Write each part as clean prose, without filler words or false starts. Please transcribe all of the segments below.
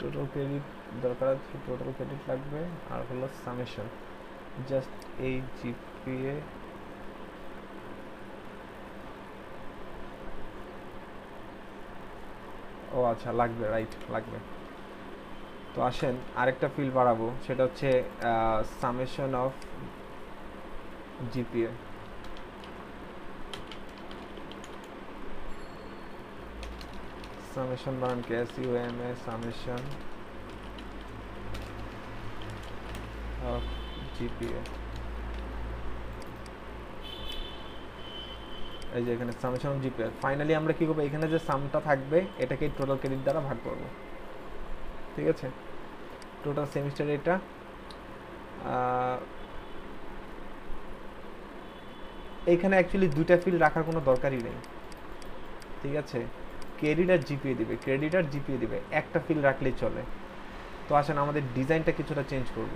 Total credit দরকার আছে, total credit লাগবে, আর হলো সামেশন, জাস্ট এই জিপিএ। ও আচ্ছা, লাগবে, রাইট, লাগবে। তো আসেন আরেকটা ফিল্ড বাড়াবো, সেটা হচ্ছে সামেশন অফ জিপিএ। সামেশন বানান কে, SUMA, সামেশন অফ জিপিএ। এই যে এখানে সামেশন অফ জিপিএ। ফাইনালি আমরা কি করবো, এখানে যে সামটা থাকবে এটাকে টোটাল ক্রেডিট দ্বারা ভাগ করব, ঠিক আছে? টোটাল সেমিস্টার এটা এইখানে অ্যাকচুয়ালি দুইটা ফিল্ড রাখার কোনো দরকারই নেই, ঠিক আছে? ক্রেডিট আর জিপিএ দিবে, ক্রেডিট আর জিপিএ দিবে, একটা ফিল্ড রাখলেই চলে। তো আসেন আমাদের ডিজাইনটা কিছুটা চেঞ্জ করব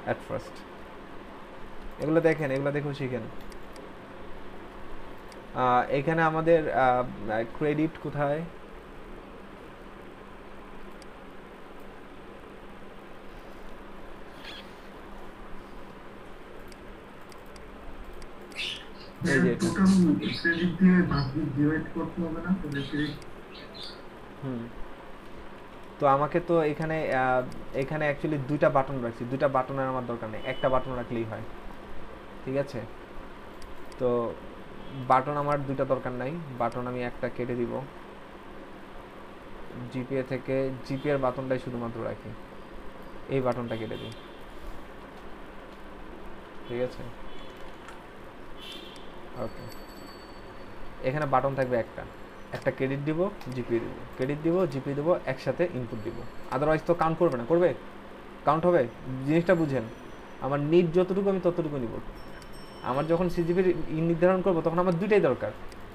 অ্যাট ফার্স্ট। এগুলো দেখেন, এগুলো দেখুন, শিখেন। এখানে আমাদের ক্রেডিট কোথায়, এই যে এটা। তো আমাকে তো এখানে এখানে অ্যাকচুয়ালি দুইটা বাটন রাখছি, দুইটা বাটনের আমার দরকার নেই, একটা বাটন রাখলেই হয়, ঠিক আছে? তো বাটন আমার দুইটা দরকার নাই, বাটন আমি একটা কেটে দিব। জিপিএ থেকে জিপিএর বাটনটাই শুধুমাত্র রাখি, এই বাটনটা কেটে দিই, ঠিক আছে? ওকে, এখানে বাটন থাকবে একটা, একটা ক্রেডিট দিব, জিপিএ দিব, ক্রেডিট দিব, জিপিএ দিব, একসাথে ইনপুট দিব। আদারওয়াইজ তো কাউন্ট করবে না, করবে? কাউন্ট হবে? জিনিসটা বুঝেন, আমার নিট যতটুকু আমি ততটুকু নিব। আমার যখন সিজিপির নির্ধারণ করবো তখন আমার দুইটাই দরকার,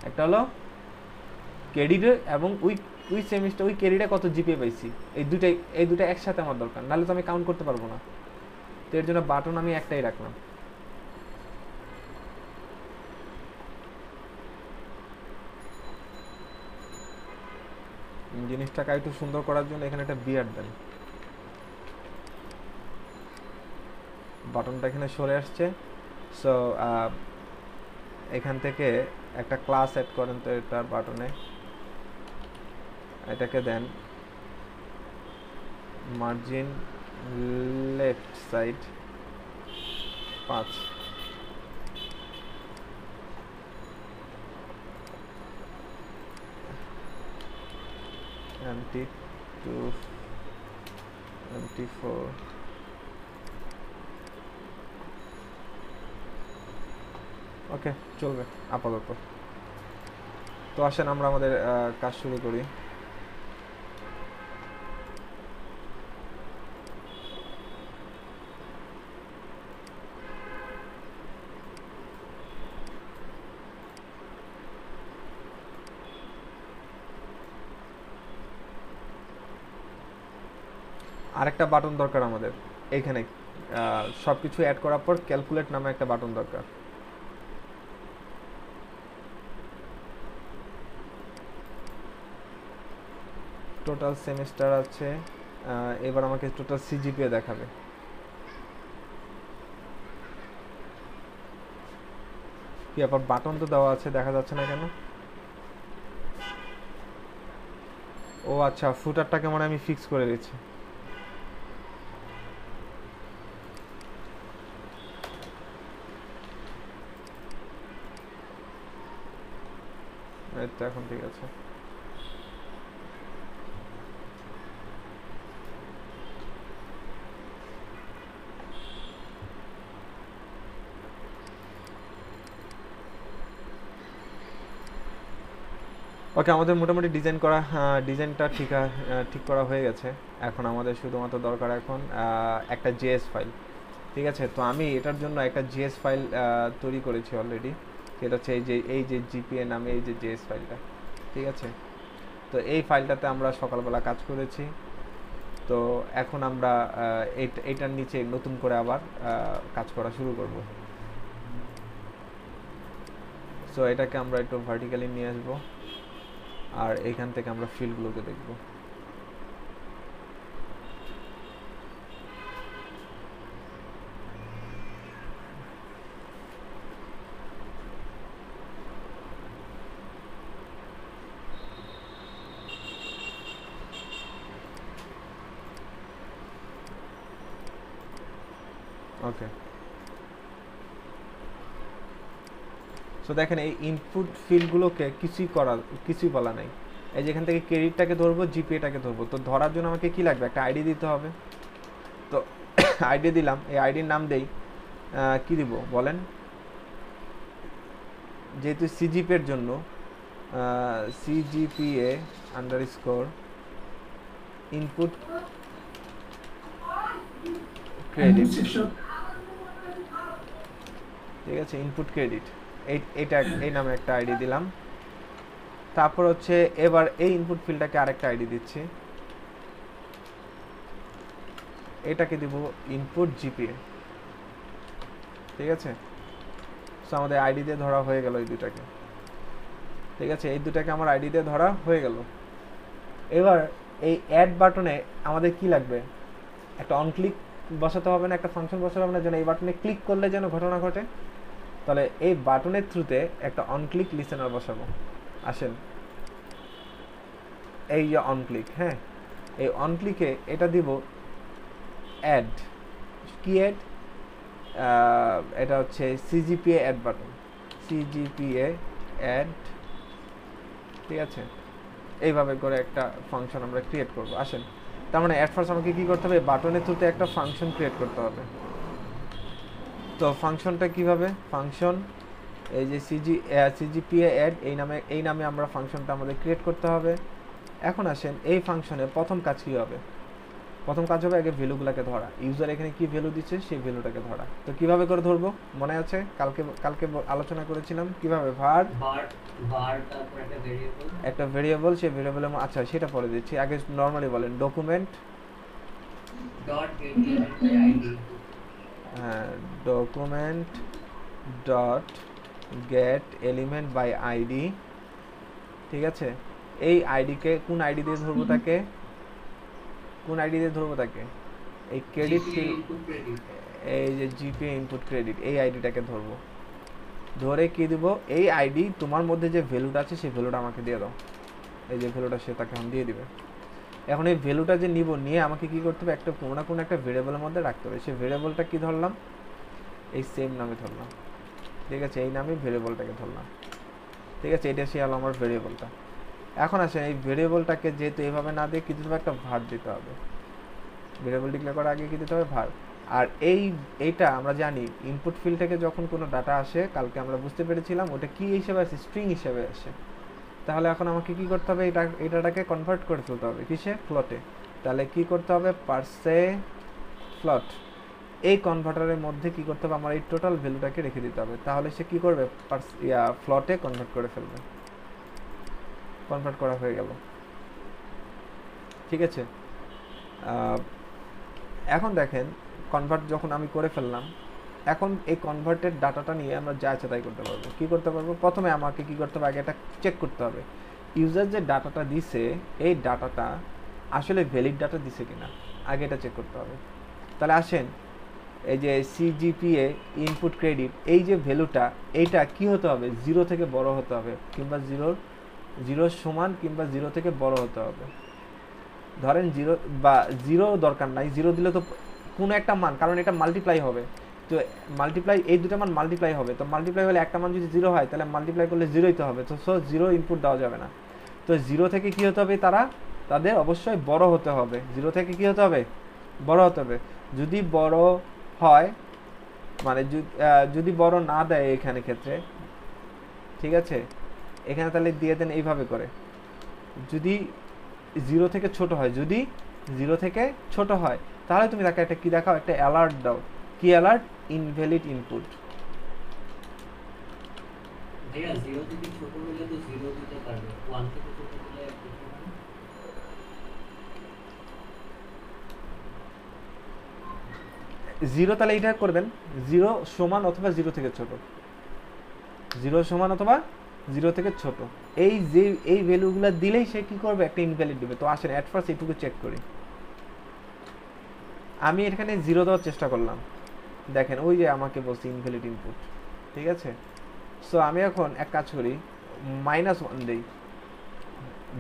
একটা হলো ক্রেডিটে এবং ওই সেমিস্টার ওই ক্রেডিটে কত জিপিএ পাইছি, এই দুটাই একসাথে আমার দরকার, নাহলে তো আমি কাউন্ট করতে পারবো না। তো এর জন্য বাটন আমি একটাই রাখলাম। জিনিসটাকে একটু সুন্দর করার জন্য এখানে একটা বিয়ার দেন। বাটনটা এখানে সরে আসছে। সো এখান থেকে একটা ক্লাস অ্যাড করেন তো এটার বাটনে, এটাকে দেন margin left side 5, MT2, MT4। Okay, চলবে আপাতত। তো আসেন আমরা আমাদের কাজ শুরু করি। আরেকটা বাটন দরকার আমাদের এইখানে, সব কিছু অ্যাড করার পর ক্যালকুলেট নামে একটা বাটন দরকার। টোটাল সেমিস্টার আছে, এবার আমাকে টোটাল সিজিপিএ দেখাবে। কি আবার বাটন তো দেওয়া আছে, দেখা যাচ্ছে না কেন? ও আচ্ছা, ফুটারটাকে মানে আমি ফিক্স করে দিচ্ছি। এই তো এখন ঠিক আছে। ওকে, আমাদের মোটামুটি ডিজাইনটা ঠিক করা হয়ে গেছে। এখন আমাদের শুধুমাত্র দরকার এখন একটা জেএস ফাইল, ঠিক আছে? তো আমি এটার জন্য একটা জেএস ফাইল তৈরি করেছি অলরেডি, সেটা হচ্ছে এই যে জিপিএ নামে এই যে জেএস ফাইলটা, ঠিক আছে? তো এই ফাইলটাতে আমরা সকালবেলা কাজ করেছি। তো এখন আমরা এইটার নিচে নতুন করে আবার কাজ করা শুরু করব। সো এটাকে আমরা একটু ভার্টিক্যালি নিয়ে আসবো, আর এখান থেকে আমরা ফিল্ডগুলোকে দেখব। ওকে, সো দেখেন এই ইনপুট ফিল্ডগুলোকে কিছুই বলা নাই। এই যে এখান থেকে ক্রেডিটটাকে ধরবো, জিপিএটাকে ধরবো, তো ধরার জন্য আমাকে কি লাগবে, একটা আইডি দিতে হবে। তো আইডি দিলাম, এই আইডির নাম দেই কি দিব বলেন, যেহেতু সিজিপিএর জন্য সিজিপিএ আন্ডারস্কোর ইনপুট ক্রেডিট, ঠিক আছে, ইনপুট ক্রেডিট, এই নামে একটা আইডি দিলাম। তারপর হচ্ছে এবার এই ইনপুট ফিল্ডটাকে আরেকটা আইডি দিচ্ছি, এটাকে দিব ইনপুট জিপিএ, ঠিক আছে। সো আমাদের আইডি দিয়ে ধরা হয়ে গেল এই দুটাকে, ঠিক আছে, এই দুটাকে আমার আইডি দিয়ে ধরা হয়ে গেল। এবার এই অ্যাড বাটনে আমাদের কি লাগবে, একটা অন ক্লিক বসাতে হবে না, একটা ফাংশন বসাতে হবে না, যেন এই বাটনে ক্লিক করলে যেন ঘটনা ঘটে। তাহলে এই বাটনের থ্রুতে একটা অন ক্লিক লিসেনার বসাবো। আসেন, এই যে অন ক্লিক, হ্যাঁ, এই অন ক্লিকে এটা দিব অ্যাড, কি অ্যাড, এটা হচ্ছে CGPA add button, CGPA add, ঠিক আছে। এইভাবে করে একটা ফাংশন আমরা ক্রিয়েট করব। আসেন, তার মানে অ্যাট ফার্স্ট আমাকে কি করতে হবে, বাটনের থ্রুতে একটা ফাংশন ক্রিয়েট করতে হবে। তো ফাংশনটা কিভাবে, ফাংশন এই যে সিজিপিএ অ্যাড, এই নামে আমরা ফাংশনটা আমাদের ক্রিয়েট করতে হবে। এখন আসেন, এই ফাংশনে প্রথম কাজ কি হবে, প্রথম কাজ হবে আগে ভ্যালুগুলোকে ধরা, ইউজার এখানে কি ভ্যালু দিচ্ছে সেই ভ্যালুটাকে ধরা। তো কিভাবে করে ধরবো মনে আছে, কালকে আলোচনা করেছিলাম কিভাবে, var তারপর একটা ভেরিয়েবল, সেই ভেরিয়েবলের আচ্ছা সেটা পরে দিচ্ছি, আগে নরমালি বলেন ডকুমেন্ট ডট হ্যাঁ, document dot get element by ID, ঠিক আছে। এই আইডিকে কোন আইডি দিয়ে ধরবো, তাকে কোন আইডি দিয়ে ধরবো, তাকে এই ক্রেডিট ফিল্ড, এই যে জিপিএ ইনপুট ক্রেডিট, এই আইডিটাকে ধরবো, ধরে কি দিব, এই আইডি তোমার মধ্যে যে ভ্যালুটা আছে সেই ভ্যালুটা আমাকে দিয়ে দাও, এই যে ভ্যালুটা সে তাকে এখন দিয়ে দিবে। এখন এই ভ্যালুটা যে নিব, নিয়ে আমাকে কি করতে হবে, একটা কোনো না কোনো একটা ভেরিয়েবলের মধ্যে রাখতে হবে। সেই ভেরিয়েবলটা কি ধরলাম, এই সেম নামে ধরলাম, ঠিক আছে, এই নামে ভেরিয়েবলটাকে ধরলাম, ঠিক আছে, এটা সে হলো আমার ভেরিয়েবলটা। এখন আসেন, এই ভেরিয়েবলটাকে যেহেতু এইভাবে না দিয়ে কি দিতে হবে, একটা ভার দিতে হবে। ভেরিয়েবল ডিক্লেয়ার করার আগে কি দিতে হবে, ভার। আর এইটা আমরা জানি ইনপুট ফিল্ড থেকে যখন কোনো ডাটা আসে, কালকে আমরা বুঝতে পেরেছিলাম ওটা কি হিসেবে আসে, স্ট্রিং হিসেবে আসে। তাহলে এখন আমাকে কি করতে হবে, এটাকে কনভার্ট করে ফেলতে হবে কিসে, ফ্লটে। তাহলে কি করতে হবে, পার্সে ফ্লট, এই কনভার্টারের মধ্যে কি করতে হবে, আমার এই টোটাল ভ্যালুটাকে রেখে দিতে হবে। তাহলে সে কি করবে, ফ্লটে কনভার্ট করে ফেলবে। কনভার্ট করা হয়ে গেল, ঠিক আছে। এখন দেখেন, কনভার্ট যখন আমি করে ফেললাম, এখন এই কনভার্টেড ডাটাটা নিয়ে আমরা যা ইচ্ছা তাই করতে পারবো। কী করতে পারবো, প্রথমে আমাকে কি করতে হবে, আগে এটা চেক করতে হবে ইউজার যে ডাটাটা দিছে এই ডাটাটা আসলে ভ্যালিড ডাটা দিছে কিনা, আগে এটা চেক করতে হবে। তাহলে আসেন, এই যে সিজিপিএ ইনপুট ক্রেডিট, এই যে ভ্যালুটা, এইটা কি হতে হবে, 0 থেকে বড় হতে হবে, কিংবা জিরোর সমান, কিংবা 0 থেকে বড় হতে হবে। ধরেন 0 বা 0 দরকার নাই, 0 দিলে তো কোনো একটা মান, কারণ এটা মাল্টিপ্লাই হবে, তো মাল্টিপ্লাই, এই দুটো মান মাল্টিপ্লাই হবে, তো মাল্টিপ্লাই হলে একটা মান যদি 0 হয় তাহলে মাল্টিপ্লাই করলে 0ই তো হবে, তো সো 0 ইনপুট দেওয়া যাবে না। তো 0 থেকে কি হতে হবে, তাদের অবশ্যই বড় হতে হবে, 0 থেকে কি হতে হবে, বড় হতে হবে। যদি বড় হয়, মানে যদি বড় না দেয় এখানে ক্ষেত্রে, ঠিক আছে, এখানে তাহলে দিয়ে দেন এইভাবে করে, যদি 0 থেকে ছোট হয়, যদি 0 থেকে ছোট হয় তাহলে তুমি তাকে একটা কি দেখাও, একটা অ্যালার্ট দাও, কি অ্যালার্ট, ইনভ্যালিড ইনপুট। ভাইয়া 0 থেকে ছোট হলে তো 0 দিতে পারবে, 1 থেকে ছোট হলে 1 দিতে পারবে। 0 তাহলে এইটা করবেন 0 সমান অথবা 0 থেকে ছোট, 0 সমান অথবা 0 থেকে ছোট, এই ভ্যালুগুলো দিলেই সে কি করবে, একটা ইনভ্যালিড দিবে। তো আসেন অ্যাট ফার্স্ট এইটুকু চেক করি। আমি এখানে 0 দেওয়ার চেষ্টা করলাম, দেখেন ওই যে আমাকে বলছে ইনভ্যালিড ইনপুট, ঠিক আছে। সো আমি এখন এক কাজ করি, -1 দেই,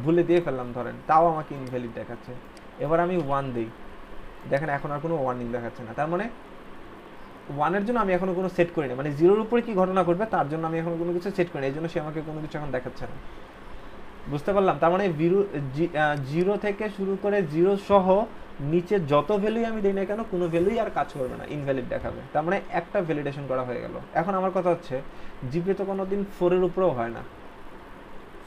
ভুলে দিয়ে ফেললাম ধরেন, তাও আমাকে ইনভ্যালিড দেখাচ্ছে। এবার আমি 1 দিই, দেখেন এখন আর কোনো ওয়ার্নিং দেখাচ্ছে না, তার মানে 1 এর জন্য আমি এখনো কোনো সেট করিনি, মানে 0 এর উপরে কি ঘটনা ঘটবে তার জন্য আমি এখনো কোনো কিছু সেট করিনি, এই জন্য সে আমাকে কোনো কিছু এখন দেখাচ্ছে না। বুঝতে পারলাম? তার মানে 0 থেকে শুরু করে 0 সহ নিচে যত ভ্যালুই আমি দিই না কেন কোনো ভ্যালুই আর কাজ করবে না, ইনভ্যালিড দেখাবে। তার মানে একটা ভ্যালিডেশন করা হয়ে গেল। এখন আমার কথা হচ্ছে জিপিএ তো কোনো দিন 4 এর উপরেও হয় না,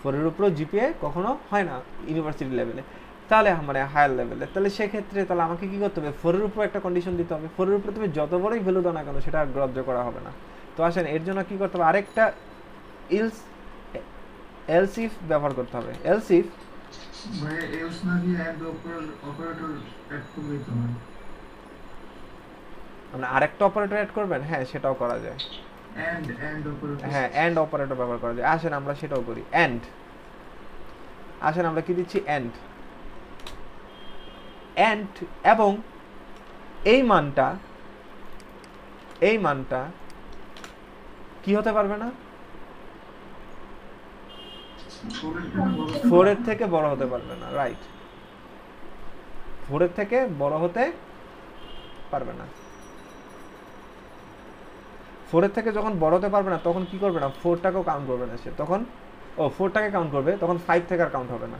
4 এর উপরেও জিপিএ কখনো হয় না ইউনিভার্সিটি লেভেলে, তাহলে মানে হায়ার লেভেলে, তাহলে সেক্ষেত্রে তাহলে আমাকে কী করতে হবে, 4 এর উপর একটা কন্ডিশন দিতে হবে। 4 এর উপরে তুমি যত বড়ই ভ্যালু দাও না কেন সেটা আর গ্রাহ্য করা হবে না। তো আসেন এর জন্য কী করতে হবে, আরেকটা এলস ইফ ব্যবহার করতে হবে। এলস ইফ মানে এলস না দিয়ে এন্ড অপারেটর অ্যাড করলেই তো হয়। মানে আরেকটা অপারেটর অ্যাড করবেন, হ্যাঁ সেটাও করা যায়, এন্ড অপারেটর, হ্যাঁ এন্ড অপারেটর ব্যবহার করা যায়। আসেন আমরা সেটাও করি, এন্ড। আসেন আমরা কি দিচ্ছি, এন্ড। এন্ড এবং এই মানটা কি হতে পারবে না, 4 এর থেকে বড় হতে পারবে না, রাইট, 4 এর থেকে বড় হতে পারবে না। 4 এর থেকে যখন বড় হতে পারবে না তখন কি করবে না, 4টাকেও কাউন্ট করবে না সে, তখন 4টাকে কাউন্ট করবে, তখন 5 থেকে আর কাউন্ট হবে না।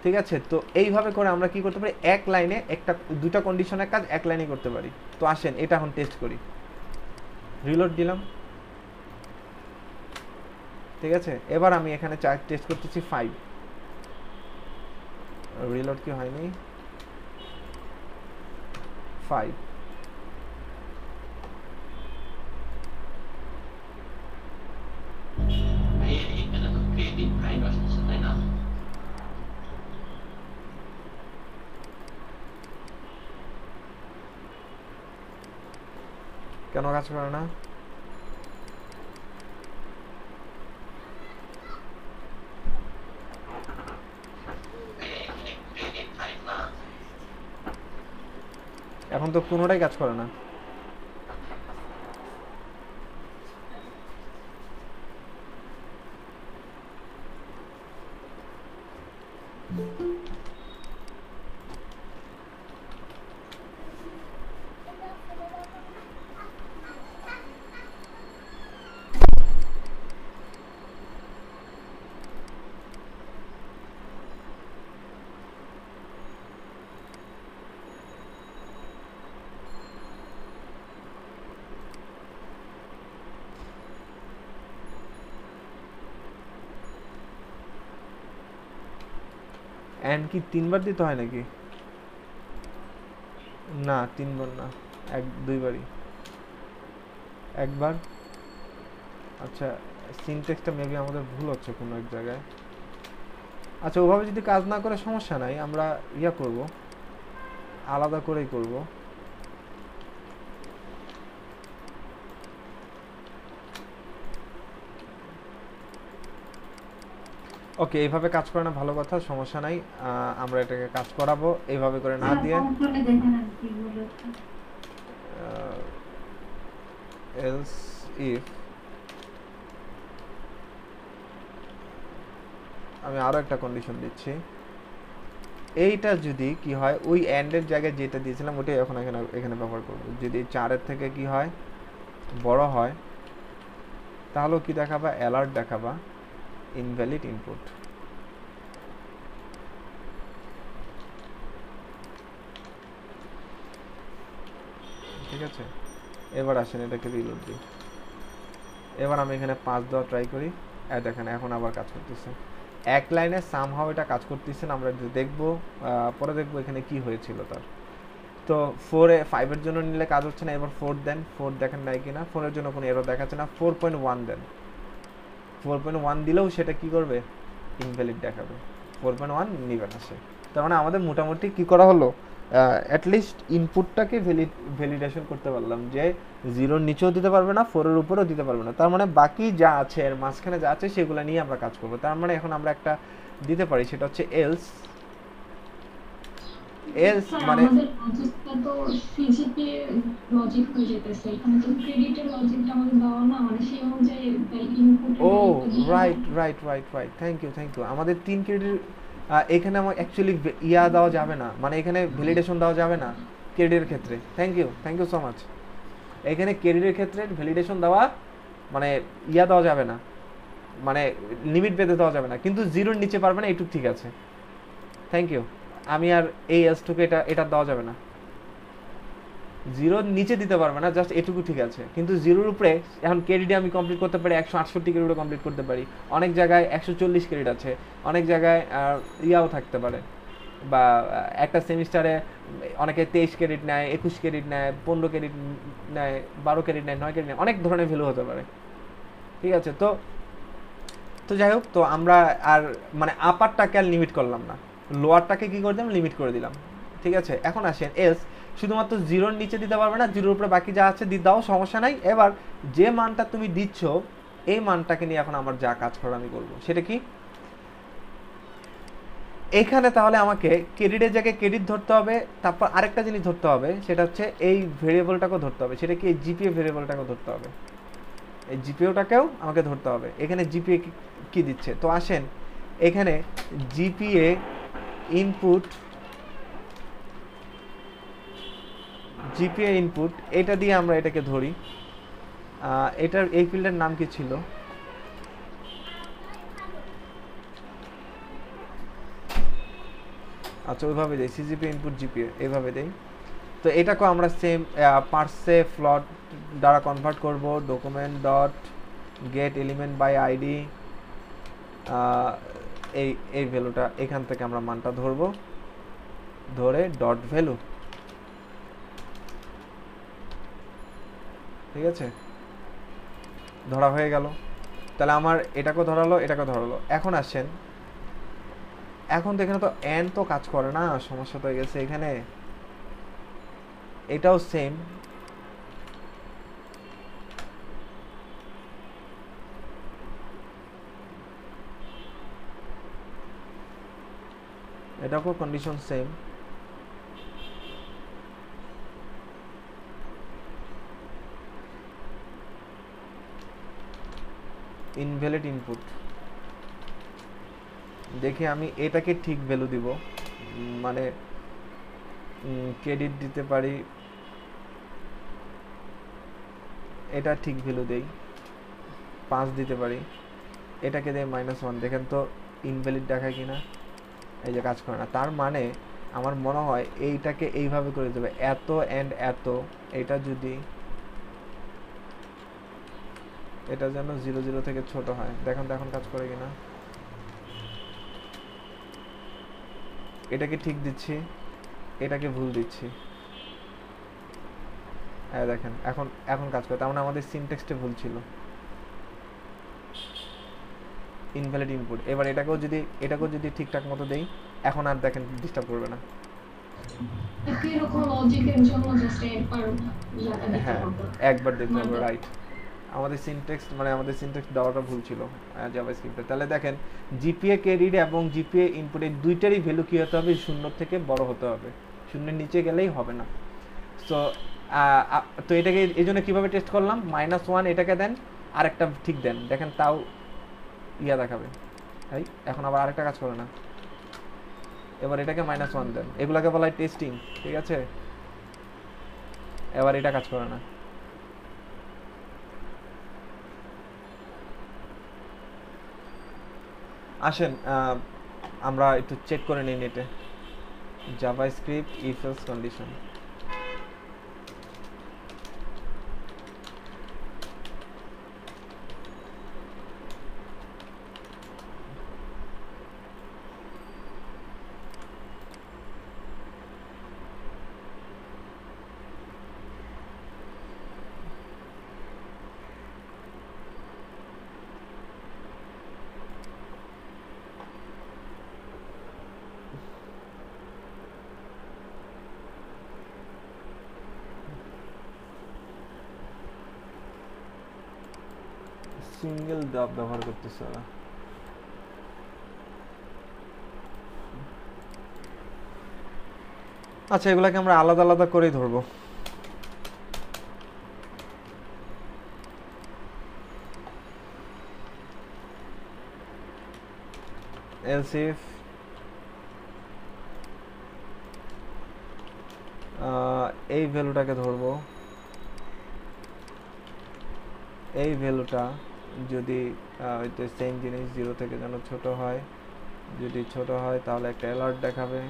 ঠিক আছে, তো এইভাবে করে আমরা কি করতে পারি, এক লাইনে দুটা কন্ডিশনের কাজ এক লাইনে করতে পারি। তো আসেন এটা এখন টেস্ট করি, রিলোড দিলাম, ঠিক আছে। এবার আমি এখানে টেস্ট করতেছি 5, রিলোড কি হয়নি, 5, কেন কাজ করে না, এখন তো কোনোটাই কাজ করে না। এন্ড কি 3বার দিতে হয় নাকি, না 3বার না, 2বারই, একবার। আচ্ছা সিনট্যাক্সটা মেবি আমাদের ভুল হচ্ছে কোনো এক জায়গায়। আচ্ছা ওভাবে যদি কাজ না করে সমস্যা নাই, আমরা করব, আলাদা করেই করব। ওকে এইভাবে কাজ করে না, ভালো কথা, সমস্যা নাই, আমরা এটাকে কাজ করাবো এইভাবে করে না দিয়ে। এলস ইফ আমি আরো একটা কন্ডিশন দিচ্ছি, এইটা যদি কি হয় ওই এন্ডের জায়গায় যেটা দিয়েছিলাম ওটাই এখন এখানে ব্যবহার করব। যদি 4-এর থেকে কি হয় বড় হয় তাহলেও কি দেখাবা, অ্যালার্ট দেখাবা, ইনভ্যালিড ইনপুট। ঠিক আছে, এবার আসেন এটাকে রিলোড দিই। এবার আমি এখানে 5 দেওয়া ট্রাই করি, দেখেন এখন আবার কাজ করতেছে, এক লাইনে সামহাও এটা কাজ করতেছে না। আমরা দেখবো পরে দেখবো এখানে কি হয়েছিল তার। তো 5-এর জন্য নিলে কাজ হচ্ছে না, এবার 4 দেন, 4 দেখেন নাই কিনা, 4-এর জন্য কোনো এরর দেখাচ্ছে না, 4.1 দেন, 4.1 দিলেও সেটা কি করবে, ইনভ্যালিড দেখাবে, 4.1 নিবে না সে। তার মানে আমাদের মোটামুটি কি করা হলো, অ্যাটলিস্ট ইনপুটটাকে ভ্যালিডেশন করতে পারলাম যে 0-র নিচেও দিতে পারবে না, 4-এর উপরেও দিতে পারবে না। তার মানে বাকি যা আছে এর মাঝখানে যা আছে সেগুলো নিয়ে আমরা কাজ করবো। তার মানে এখন আমরা একটা দিতে পারি, সেটা হচ্ছে এলস মানে আমাদের লজিকটা তো সিজিপি লজিক হয়ে যেতেছে, এখানে তো ক্রেডিটের লজিকটা আমাদের দেওয়া না, মানে সেই অনুযায়ী input. Oh right right right right, thank you আমাদের 3 ক্রেডিট এখানে আমার অ্যাকচুয়ালি দেওয়া যাবে না, মানে এখানে ভ্যালিডেশন দেওয়া যাবে না ক্রেডিটের ক্ষেত্রে। Thank you so much. এখানে ক্রেডিটের ক্ষেত্রে ভ্যালিডেশন দেওয়া মানে ইয়া দেওয়া যাবে না, মানে লিমিট বেঁধে দেওয়া যাবে না, কিন্তু জিরোর নিচে পারবে না, এইটুকু ঠিক আছে। Thank you. আমি আর এই এলসটুকু এটা দেওয়া যাবে না, জিরোর নিচে দিতে পারবে না, জাস্ট এটুকু ঠিক আছে। কিন্তু জিরোর উপরে এখন ক্রেডিটে আমি কমপ্লিট করতে পারি 168 ক্রেডিটও কমপ্লিট করতে পারি, অনেক জায়গায় 140 ক্রেডিট আছে, অনেক জায়গায় ইয়াও থাকতে পারে, বা একটা সেমিস্টারে অনেকে 23 ক্রেডিট নেয়, 21 ক্রেডিট নেয়, 15 ক্রেডিট নেয়, 12 ক্রেডিট নেয়, 9 ক্রেডিট নেয়, অনেক ধরনের ভ্যালু হতে পারে। ঠিক আছে, তো তো যাই হোক, তো আমরা আর মানে আপারটাকে আর লিমিট করলাম না, লোয়ারটাকে কী করে দিলাম, লিমিট করে দিলাম। ঠিক আছে, এখন আসেন এলস শুধুমাত্র জিরোর নিচে দিতে পারবে না, জিরোর উপরে বাকি যা আছে দাও, সমস্যা নাই। এবার যে মানটা তুমি দিচ্ছ এই মানটাকে নিয়ে এখন আমার যা কাজ করার আমি করবো, সেটা কি, এইখানে তাহলে আমাকে ক্রেডিটের জায়গায় ক্রেডিট ধরতে হবে, তারপর আরেকটা জিনিস ধরতে হবে, সেটা হচ্ছে এই ভেরিয়েবলটাকেও ধরতে হবে, সেটা কি এই জিপিএ ভেরিয়েবলটাকেও ধরতে হবে, এই জিপিএটাকেও আমাকে ধরতে হবে। এখানে জিপিএ কি দিচ্ছে, তো আসেন এখানে জিপিএ ইনপুট, জিপিএ ইনপুট এটা দিয়ে আমরা এটাকে ধরি। এটার এই ফিল্ডের নাম কি ছিল, আচ্ছা ওইভাবে দেই, সিজিপি ইনপুট জিপিএ এইভাবে দেই। তো এটাকেও আমরা সেম পার্সে ফ্লট দ্বারা কনভার্ট করব, document dot get element by ID, এই ভ্যালুটা এখান থেকে আমরা মানটা ধরবো, ধরে ডট ভ্যালু। ঠিক আছে, ধরা হয়ে গেল। তাহলে আমার এটাকেও ধরালো, এটাকেও ধরালো। এখন আসেন, এখন তো এখানে তো এন তো কাজ করে না, সমস্যা তো হয়ে গেছে এখানে। এটাও সেম, এটাকেও কন্ডিশন সেম। ইনভ্যালিড ইনপুট, দেখি আমি এটাকে ঠিক ভ্যালু দিব, মানে ক্রেডিট দিতে পারি, এটা ঠিক ভ্যালু দেই, 5 দিতে পারি, এটাকে দেয় -1। দেখেন তো ইনভ্যালিড দেখায় কিনা, এই যে কাজ করে না। তার মানে আমার মনে হয় এইটাকে এইভাবে করে দেবে, এত অ্যান্ড এত, এটা যদি এটা যেন 0 0 থেকে ছোট হয়। দেখেন তো এখন কাজ করে কিনা, এটাকে ঠিক দিচ্ছি, এটাকে ভুল দিচ্ছি, হ্যাঁ দেখেন এখন এখন কাজ করে। তার মানে আমাদের সিনট্যাক্সটা ভুল ছিল, ইনভ্যালিড ইনপুট। এবার এটাকেও যদি ঠিকঠাক মতো দেই, এখন আর দেখেন ডিস্টার্ব করবে না। হ্যাঁ একবার দেখতে হবে, রাইট। আমাদের সিনট্যাক্স দেওয়াটা ভুল ছিল জাভাস্ক্রিপ্টে। তাহলে দেখেন জিপিএ ক্রেডিট এবং জিপিএ ইনপুটের দুইটারই ভ্যালু কী হতে হবে, 0 থেকে বড় হতে হবে, 0-এর নিচে গেলেই হবে না। তো এটাকে এই জন্য কীভাবে টেস্ট করলাম, -1 এটাকে দেন, আরেকটা ঠিক দেন, দেখেন তাও ইয়া দেখাবে। এখন আবার আরেকটা কাজ করে না, এবার এটাকে -1 দেন, এগুলাকে বলা হয় টেস্টিং। ঠিক আছে, এবার এটা কাজ করে না। আসেন আমরা একটু চেক করে নিই নেটে, JavaScript if else condition. Single ডাব ব্যবহার করতেছে ওরা। আচ্ছা এগুলাকে আমরা আলাদা আলাদা করেই ধরবো। else if এই ভ্যালুটাকে ধরবো, এই ভ্যালুটা যদি সেম জিনিস 0 থেকে যেন ছোট হয়, যদি ছোট হয় তাহলে একটা অ্যালার্ট দেখাবে।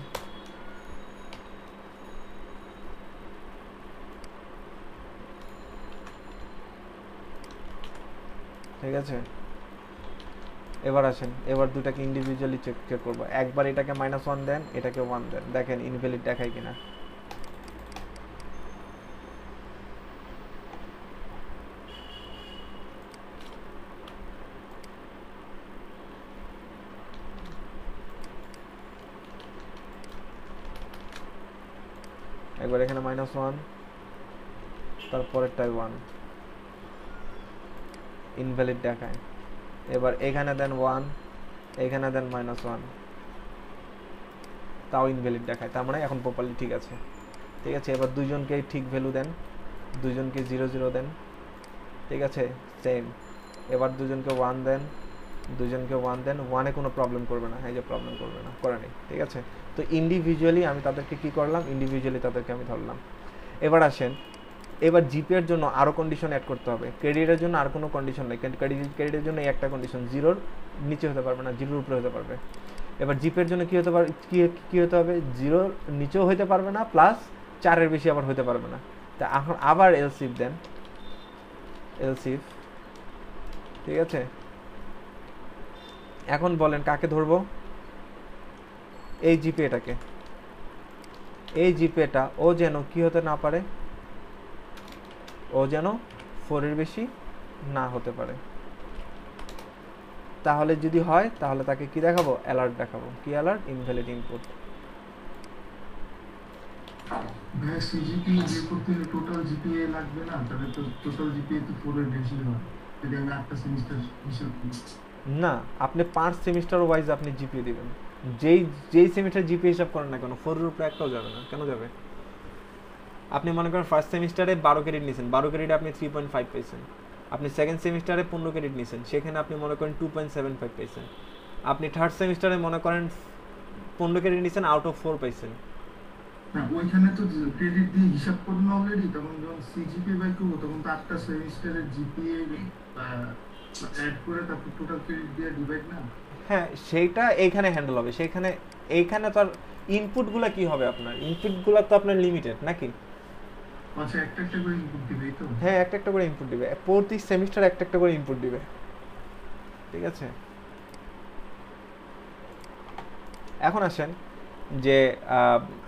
ঠিক আছে, এবার আসেন, এবার দুটাকে ইন্ডিভিজুয়ালি চেক করবো। একবার এটাকে -1 দেন, এটাকে 1 দেন, দেখেন ইনভ্যালিড দেখায় কিনা। একবার এখানে -1, তারপরেরটাই 1, ইনভ্যালিড দেখায়। এবার এখানে দেন 1, এখানে দেন -1, তাও ইনভ্যালিড দেখায়, তার মানে এখন প্রপারলি ঠিক আছে। ঠিক আছে, এবার দুইজনকে ঠিক ভ্যালু দেন, দুইজনকে 0 0 দেন। ঠিক আছে, সেম। এবার দুজনকে 1 দেন, দুজনকে 1 দেন, 1-এ কোনো প্রবলেম করবে না, এই যে প্রবলেম করবে না, করে নেই। ঠিক আছে, তো ইন্ডিভিজুয়ালি আমি তাদেরকে কি করলাম, ইন্ডিভিজুয়ালি তাদেরকে আমি ধরলাম। এবার আসেন, এবার জিপি এর জন্য আরও কন্ডিশন অ্যাড করতে হবে। ক্রেডিটের জন্য আর কোনো কন্ডিশন নেই, ক্রেডিটের জন্য এই একটা কন্ডিশন, 0-র নিচে হতে পারবে না, 0-র উপরে হতে পারবে। এবার জিপের জন্য কি হতে পারে, কি হতে হবে, 0-র নিচেও হতে পারবে না, প্লাস 4-এর বেশি আবার হতে পারবে না। তা এখন আবার এলসিফ দেন, এলসিফ। ঠিক আছে, এখন বলেন কাকে ধরবো, এই জিপেটাকে। এই জিপেটা ও যেন কি হতে না পারে, ও যেন 4-এর বেশি না হতে পারে। তাহলে যদি হয় তাহলে তাকে কি দেখাবো, অ্যালার্ট দেখাবো। কি অ্যালার্ট, ইনভ্যালিড ইনপুট। ভাই সিজিপি বের করতে হলে টোটাল জিপিএ লাগবে না? তাহলে তো টোটাল জিপিএ তো 4 এর বেশি হয় যদি আমি 8টা সেমিস্টার হিসাব করি। না, আপনি 5 সেমিস্টার ওয়াইজ আপনি জিপিএ দিবেন। যেই যেই সেমিস্টার জিপিএ হিসাব করেন না কেন, 4-এর উপরে একটাও যাবে না। কেন যাবে? আপনি মনে করেন ফার্স্ট সেমিস্টারে 12 ক্রেডিট নিয়েছেন, 12 ক্রেডিটে আপনি 3.5 পাইছেন। আপনি সেকেন্ড সেমিস্টারে 15 ক্রেডিট নিয়েছেন, সেখানে আপনি মনে করেন 2.75 পাইছেন। আপনি থার্ড সেমিস্টারে মনে করেন 15 ক্রেডিট নিয়েছেন, আউট অফ 4 পাইছেন। না ওইখানে তো ক্রেডিট দিয়ে হিসাব করুন অলরেডি, তখন যখন সিজিপিএ বাই করবো তখন তো 8টা সেমিস্টারের জিপিএ অ্যাড করে তারপর টোটাল ক্রেডিট দিয়ে ডিভাইড না। হ্যাঁ, সেইটা এইখানে হ্যান্ডেল হবে। সেইখানে এইখানে তো আর ইনপুটগুলো কি হবে, আপনার ইনপুটগুলো তো আপনার লিমিটেড নাকি? আচ্ছা, একটা একটা করে ইনপুট দিবেই তো? হ্যাঁ, একটা একটা করে ইনপুট দিবে, প্রতি সেমিস্টার একটা একটা করে ইনপুট দিবে। ঠিক আছে, এখন আসেন যে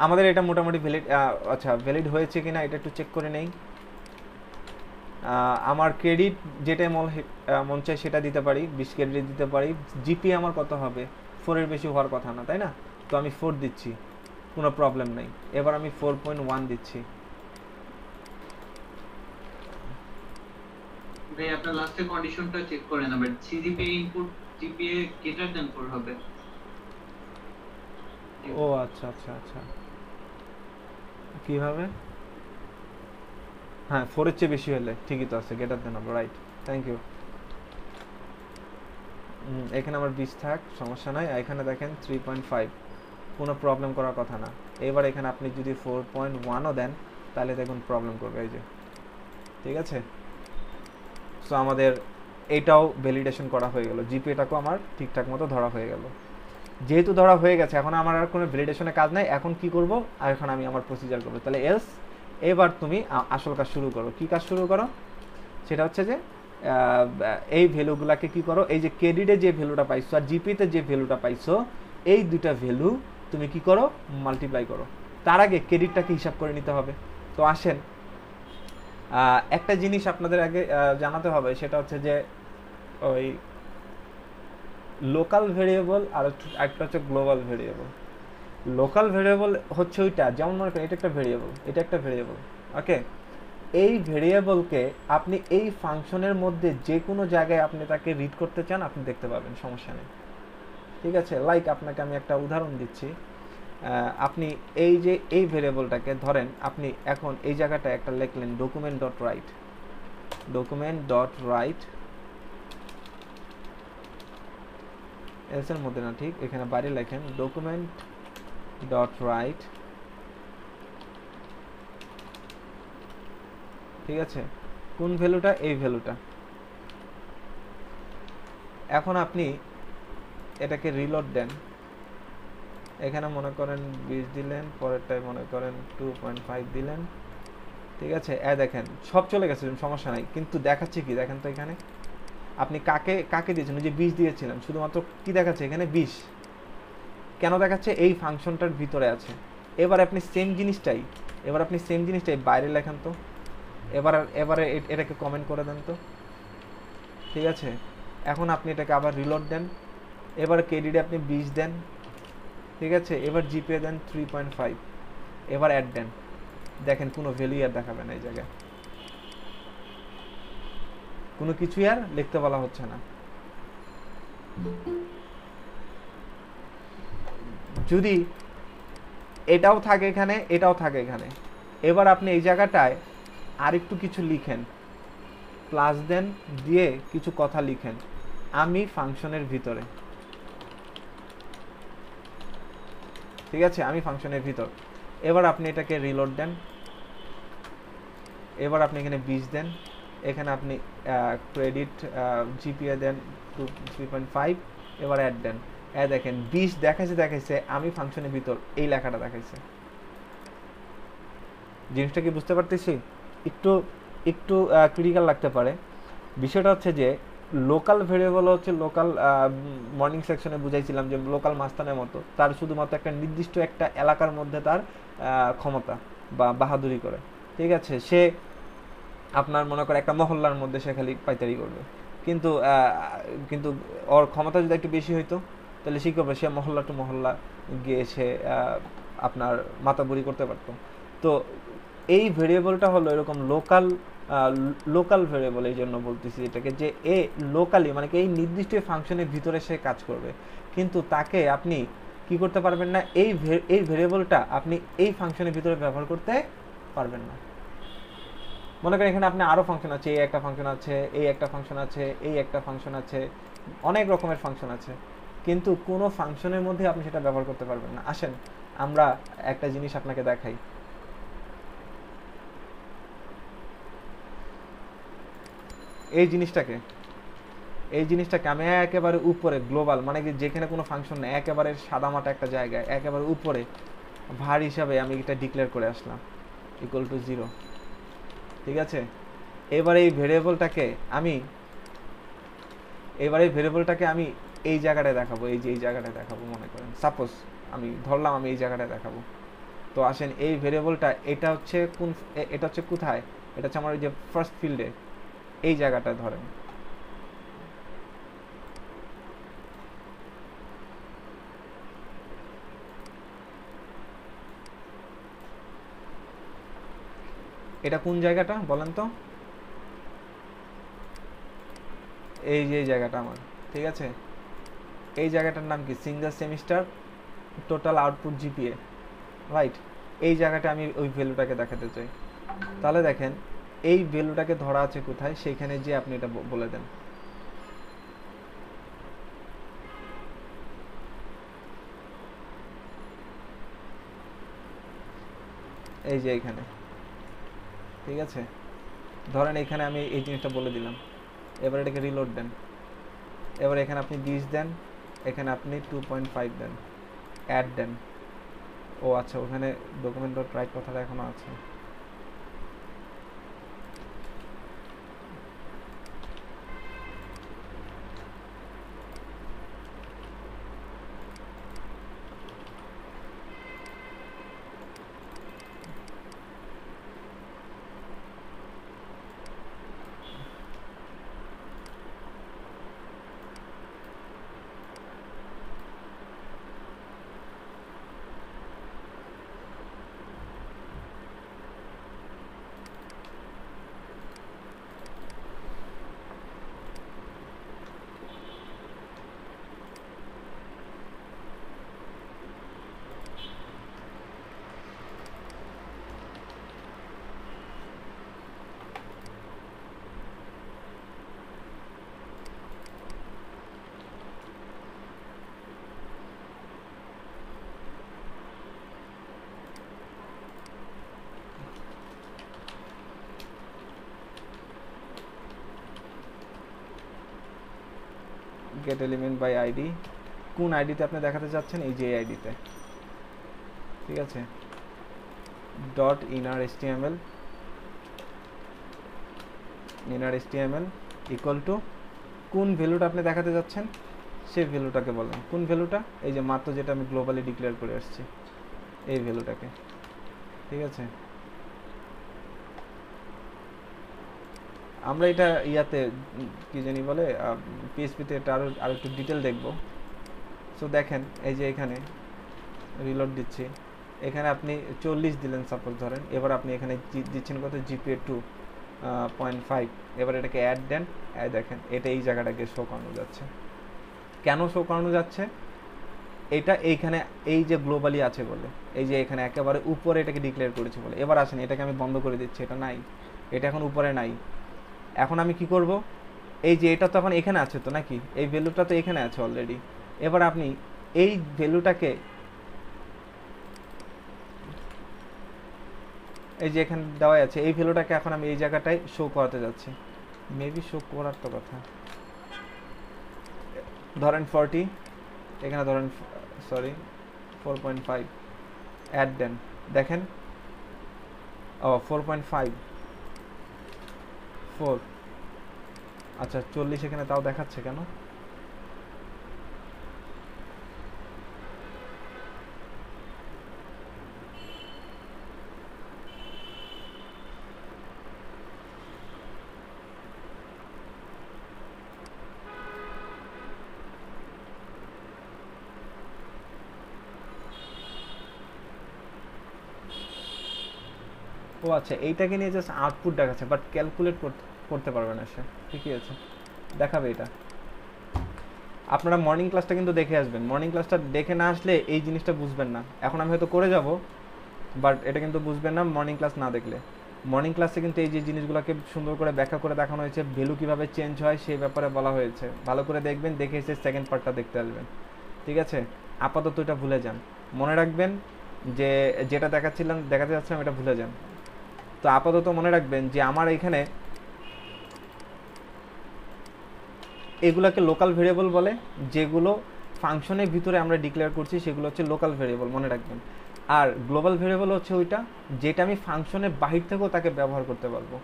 আমাদের এটা মোটামুটি ভ্যালিড, আচ্ছা ভ্যালিড হয়েছে কিনা এটা একটু চেক করে নেই। আমার ক্রেডিট যেটা মন চাই সেটা দিতে পারি, 20 ক্রেডিট দিতে পারি। জিপি আমার কত হবে, 4-এর বেশি হওয়ার কথা না, তাই না? তো আমি 4 দিচ্ছি, কোনো প্রবলেম নেই। এবার আমি 4.1 দিচ্ছি। ভাই আপনার লাস্টে কন্ডিশনটা চেক করেন, আবার CGPA input GPA greater than 4 হবে। ও আচ্ছা আচ্ছা আচ্ছা, কিভাবে? হ্যাঁ, 4-এর চেয়ে বেশি হলে ঠিকই তো আছে, গ্রেটার দেন হবে, রাইট। Thank you. এখানে আমার 20 থাক, সমস্যা নাই। এখানে দেখেন 3.5, কোনো প্রবলেম করার কথা না। এবার এখানে আপনি যদি 4.1ও দেন তাহলে দেখুন প্রবলেম করবে, এই যে। ঠিক আছে, সো আমাদের এইটাও ভ্যালিডেশন করা হয়ে গেল, জিপিএটাকেও আমার ঠিকঠাক মতো ধরা হয়ে গেল। যেহেতু ধরা হয়ে গেছে, এখন আমার আর কোনো ভ্যালিডেশনের কাজ নাই। এখন কি করব, আর এখন আমি আমার প্রসিজার করবো। তাহলে এলস, এবার তুমি আসল কাজ শুরু করো। কি কাজ শুরু করো, সেটা হচ্ছে যে এই ভ্যালুগুলোকে কি করো, এই যে ক্রেডিটে যে ভ্যালুটা পাইছো আর জিপিতে যে ভ্যালুটা পাইছো, এই দুইটা ভ্যালু তুমি কি করো, মাল্টিপ্লাই করো। তার আগে ক্রেডিটটাকে হিসাব করে নিতে হবে। তো আসেন, একটা জিনিস আপনাদের আগে জানাতে হবে, সেটা হচ্ছে যে ওই লোকাল ভেরিয়েবল আর একটা হচ্ছে গ্লোবাল ভেরিয়েবল। লোকাল ভেরিয়েবল হচ্ছে ওইটা, যেমন মনে করেন এটা একটা ভেরিয়েবল, এটা একটা ভেরিয়েবল, ওকে। এই ভেরিয়েবলকে আপনি এই ফাংশনের মধ্যে যে কোনো জায়গায় আপনি তাকে রিড করতে চান, আপনি দেখতে পাবেন, সমস্যা নেই। ঠিক আছে, লাইক আপনাকে আমি একটা উদাহরণ দিচ্ছি। আপনি এই যে এই ভেরিয়েবলটাকে ধরেন, আপনি এখন এই জায়গাটায় একটা লিখলেন document dot write, document dot write, এলসের মধ্যে না, ঠিক এখানে বাইরে লেখেন ডকুমেন্ট ডট রাইট। ঠিক আছে, কোন ভ্যালুটা, এই ভ্যালুটা, এখন আপনি এটাকে রিলোড দেন, এখানে মনে করেন 20 দিলেন, পরেরটায় মনে করেন 2.5 দিলেন, ঠিক আছে। দেখেন সব চলে গেছে, সমস্যা নাই, কিন্তু দেখাচ্ছে কি দেখেন তো, এখানে আপনি কাকে কাকে দিয়েছেন, ওই যে 20 দিয়েছিলেন, শুধুমাত্র কি দেখাচ্ছে এখানে 20। কেন দেখাচ্ছে? এই ফাংশনটার ভিতরে আছে। এবার আপনি সেম জিনিসটাই বাইরে লেখেন তো, এবারে এটাকে কমেন্ট করে দেন তো, ঠিক আছে। এখন আপনি এটাকে আবার রিলোড দেন, এবার কেডিডি আপনি 20 দেন, ঠিক আছে। এবার জিপিএ দেন 3.5, এবার অ্যাড দেন, দেখেন কোনো ভ্যালু আর দেখাবে না, এই জায়গায় কোনো কিছুই আর লিখতে বলা হচ্ছে না। যদি এটাও থাকে এখানে, এটাও থাকে এখানে, এবার আপনি এই জায়গাটায় আরেকটু কিছু লিখেন, প্লাস দেন, দিয়ে কিছু কথা লিখেন, আমি ফাংশনের ভিতরে, ঠিক আছে, আমি ফাংশনের ভিতর। এবার আপনি এটাকে রিলোড দেন, এবার আপনি এখানে 20 দেন, এখানে আপনি ক্রেডিট জিপিএ দেন 3.5, এবার অ্যাড দেন। দেখেন 20 দেখাইছে, আমি ফাংশনের ভিতর, এই লেখাটা দেখাইছে। জিনিসটা কি বুঝতে পারতেছি? একটু একটু ক্রিটিক্যাল লাগতে পারে। বিষয়টা হচ্ছে যে লোকাল ভেরিয়েবল হচ্ছে লোকাল, মর্নিং সেকশনে বুঝাইছিলাম যে লোকাল মাস্তানের মতো, তার শুধুমাত্র একটা নির্দিষ্ট একটা এলাকার মধ্যে তার ক্ষমতা বা বাহাদুরি করে, ঠিক আছে। সে আপনার মনে করে একটা মহল্লার মধ্যে সে খালি পাইতারি করবে, কিন্তু কিন্তু ওর ক্ষমতা যদি একটু বেশি হইতো তাহলে সে করবে, সে মহল্লা টু মহল্লা গিয়ে সে আপনার মাতাবুরি করতে পারতো। তো এই ভেরিয়েবলটা হলো এরকম লোকাল ভেরিয়েবল, এই জন্য বলতেছি এটাকে যে এ লোকালি, মানে কি এই নির্দিষ্ট ফাংশনের ভিতরে সে কাজ করবে, কিন্তু তাকে আপনি কি করতে পারবেন না, এই ভেরিয়েবলটা আপনি এই ফাংশনের ভিতরে ব্যবহার করতে পারবেন না। মনে করেন এখানে আপনি আরও ফাংশন আছে, এই একটা ফাংশন আছে, এই একটা ফাংশন আছে, এই একটা ফাংশন আছে, অনেক রকমের ফাংশন আছে, কিন্তু কোনো ফাংশনের মধ্যে আপনি সেটা ব্যবহার করতে পারবেন না। আসেন আমরা একটা জিনিস আপনাকে দেখাই। এই জিনিসটাকে আমি একেবারে উপরে গ্লোবাল, মানে কি যেখানে কোনো ফাংশন নেই, একেবারে সাদামাটা একটা জায়গায় একেবারে উপরে ভার হিসাবে আমি এটা ডিক্লেয়ার করে আসলাম ইকুয়াল টু 0, ঠিক আছে। এবার এই ভেরিয়েবলটাকে আমি এই জায়গাটায় দেখাবো, এই যে এই জায়গাটায় দেখাবো, মনে করেন সাপোজ আমি ধরলাম আমি এই জায়গাটায় দেখাবো। তো আসেন এই ভেরিয়েবলটা, এটা হচ্ছে কোথায়, এটা হচ্ছে আমার ওই যে ফার্স্ট ফিল্ডে, এই জায়গাটায় ধরেন। এটা কোন জায়গাটা বলেন তো? এই যে এই জায়গাটা আমার, ঠিক আছে। এই জায়গাটার নাম কি? Single semester total output GPA, right. এই জায়গাটা আমি ওই ভ্যালুটাকে দেখাতে চাই। তাহলে দেখেন এই ভ্যালুটাকে ধরা আছে কোথায়, সেইখানে যে আপনি এটা বলে দেন। এই যে এইখানে, ঠিক আছে। ধরেন এখানে আমি এই জিনিসটা বলে দিলাম, এবার এটাকে রিলোড দেন, এবার এখানে আপনি 20 দেন, এখানে আপনি 2.5 দেন, অ্যাড দেন। ও আচ্ছা, ওখানে ডকুমেন্ট ডট রাইট কথাটা এখনো আছে। গেট এলিমেন্ট বাই আইডি, কোন আইডিতে আপনি দেখাতে চাচ্ছেন, এই যে আইডিতে, ঠিক আছে। Dot inner HTML equal to কোন ভ্যালুটা আপনি দেখাতে যাচ্ছেন সেই ভ্যালুটাকে বলেন। কোন ভ্যালুটা? এই যে মাত্র যেটা আমি গ্লোবালি ডিক্লেয়ার করে আসছি, এই ভ্যালুটাকে, ঠিক আছে। আমরা এটা ইয়াতে কি জানি বলে পিএসপিতে এটা আরো একটু ডিটেল দেখব। সো দেখেন এই যে এখানে রিলোড দিচ্ছি, এখানে আপনি 40 দিলেন সাপোজ ধরেন, এবার আপনি এখানে দিচ্ছেন কত, GPA 2.5, এবার এটাকে অ্যাড দেন, দেখেন এটা এই জায়গাটাকে শো করানো যাচ্ছে। কেন শো করানো যাচ্ছে? এটা এইখানে এই যে গ্লোবালি আছে বলে, এই যে এখানে একেবারে উপরে এটাকে ডিক্লেয়ার করেছে বলে। এবার আসেন এটাকে আমি বন্ধ করে দিচ্ছি, এটা নাই, এটা এখন উপরে নাই। এখন আমি কি করব, এই যে এটা তো এখন এখানে আছে তো নাকি, এই ভ্যালুটা তো এখানে আছে অলরেডি। এবার আপনি এই ভ্যালুটাকে এই যে এখানে দেওয়া আছে, এই ভ্যালুটাকে এখন আমি এই জায়গাটায় শো করাতে যাচ্ছি। মেবি শো করার তো কথা, ধরেন 40, এখানে ধরেন সরি 4.5, অ্যাড দেন, দেখেন ও 4.5 4, আচ্ছা 40 এখানে তাও দেখাচ্ছে কেন? ও আচ্ছা, এইটাকে নিয়ে জাস্ট আউটপুট দেখাচ্ছে, বাট ক্যালকুলেট করতে পারবে না সে। ঠিকই আছে, দেখাবে এটা। আপনারা মর্নিং ক্লাসটা কিন্তু দেখে আসবেন, মর্নিং ক্লাসটা দেখে না আসলে এই জিনিসটা বুঝবেন না। এখন আমি হয়তো করে যাব, বাট এটা কিন্তু বুঝবেন না মর্নিং ক্লাস না দেখলে। মর্নিং ক্লাসে কিন্তু এই যে জিনিসগুলোকে সুন্দর করে ব্যাখ্যা করে দেখানো হয়েছে, ভ্যালু কীভাবে চেঞ্জ হয় সেই ব্যাপারে বলা হয়েছে। ভালো করে দেখবেন, দেখে এসে সেকেন্ড পার্টটা দেখতে আসবেন, ঠিক আছে। আপাতত এটা ভুলে যান, মনে রাখবেন যে যেটা দেখাতে যাচ্ছিলাম এটা ভুলে যান। তো আপাতত মনে রাখবেন যে আমার এখানে এগুলোকে লোকাল ভেরিয়েবল বলে, যেগুলো ফাংশনের ভিতরে আমরা ডিক্লেয়ার করছি সেগুলো হচ্ছে লোকাল ভেরিয়েবল, মনে রাখবেন। আর গ্লোবাল ভেরিয়েবল হচ্ছে ওইটা যেটা আমি ফাংশনের বাহির থেকেও তাকে ব্যবহার করতে পারবো,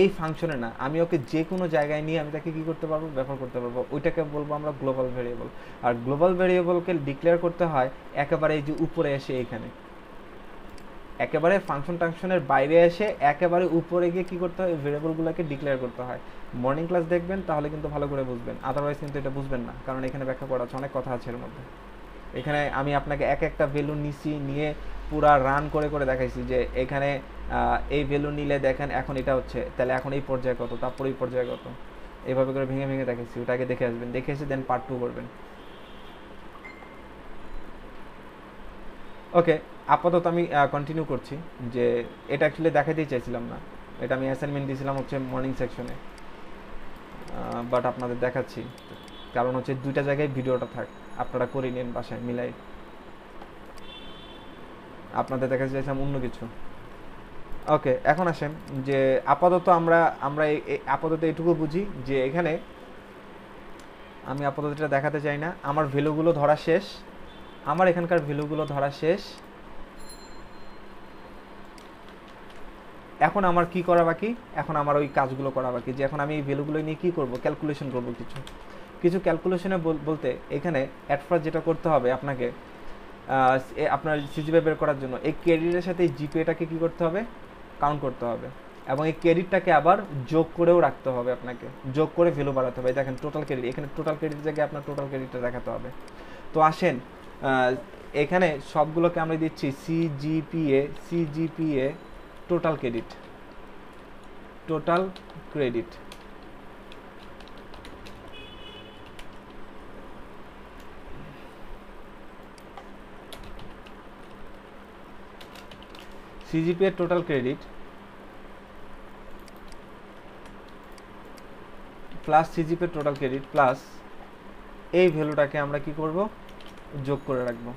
এই ফাংশনে না, আমি ওকে যে কোনো জায়গায় নিয়ে আমি তাকে কী করতে পারবো, ব্যবহার করতে পারবো, ওইটাকে বলবো আমরা গ্লোবাল ভেরিয়েবল। আর গ্লোবাল ভেরিয়েবলকে ডিক্লেয়ার করতে হয় একেবারে এই যে উপরে এসে, এখানে একেবারে ফাংশনের বাইরে এসে একেবারে উপরে গিয়ে কী করতে হয়, ভেরিয়েবলগুলোকে ডিক্লেয়ার করতে হয়। মর্নিং ক্লাস দেখবেন তাহলে কিন্তু ভালো করে বুঝবেন, আদারওয়াইজ কিন্তু এটা বুঝবেন না, কারণ এখানে ব্যাখ্যা করা আছে, অনেক কথা আছে এর মধ্যে। এখানে আমি আপনাকে একটা ভ্যালু নিয়ে পুরা রান করে দেখাইছি যে এখানে এই ভ্যালু নিলে দেখেন এখন এটা হচ্ছে, তাহলে এখন এই পর্যায়ে কত, তারপর এই পর্যায়ে কত, এইভাবে করে ভেঙে দেখাইছি। ওটাকে দেখে আসবেন, দেখে এসে দেন পার্ট 2 করবেন। ওকে, আপাতত আমি কন্টিনিউ করছি যে এটা অ্যাকচুয়ালি দেখাতেই চাইছিলাম না, এটা আমি অ্যাসাইনমেন্ট দিয়েছিলাম হচ্ছে মর্নিং সেকশনে, বাট আপনাদের দেখাচ্ছি কারণ হচ্ছে দুইটা জায়গায় ভিডিওটা থাক, আপনারা করে নিন বাসায় মিলাই। আপনাদের দেখাতে চাইছিলাম অন্য কিছু। ওকে, এখন আসেন যে আপাতত আমরা আপাতত এটুকু বুঝি যে এখানে আমি আপাতত এটা দেখাতে চাই না, আমার ভ্যালুগুলো ধরা শেষ, আমার এখানকার ভ্যালুগুলো ধরা শেষ। এখন আমার কি করা বাকি, এখন আমার ওই কাজগুলো করা বাকি, যে এখন আমি এই ভ্যালুগুলো নিয়ে কী করবো, ক্যালকুলেশন করবো। কিছু ক্যালকুলেশনে বলতে এখানে অ্যাট ফার্স্ট যেটা করতে হবে আপনাকে, আপনার সিজিপিএ বের করার জন্য এই ক্রেডিটের সাথে এই জিপিএটাকে কী করতে হবে, কাউন্ট করতে হবে, এবং এই ক্রেডিটটাকে আবার যোগ করেও রাখতে হবে, আপনাকে যোগ করে ভ্যালু বাড়াতে হবে। দেখেন টোটাল ক্রেডিট, এখানে টোটাল ক্রেডিট জায়গায় আপনার টোটাল ক্রেডিটটা দেখাতে হবে। তো আসেন এখানে সবগুলোকে আমরা দিচ্ছি CGPA total credit CGPA total credit plus CGPA total credit plus এই ভ্যালুটাকে আমরা কি করব, যোগ করে রাখবো।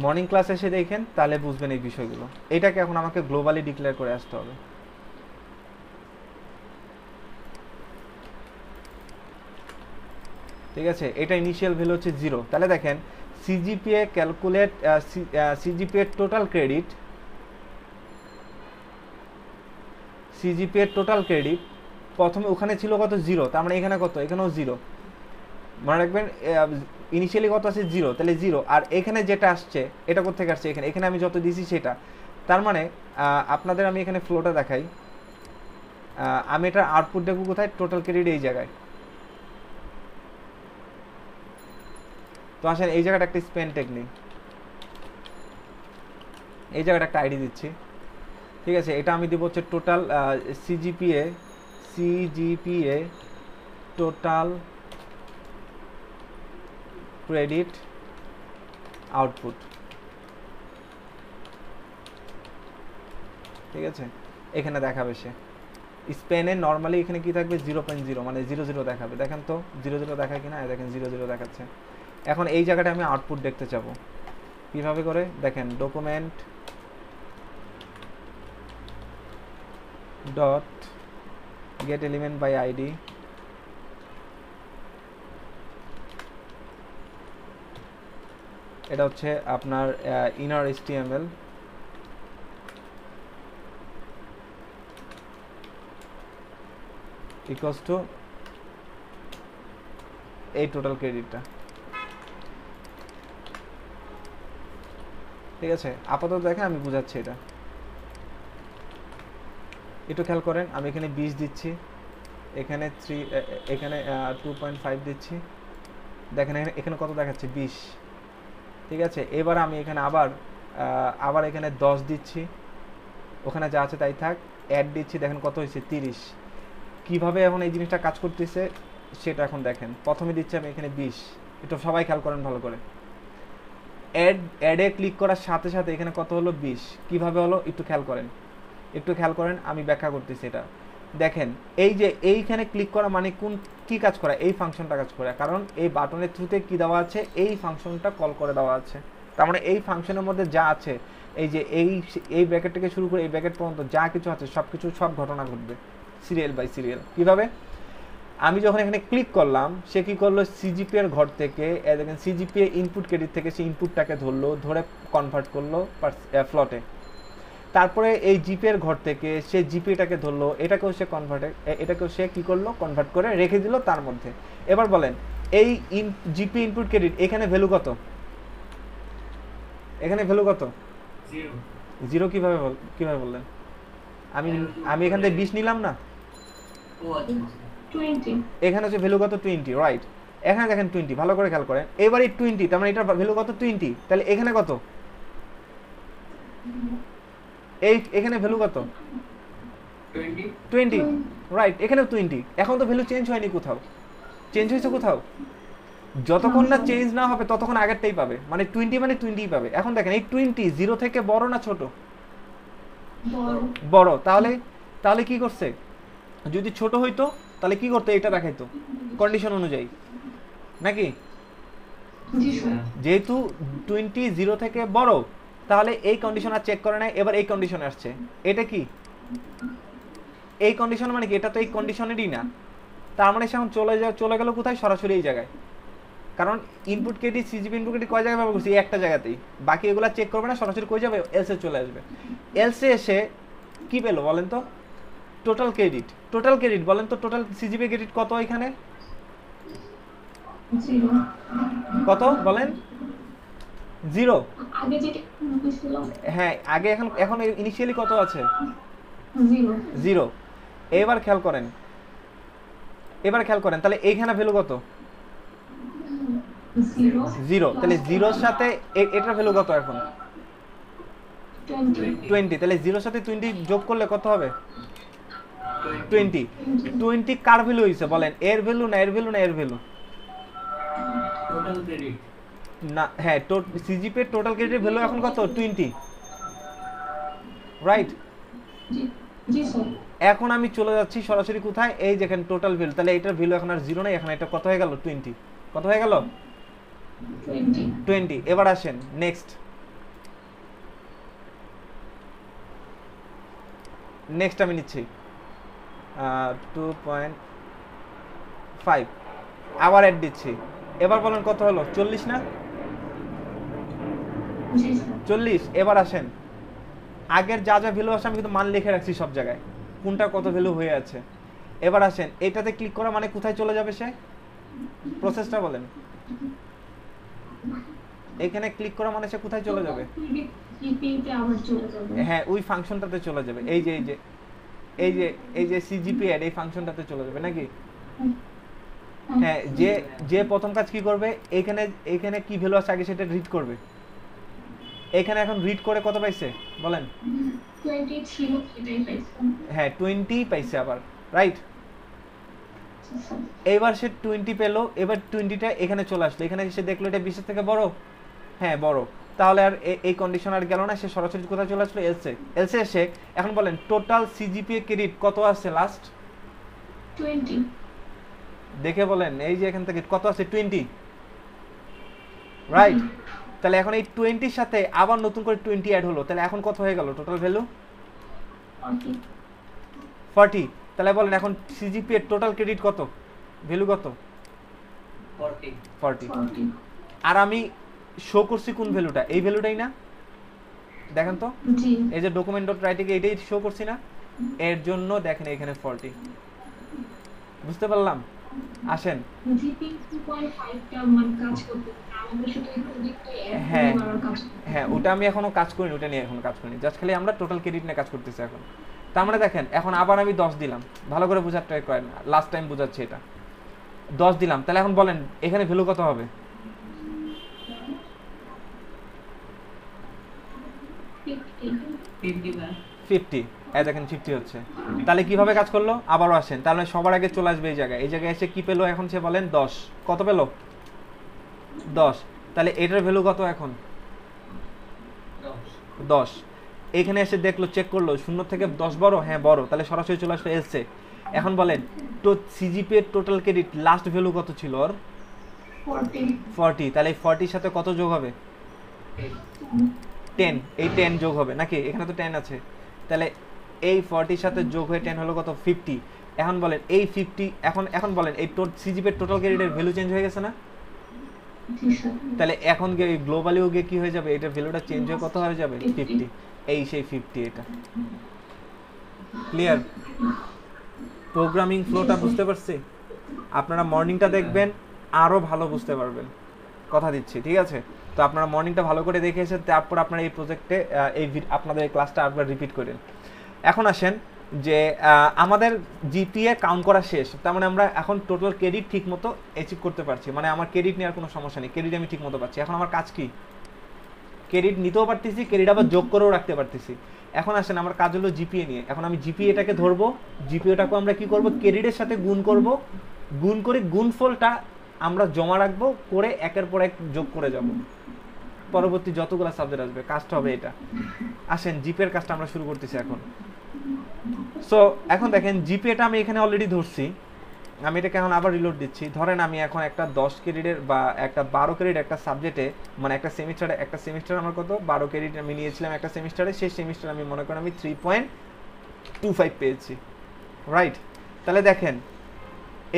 মর্নিং ক্লাস এসে দেখেন তাহলে বুঝবেন এই বিষয়গুলো। এটাকে এখন আমাকে গ্লোবালি ডিক্লেয়ার করে আসতে হবে। ঠিক আছে, এটা ইনিশিয়াল ভ্যালু হচ্ছে 0। তাহলে দেখেন CGPA calculate CGPA total credit, CGPA total credit প্রথমে ওখানে ছিল কত 0, তার মানে এখানে কত, এখানেও 0। মনে রাখবেন ইনিশিয়ালি কত আছে 0, তাহলে 0। আর এখানে যেটা আসছে এটা কোথেকে আসছে, এখানে এখানে আমি যত দিয়েছি সেটা। তার মানে আপনাদের আমি এখানে ফ্লোটা দেখাই, আমি এটা আউটপুট দেখব কোথায়, টোটাল ক্রেডিট এই জায়গায়। তো আসেন এই জায়গাটা একটা স্পেন টেকনিক, এই জায়গাটা একটা আইডি দিচ্ছি। ঠিক আছে, এটা আমি দিব হচ্ছে total CGPA total credit output. ঠিক আছে, এখানে দেখাবে সে স্পেনে নর্মালি এখানে কি থাকবে 0.0 মানে 00 দেখাবে। দেখেন তো 00 দেখায় কিনা, দেখেন 00 দেখাচ্ছে। এখন এই জায়গাটা আমি আউটপুট দেখতে চাবো কিভাবে করে, দেখেন document dot get element by ID, এটা হচ্ছে আপনার ইনার HTML, ইকুয়ালস টু এই টোটাল ক্রেডিটটা। ঠিক আছে, আপাতত দেখেন আমি বুঝাচ্ছি এটা, একটু খেয়াল করেন। আমি এখানে 20 দিচ্ছি, এখানে 3, এখানে 2.5 দিচ্ছি। দেখেন এখানে কত দেখাচ্ছে 20। ঠিক আছে, এবার আমি এখানে আবার এখানে 10 দিচ্ছি, ওখানে যা আছে তাই থাক, অ্যাড দিচ্ছি, দেখেন কত হয়েছে 30। কিভাবে এখন এই জিনিসটা কাজ করতেছে সেটা এখন দেখেন। প্রথমে দিচ্ছি আমি এখানে 20, একটু সবাই খেয়াল করেন ভালো করে। অ্যাডে ক্লিক করার সাথে সাথে এখানে কত হলো 20। কিভাবে হলো একটু খেয়াল করেন, একটু খেয়াল করেন, আমি ব্যাখ্যা করতেছি এটা। দেখেন এই যে এইখানে ক্লিক করা মানে কি কাজ করা, এই ফাংশনটা কাজ করে, কারণ এই বাটনের থ্রুতে কি দেওয়া আছে, এই ফাংশনটা কল করে দেওয়া আছে। তার মানে এই ফাংশনের মধ্যে যা আছে, এই যে এই ব্র্যাকেট থেকে শুরু করে এই ব্র্যাকেট পর্যন্ত যা কিছু আছে সব ঘটনা ঘটবে সিরিয়াল বাই সিরিয়াল। কিভাবে, আমি যখন এখানে ক্লিক করলাম সে কি করলো, সিজিপি এর ঘর থেকে দেখেন সিজিপিএ ইনপুট ক্রেডিট থেকে সে ইনপুটটাকে ধরে কনভার্ট করলো ফ্লটে। তারপরে এই জিপি এর ঘর থেকে সে জিপিটাকে ধরলো, এটাকেও সে কি করলো, কনভার্ট করে রেখে দিল তার মধ্যে। এবার বলেন এই জিপি ইনপুট ক্রেডিট এখানে ভ্যালু কত, এখানে ভ্যালু কত, 0। কিভাবে বললেন, আমি এখান থেকে 20 নিলাম না, 20 এখানে হচ্ছে ভ্যালু কত 20, রাইট। এখানে দেখেন 20, ভালো করে খেয়াল করেন। এবার এই 20, তার মানে এটার ভ্যালু কত 20, তাহলে এখানে কত, এখানে ভ্যালু কত 20, রাইট, এখানে 20। এখন তো ভ্যালু চেঞ্জ হয়নি, কোথাও চেঞ্জ হয়েছে কোথাও, যতক্ষণ না চেঞ্জ না হবে ততক্ষণ আগেরটাই পাবে, মানে 20 মানে 20ই পাবে। এখন দেখেন এই 20 0 থেকে বড় না ছোট, বড়। তাহলে কি করছে, যদি ছোট হইতো তাহলে কি করতে, এটা দেখাইতো কন্ডিশন অনুযায়ী নাকি। যেহেতু 20 0 থেকে বড়, তাহলে এই কন্ডিশন আর চেক করে নাই, এবার এই কন্ডিশনে আসছে। এটা কি এই কন্ডিশন মানে কি, এটা তো এই কন্ডিশনেরই না। তার মানে সে এখন চলে গেল কোথায়, সরাসরি এই জায়গায়। কারণ input credit CGPA input credit কয় জায়গায় ব্যবহার করছি, এই একটা জায়গাতেই, বাকি এগুলো চেক করবে না, সরাসরি কই যাবে, এলসে চলে আসবে। এলসে এসে কি পেলো বলেন তো, টোটাল ক্রেডিট বলেন তো, টোটাল সিজিপি ক্রেডিট কত এখানে, কত বলেন, 0। আগে যেটা হয়েছিল, হ্যাঁ আগে, এখন ইনিশিয়ালি কত আছে, 0। এবার খেয়াল করেন, তাহলে এইখানে ভ্যালু কত, 0। তাহলে 0-র সাথে এটার ভ্যালু কত এখন, 20। তাহলে 0-র সাথে 20 যোগ করলে কত হবে, 20 কার ভ্যালু হইছে বলেন, এর ভ্যালু না এর ভ্যালু না এর ভ্যালু, টোটাল ক্রেডিট না, হ্যাঁ সিজিপি এর টোটাল ক্রেডিট ভ্যালু এখন কত 20, রাইট। জি স্যার। এখন আমি চলে যাচ্ছি সরাসরি কোথায়, এই যেখানে টোটাল ভ্যালু, তাহলে এটার ভ্যালু এখন আর 0 নাই, এখন এটা কত হয়ে গেল 20, কত হয়ে গেল 20। এবার আসেন নেক্সট আমি নিচ্ছি 2.5। আবার অ্যাড দিচ্ছি, এবার বলেন কত হলো? 40 না? জি স্যার 40। এবার আসেন, আগের যা যা ভ্যালু আছে আমি কিন্তু মান লিখে রাখছি সব জায়গায়, কোনটা কত ভ্যালু হয়ে আছে। এবার আসেন, এটাতে ক্লিক করা মানে কোথায় চলে যাবে সে? প্রসেসটা বলেন। এখানে ক্লিক করা মানে সে কোথায় চলে যাবে? জিপিতে আবার চলে যাবে। হ্যাঁ, ওই ফাংশনটাতে চলে যাবে। এই যে সিজিপি অ্যাড, এই ফাংশনটাতে চলে যাবে নাকি? হ্যাঁ, যে প্রথম কাজ কি করবে, এইখানে কি ভ্যালু আছে আগে সেটা রিড করবে। এখানে এখন রিড করে কত পাইছে বলেন? 20 ছিল সেটাই পাইছি। হ্যাঁ 20 পাইছে আবার, রাইট? এবার সে 20 পেলো, এবার 20টা এখানে চলে আসলো, এখানে এসে দেখলো এটা 20 থেকে বড়। হ্যাঁ বড়, তাহলে আর এই কন্ডিশন আর গেল না, সে সরাসরি কোথায় চলে আসলো? এলসে এসে এখন বলেন টোটাল সিজিপিএ ক্রেডিট কত আছে লাস্ট? 20 দেখে বলেন, এই যে এখান থেকে কত আছে? 20, রাইট? তাহলে এখন এই 20 এর সাথে আবার নতুন করে 20 অ্যাড হলো, তাহলে এখন কত হয়ে গেল টোটাল ভ্যালু? 40। তাহলে বলেন এখন সিজিপি এর টোটাল ক্রেডিট কত, ভ্যালু কত? 40। আর আমি শো করছি কোন ভ্যালুটা? এই ভ্যালুটাই না? দেখেন তো, জি এই যে ডকুমেন্ট ডট রাইটে এটাই শো করছি না? এর জন্য দেখেন এখানে 40। বুঝতে পারলাম? আসেন, জিপি 2.5 টা মান কাজ করতে আমাদের শুধু একটু দেখতে হ্যাঁ একবার কাজ করতে হ্যাঁ, ওটা আমি এখনো কাজ করিনি, ওটা নিয়ে এখনো কাজ করিনি, জাস্ট খালি আমরা টোটাল ক্রেডিট নিয়ে কাজ করতেছি এখন। তার মানে দেখেন এখন আবার আমি 10 দিলাম, ভালো করে বোঝার ট্রাই করেন, লাস্ট টাইম বোঝাচ্ছি এটা। 10 দিলাম, তাহলে এখন বলেন এখানে ভ্যালু কত হবে? 50। এই দেখেন 50 হচ্ছে। তাহলে কিভাবে কাজ করলো? আবারও আসেন, তাহলে সবার আগে চলে আসবে এই জায়গায়, এই জায়গায় এসে কি পেলো এখন সে বলেন? 10। কত পেলো? 10। তাহলে এটার ভ্যালু কত এখন? 10। এখানে এসে দেখলো, চেক করলো 0 থেকে 10 বড়? হ্যাঁ বড়, তাহলে সরাসরি চলে আসলো এলসে। এখন বলেন তো সিজিপি এর টোটাল ক্রেডিট লাস্ট ভ্যালু কত ছিল ওর? 40। তাহলে এই 40 সাথে কত যোগ হবে? 10। এই 10 যোগ হবে নাকি? এখানে তো 10 আছে, তাহলে এই 40 সাথে যোগ হয়ে 10 হলো কত? 50। এখন বলেন এই 50, এখন বলেন এই সিজিপি এর টোটাল ক্রেডিটের ভ্যালু চেঞ্জ হয়ে গেছে না? তাহলে এখন গিয়ে গ্লোবালিও গিয়ে কি হয়ে যাবে? এটার ভ্যালুটা চেঞ্জ হয়ে কত হয়ে যাবে? 50। এই সেই 50। এটা ক্লিয়ার? প্রোগ্রামিং ফ্লোটা বুঝতে পারছি? আপনারা মর্নিংটা দেখবেন, আরো ভালো বুঝতে পারবেন, কথা দিচ্ছি, ঠিক আছে? তো আপনারা মর্নিংটা ভালো করে দেখে এসে তারপর আপনারা এই প্রজেক্টে আপনাদের এই ক্লাসটা আরেকবার রিপিট করেন। এখন আসেন যে আমাদের জিপিএ কাউন্ট করা শেষ, তার মানে আমরা এখন টোটাল ক্রেডিট ঠিক মতো অ্যাচিভ করতে পারছি, মানে আমার ক্রেডিট নেওয়ার কোনো সমস্যা নেই, ক্রেডিট আমি ঠিক মতো পাচ্ছি। এখন আমার কাজ কি? ক্রেডিট নিতেও পারতেছি, ক্রেডিট আবার যোগ করেও রাখতে পারতেছি। এখন আসেন আমার কাজ হলো জিপিএ নিয়ে। এখন আমি জিপিএটাকে ধরবো, জিপিএটাকে আমরা কি করব? ক্রেডিটের সাথে গুণ করব, গুণ করে গুণফলটা আমরা জমা রাখবো, করে একের পর এক যোগ করে যাব, পরবর্তী যতগুলো সাবজেক্ট আসবে। কাজটা হবে এটা। আসেন জিপিএর কাজটা আমরা শুরু করতেছি এখন। সো এখন দেখেন জিপিএটা আমি এখানে অলরেডি ধরছি, আমি এটাকে এখন আবার রিলোড দিচ্ছি। ধরেন আমি এখন একটা 10 ক্রেডিটের বা একটা 12 ক্রেডিট একটা সাবজেক্টে, মানে একটা সেমিস্টারে আমার কত 12 ক্রেডিট আমি নিয়েছিলাম একটা সেমিস্টারে, সেই সেমিস্টারে আমি মনে করেন আমি 3.25 পেয়েছি, রাইট? তাহলে দেখেন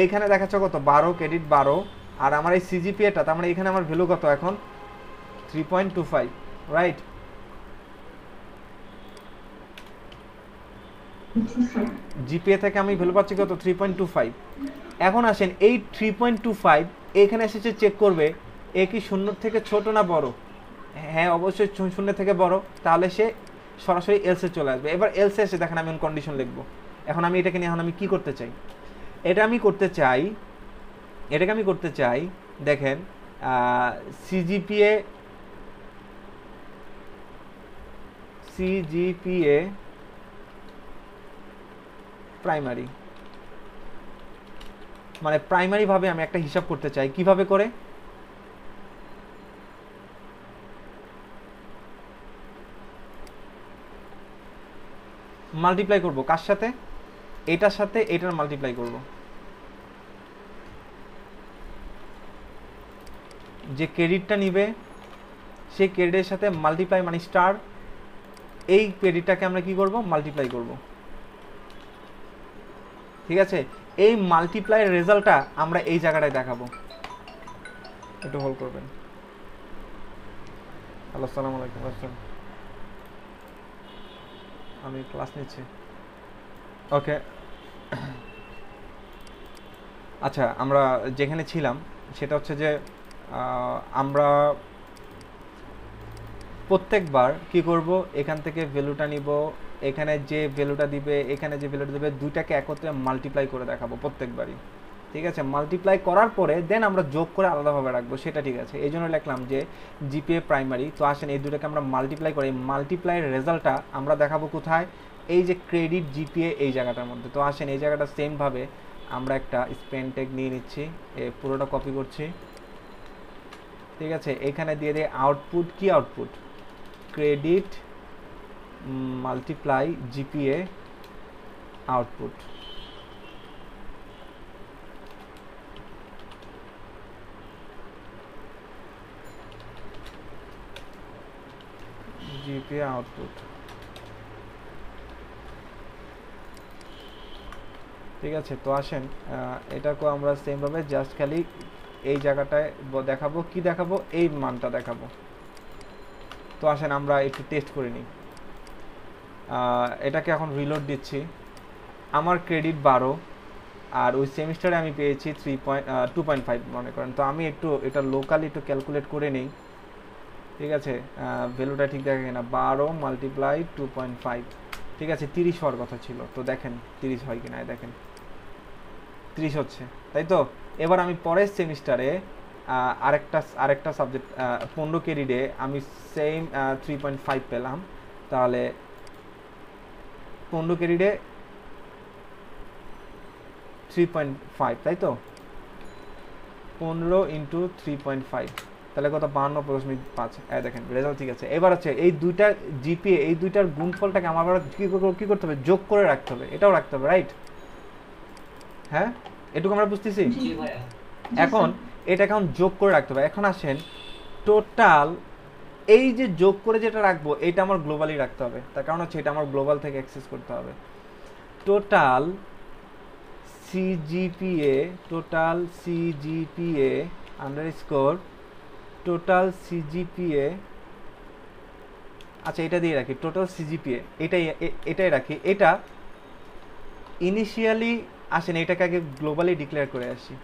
এইখানে দেখাচ্ছে কত? 12 ক্রেডিট 12, আর আমার এই সিজিপিএটা, তার মানে এখানে আমার ভ্যালু কত এখন? 3.25, রাইট? জিপিএ থেকে আমি ভ্যালু পাচ্ছি কত? 3.25। এখন আসেন এই 3.25 এখানে এসেছে চেক করবে এ কি 0 থেকে ছোট না বড়? হ্যাঁ অবশ্যই 0 থেকে বড়, তাহলে সে সরাসরি এলসে চলে আসবে। এবার এলসে এসে দেখেন আমি কন্ডিশন লিখবো। এখন আমি এটাকে নিয়ে এখন আমি কি করতে চাই? এটাকে আমি করতে চাই দেখেন সিজিপিএ প্রাইমারি, মানে প্রাইমারি ভাবে আমি একটা হিসাব করতে চাই। কিভাবে করে? মাল্টিপ্লাই করব কার সাথে? এটার সাথে এটার মাল্টিপ্লাই করব। যে ক্রেডিটটা নিবে সেই ক্রেডিটের সাথে মাল্টিপ্লাই মানে স্টার, এই ক্রেডিটটাকে আমরা কি করব? মাল্টিপ্লাই করব, ঠিক আছে? এই মাল্টিপ্লাইয়ের রেজাল্টটা আমরা এই জায়গাটায় দেখাবো। একটু হোল্ড করবেন। হ্যালো, আসসালামু আলাইকুম। আমি ক্লাস নিচ্ছি। ওকে, আচ্ছা, আমরা যেখানে ছিলাম সেটা হচ্ছে যে আমরা প্রত্যেকবার কি করব, এখান থেকে ভ্যালুটা নিব, এখানে যে ভ্যালুটা দিবে, এখানে যে ভ্যালুটা দিবে, দুইটাকে একত্রে মাল্টিপ্লাই করে দেখাবো প্রত্যেকবারই। ঠিক আছে, মাল্টিপ্লাই করার পরে দেন আমরা যোগ করে আলাদাভাবে রাখবো, সেটা ঠিক আছে। এই জন্য লিখলাম যে জিপিএ প্রাইমারি। তো আসেন এই দুটাকে আমরা মাল্টিপ্লাই করি। মাল্টিপ্লাইয়ের রেজাল্টটা আমরা দেখাবো কোথায়, এই যে ক্রেডিট জিপিএ এই জায়গাটার মধ্যে। তো আসেন এই জায়গাটা সেমভাবে আমরা একটা স্পেন ট্যাগ নিয়ে নিচ্ছি, পুরোটা কপি করছি। ঠিক আছে, এখানে দিয়ে দিয়ে আউটপুট, কি output, credit multiply GPA output. GPA output. ঠিক আছে, তো আসেন এটাকেও আমরা সেমভাবে জাস্ট খালি এই জায়গাটায় দেখাবো, কি দেখাবো, এই মানটা দেখাবো। তো আসেন আমরা একটু টেস্ট করে নিই। এটাকে এখন রিলোড দিচ্ছি। আমার ক্রেডিট 12 আর ওই সেমিস্টারে আমি পেয়েছি 2.5 মনে করেন। তো আমি একটু এটা লোকালি একটু ক্যালকুলেট করে নিই। ঠিক আছে, ভ্যালুটা ঠিক দেখে কিনা, 12 মাল্টিপ্লাই 2.5। ঠিক আছে, 30 হওয়ার কথা ছিল। তো দেখেন 30 হয় কিনা, দেখেন 30 হচ্ছে, তাই তো। এবার আমি পরের সেমিস্টারে আরেকটা সাবজেক্ট 15 ক্রেডিটে আমি সেম 3.5 পেলাম। তাহলে 15 ক্রেডিটে 3.5, তাই তো। 15 ইন্টু 3.5 তাহলে কত, 52.5। দেখেন রেজাল্ট ঠিক আছে। এবার হচ্ছে এই দুইটা জিপিএ, এই দুইটার গুণফলটাকে আমার কি করতে হবে, যোগ করে রাখতে হবে, এটাও রাখতে হবে, রাইট? হ্যাঁ, এটুকু আমরা বুঝতেছি। এখন এটাকে এখন যোগ করে রাখতে হবে। এখন আসেন টোটাল, এই যে যোগ করে যেটা রাখবো এটা আমার গ্লোবালি রাখতে হবে, তার কারণ হচ্ছে এটা আমার গ্লোবাল থেকে অ্যাক্সেস করতে হবে। Total CGPA underscore total CGPA. আচ্ছা, এটা দিয়ে রাখি, টোটাল সিজিপিএ এটাই রাখি। এটা ইনিশিয়ালি আসেন এটাকে আগে গ্লোবালি ডিক্লেয়ার করে আসি।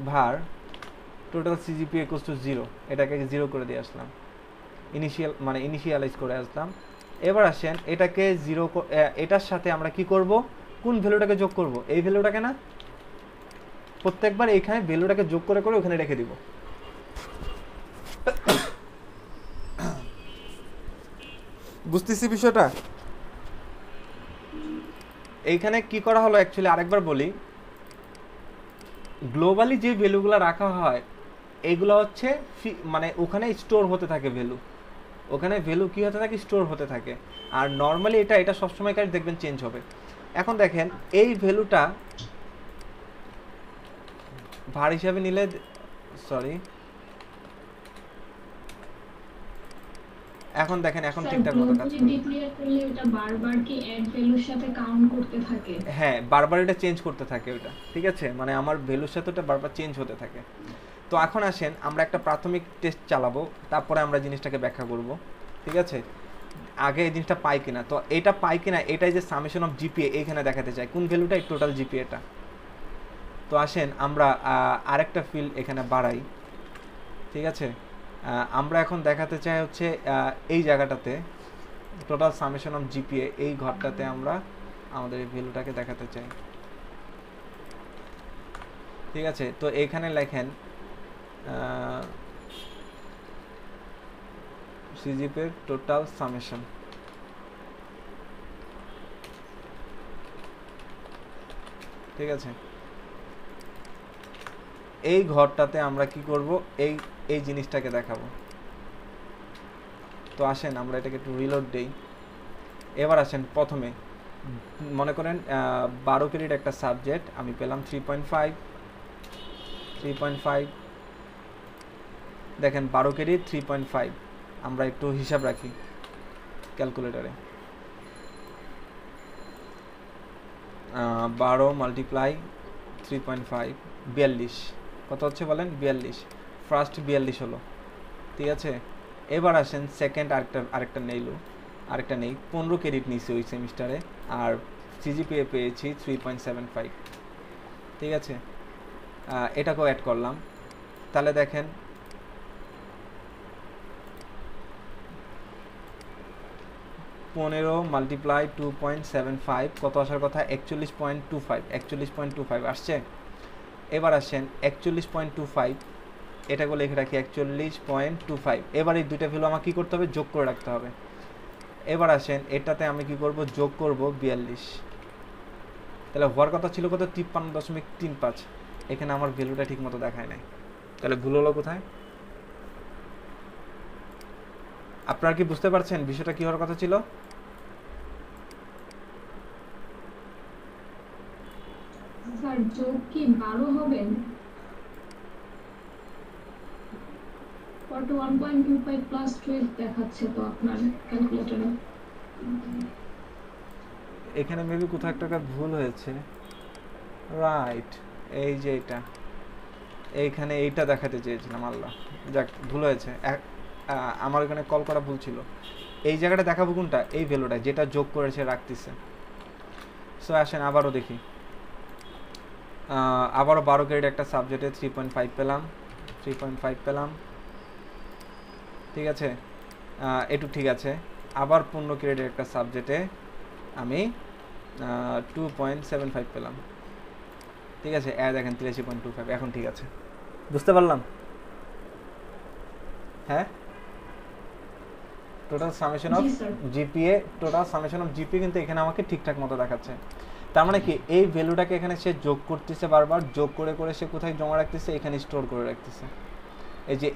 ভার টোটাল সিজিপিএ ইকুয়ালস টু 0, এটাকে 0 করে দিয়ে আসলাম, ইনিশিয়ালাইজ করে আসলাম। এবার আসেন এটাকে 0, এটার সাথে আমরা কি করব, কোন ভ্যালুটাকে যোগ করব, এই ভ্যালুটাকে না, প্রত্যেকবার এইখানে ভ্যালুটাকে যোগ করে করে ওখানে রেখে দিব। বুঝতেছি বিষয়টা। এইখানে কি করা হলো অ্যাকচুয়ালি, আরেকবার বলি, গ্লোবালি যে ভ্যালুগুলো রাখা হয় এগুলো হচ্ছে মানে ওখানে স্টোর হতে থাকে ভ্যালু, ওখানে ভ্যালু কি হতে থাকে, স্টোর হতে থাকে। আর নর্মালি এটা সবসময় কাজ দেখবেন চেঞ্জ হবে। এখন দেখেন এই ভ্যালুটা ভার হিসাবে নিলে, সরি, এখন দেখেন এখন ঠিকঠাক মতো কাজ করে। ডিক্লেয়ার করলে এটা বারবার কি অ্যাড ভ্যালুর সাথে কাউন্ট করতে থাকে? হ্যাঁ, বারবার এটা চেঞ্জ করতে থাকে ওটা। ঠিক আছে, মানে আমার ভ্যালুর সাথে ওটা বারবার চেঞ্জ হতে থাকে। তো এখন আসেন আমরা একটা প্রাথমিক টেস্ট চালাবো, তারপরে আমরা জিনিসটাকে ব্যাখ্যা করব। ঠিক আছে, আগে এই জিনিসটা পাই কিনা। তো এটা পাই কিনা, এটাই যে সামেশন অফ জিপিএ এইখানে দেখাতে চাই, কোন ভ্যালুটা, এই টোটাল জিপিএটা। তো আসেন আমরা আরেকটা ফিল্ড এখানে বাড়াই। ঠিক আছে, আমরা এখন দেখাতে চাই হচ্ছে এই জায়গাটাতে টোটাল সামেশন অফ জিপিএ, এই ঘরটাতে আমরা আমাদের এই ভ্যালুটাকে দেখাতে চাই। ঠিক আছে, তো এখানে লেখেন সিজিপিএ টোটাল সামেশন। ঠিক আছে, এই ঘরটাতে আমরা কি করব, এই জিনিসটাকে দেখাবো। তো আসেন আমরা এটাকে একটু রিলোড দেই। এবার আসেন প্রথমে মনে করেন 12 ক্রেডিট একটা সাবজেক্ট, আমি পেলাম 3.5। দেখেন 12 ক্রেডিট 3.5, আমরা একটু হিসাব রাখি ক্যালকুলেটরে। 12 মাল্টিপ্লাই 3.5 42 কত হচ্ছে বলেন 42 ফার্স্ট 42 হলো ঠিক আছে এবার আসেন সেকেন্ড আরেকটা নেই 15 ক্রেডিট নিয়েছি ওই সেমিস্টারে আর সিজিপিএ পেয়েছি 3.75 ঠিক আছে এটাকেও অ্যাড করলাম তাহলে দেখেন 15 মাল্টিপ্লাই 2.75 কত আসার কথা 41.25 আসছে এবার আসেন 41.25 এটাকে লিখে রাখি 41.25 এবার এই দুইটা ভ্যালু আমাকে কি করতে হবে যোগ করে রাখতে হবে এবার আসেন এটাতে আমি কি করব যোগ করব 42 তাহলে হওয়ার কথা ছিল কত 53.35 এখানে আমার ভ্যালুটা ঠিকমতো দেখায় নাই তাহলে ভুল হলো কোথায় আপনারা কি বুঝতে পারছেন বিষয়টা কি হওয়ার কথা ছিল স্যার যোগ কি 12 হবে 41.25 প্লাস 12 দেখাচ্ছে তো আপনার ক্যালকুলেটরে এখানে মেবি কোথাও একটা ভুল হয়েছে রাইট এই যে এটা এইখানে এইটা দেখাতে চেয়েছিলাম আল্লাহ যাক ভুল হয়েছে আমার এখানে কল করা ভুল ছিল এই জায়গাটা দেখাবো কোনটা এই ভ্যালুটা যেটা যোগ করেছে রাখতেছে সো আসেন আবারও দেখি আবারও 12 ক্রেডিট একটা সাবজেক্টে 3.5 পেলাম ঠিক আছে একটু ঠিক আছে আবার 15 ক্রেডিট একটা সাবজেক্টে আমি 2.75 পেলাম ঠিক আছে দেখেন 83.25 এখন ঠিক আছে বুঝতে পারলাম হ্যাঁ টোটাল সামেশন অফ জিপিএ কিন্তু এখানে আমাকে ঠিকঠাক মতো দেখাচ্ছে তার মানে কি এই ভ্যালুটাকে এখানে সে যোগ করতেছে বারবার যোগ করে সে কোথায় জমা রাখতেছে এখানে স্টোর করে রাখতেছে এই যে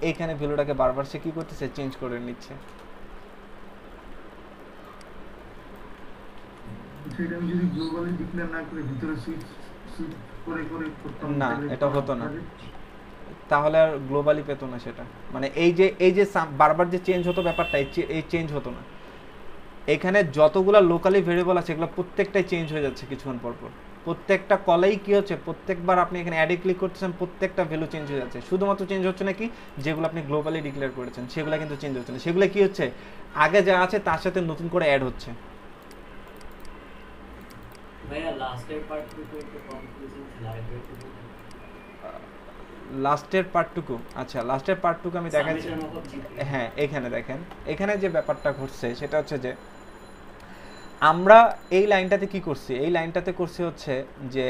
এইখানে ভ্যালুটাকে বারবার সে কি করতেছে চেঞ্জ করে নিচ্ছে সেটা আমি যদি গ্লোবালি ডিক্লেয়ার না করে ভিতরে সুইচ করে করতাম না এটা হতো না তাহলে আর গ্লোবালি পেতো না সেটা মানে এই যে বারবার যে চেঞ্জ হতো ব্যাপারটা এই চেঞ্জ হতো না এখানে যতগুলা লোকালি ভেরিয়েবল আছে এগুলো প্রত্যেকটাই চেঞ্জ হয়ে যাচ্ছে কিছুক্ষণ পর প্রত্যেকটা কলেই কি হচ্ছে প্রত্যেকবার আপনি এখানে অ্যাডে ক্লিক করতেছেন প্রত্যেকটা ভ্যালু চেঞ্জ হয়ে যাচ্ছে শুধুমাত্র চেঞ্জ হচ্ছে না কি যেগুলো আপনি গ্লোবালি ডিক্লেয়ার করেছেন সেগুলো কিন্তু চেঞ্জ হচ্ছে না সেগুলো কি হচ্ছে আগে যা আছে তার সাথে নতুন করে অ্যাড হচ্ছে ভাইয়া লাস্টের পার্টটুকু একটু কনফিউজিং ছিল লাস্টের পার্টটুকু আচ্ছা লাস্টের পার্টটুকু আমি দেখাচ্ছি হ্যাঁ এখানে দেখেন এখানে যে ব্যাপারটা ঘটছে সেটা হচ্ছে যে আমরা এই লাইনটাতে কি করছি এই লাইনটাতে করছি হচ্ছে যে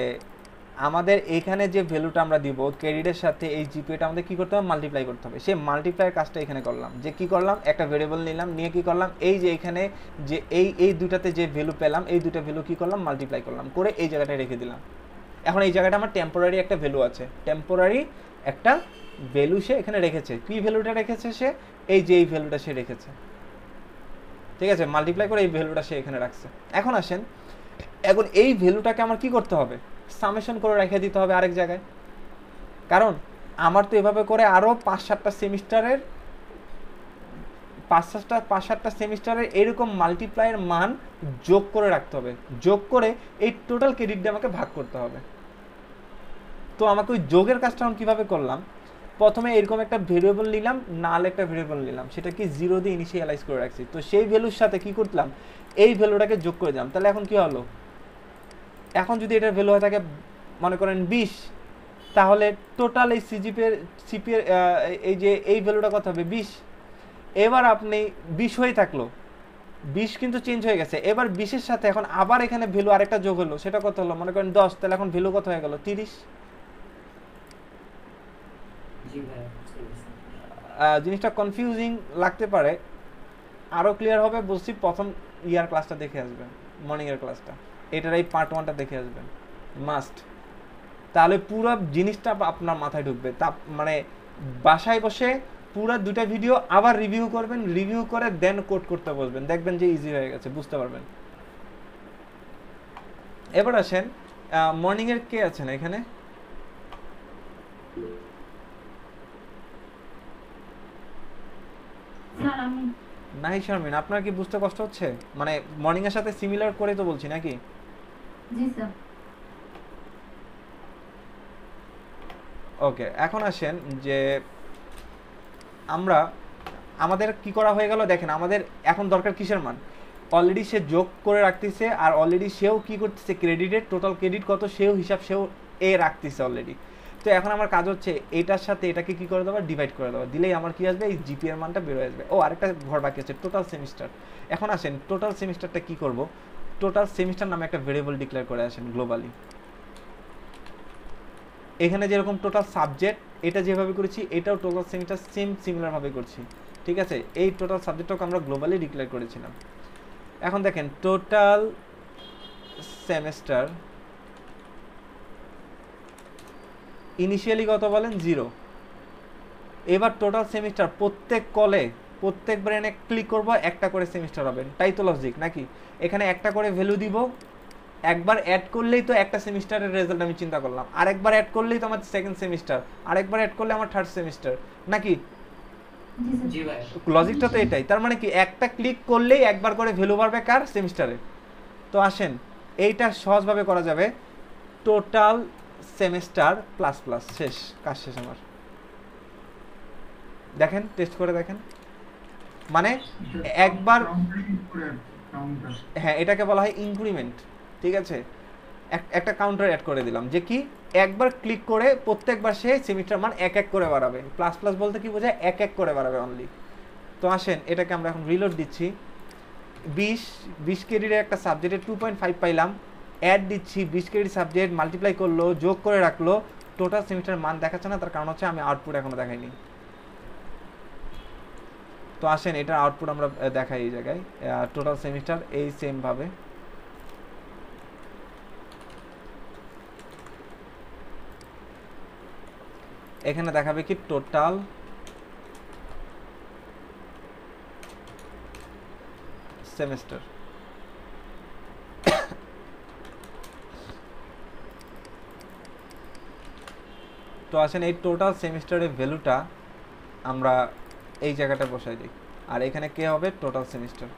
আমাদের এখানে যে ভ্যালুটা আমরা দিব ক্রেডিটের সাথে এই জিপিএটা আমাদের কি করতে হবে মাল্টিপ্লাই করতে হবে সেই মাল্টিপ্লাইয়ের কাজটা এখানে করলাম যে কি করলাম একটা ভেরিয়েবল নিলাম নিয়ে কি করলাম এই যে এখানে যে এই দুটাতে যে ভ্যালু পেলাম এই দুটো ভ্যালু কি করলাম মাল্টিপ্লাই করলাম করে এই জায়গাটায় রেখে দিলাম এখন এই জায়গাটা আমার টেম্পোরারি একটা ভ্যালু আছে টেম্পোরারি একটা ভ্যালু সে এখানে রেখেছে কি ভ্যালুটা রেখেছে সে এই যে এই ভ্যালুটা সে রেখেছে ঠিক আছে মাল্টিপ্লাই করে এই ভ্যালুটা সে এখানে রাখছে এখন আসেন এখন এই ভ্যালুটাকে আমার কি করতে হবে সামেশন করে রেখে দিতে হবে আরেক জায়গায় কারণ আমার তো এভাবে করে আরো 5-7টা সেমিস্টারের 5-7টা সেমিস্টারের এরকম মাল্টিপ্লাইয়ের মান যোগ করে রাখতে হবে যোগ করে এই টোটাল ক্রেডিট দিয়ে আমাকে ভাগ করতে হবে তো আমাকে ওই যোগের কাজটা আমি কিভাবে করলাম প্রথমে এরকম একটা ভেরিয়েবল নিলাম নাল একটা ভেরিয়েবল নিলাম সেটা কি 0 দিয়ে ইনিশিয়ালাইজ করে রাখছি তো সেই ভ্যালুর সাথে কি করলাম এই ভ্যালুটাকে যোগ করে দিলাম তাহলে এখন কি হলো এখন যদি এটার ভ্যালু হয়ে থাকে মনে করেন 20 তাহলে টোটাল এই সিপিএর এই যে এই ভ্যালুটা কত হবে 20 এবার আপনি 20 হয়ে থাকলো 20 কিন্তু চেঞ্জ হয়ে গেছে এবার 20 এর সাথে এখন আবার এখানে ভ্যালু আরেকটা যোগ হলো সেটা কত হলো মনে করেন 10 তাহলে এখন ভ্যালু কত হয়ে গেল 30 জিনিসটা কনফিউজিং লাগতে পারে আরো ক্লিয়ার হবে বলছি প্রথম ইয়ার ক্লাসটা দেখে আসবেন মর্নিং এর ক্লাসটা এটার এই পার্ট 1টা দেখে আসবেন মাস্ট তাহলে পুরো জিনিসটা আপনার মাথায় ঢুকবে তা মানে বাসায় বসে পুরো দুটো ভিডিও আবার রিভিউ করবেন রিভিউ করে দেন কোড করতে বসবেন দেখবেন যে ইজি হয়ে গেছে বুঝতে পারবেন এবার আসেন মর্নিং এর কে আছেন এখানে স্যার আমি নাই শারমিন আপনার কি বুঝতে কষ্ট হচ্ছে মানে মর্নিং এর সাথে সিমিলার করে তো বলছি নাকি জি স্যার। ওকে, এখন আসেন যে আমরা আমাদের কি করা হয়ে গেল দেখেন, আমাদের এখন দরকার কিসের মান, অলরেডি সে যোগ করে রাখতেছে আর অলরেডি সেও কি করতেছে ক্রেডিটের টোটাল ক্রেডিট কত সেও হিসাব সেও রাখতেছে অলরেডি। তো এখন আমার কাজ হচ্ছে এটার সাথে এটাকে কি করে দেওয়া, ডিভাইড করে দেওয়া, দিলেই আমার কি আসবে এই জিপিএর মানটা বেরোয় আসবে। ও আরেকটা ঘর বাকি আছে টোটাল সেমিস্টার। এখন আসেন টোটাল সেমিস্টারটা কি করব, টোটাল সেমিস্টার নামে একটা ভেরিয়েবল ডিক্লেয়ার করে আসেন গ্লোবালি। এখানে যেরকম টোটাল সাবজেক্ট এটা যেভাবে করেছি এটাও টোটাল সেমিস্টার সেম সিমিলারভাবে করছি, ঠিক আছে। এই টোটাল সাবজেক্টটাকে আমরা গ্লোবালি ডিক্লেয়ার করেছিলাম। এখন দেখেন টোটাল সেমিস্টার ইনিশিয়ালি কত বলেন 0। এবার টোটাল সেমিস্টার প্রত্যেক কলে প্রত্যেকবার এনে ক্লিক করব একটা করে সেমিস্টার হবে, তাই তো লজিক নাকি। এখানে একটা করে ভ্যালু দিব, একবার অ্যাড করলেই তো একটা সেমিস্টারের রেজাল্ট আমি চিন্তা করলাম, আরেকবার অ্যাড করলেই তো আমার সেকেন্ড সেমিস্টার, আরেকবার অ্যাড করলে আমার থার্ড সেমিস্টার নাকি। জি ভাই। লজিকটা তো এটাই, তার মানে কি একটা ক্লিক করলেই একবার করে ভ্যালু বাড়বে কার সেমিস্টারে। তো আসেন এইটা সহজভাবে করা যাবে, টোটাল সেমিস্টার প্লাস প্লাস, শেষ কাজ শেষ আমার। দেখেন টেস্ট করে দেখেন, মানে একবার হ্যাঁ এটাকে বলা হয় ইনক্রিমেন্ট, ঠিক আছে। একটা কাউন্টার অ্যাড করে দিলাম যে কি একবার ক্লিক করে প্রত্যেকবার সে সেমিস্টার মান এক এক করে বাড়াবে। প্লাস প্লাস বলতে কি বোঝায়, এক এক করে বাড়াবে অনলি। তো আসেন এটাকে আমরা এখন রিলোড দিচ্ছি, 20 ক্রেডিটের একটা সাবজেক্টে 2.5 পাইলাম, অ্যাড দিচ্ছি 20 ক্রেডিট সাবজেক্ট মাল্টিপ্লাই করলো যোগ করে রাখলো, টোটাল সেমিস্টার মান দেখাচ্ছে না, তার কারণ হচ্ছে আমি আউটপুট এখনো দেখাইনি। তো আসেন এটার আউটপুট আমরা দেখাই এই জায়গায়, টোটাল সেমিস্টার এই সেম ভাবে এখানে দেখাবে কি টোটাল সেমিস্টার। তো আসেন এই টোটাল সেমিস্টারের ভ্যালুটা আমরা এই জায়গাটা বসাই দিই, আর এখানে কে হবে টোটাল সেমিস্টার।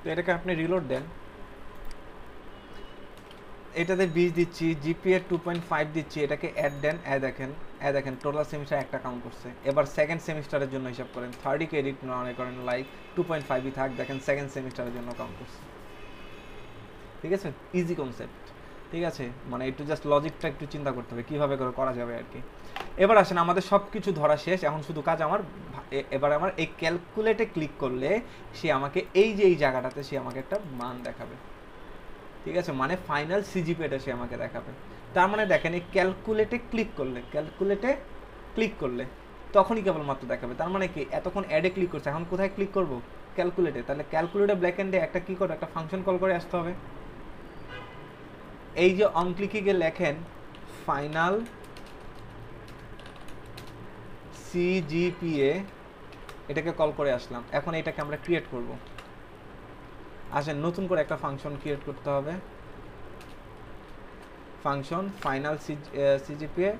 তো এটাকে আপনি রিলোড দেন, এটাতে 20 দিচ্ছি, জিপিএ 2.5 দিচ্ছি, এটাকে অ্যাড দেন, দেখেন টোটাল সেমিস্টার একটা কাউন্ট করছে। এবার সেকেন্ড সেমিস্টারের জন্য হিসাব করেন, 30 ক্রেডিট মনে করেন লাইক 2.5ই থাক, দেখেন সেকেন্ড সেমিস্টারের জন্য কাউন্ট করছে, ঠিক আছে। ইজি কনসেপ্ট, ঠিক আছে, মানে একটু জাস্ট লজিকটা একটু চিন্তা করতে হবে কীভাবে করে করা যাবে আর কি। এবার আসেন আমাদের সব কিছু ধরা শেষ, এখন শুধু কাজ আমার এবার আমার এই ক্যালকুলেটে ক্লিক করলে সে আমাকে এই যে এই জায়গাটাতে সে আমাকে একটা মান দেখাবে, ঠিক আছে, মানে ফাইনাল সিজিপিএটা সে আমাকে দেখাবে। তার মানে দেখেন এই ক্যালকুলেটে ক্লিক করলে তখনই কেবলমাত্র দেখাবে। তার মানে কি এতক্ষণ অ্যাডে ক্লিক করছে, এখন কোথায় ক্লিক করব ক্যালকুলেটে, তাহলে ক্যালকুলেটে ব্ল্যাক এন্ডে একটা কি করে একটা ফাংশন কল করে আসতে হবে। এই যে অন ক্লিকে গিয়ে লেখেন ফাইনাল সিজিপিএ, এটাকে কল করে আসলাম। এখন এটাকে আমরা ক্রিয়েট করব, আসেন নতুন করে একটা ফাংশন ক্রিয়েট করতে হবে, ফাংশন ফাইনাল সিজিপিএ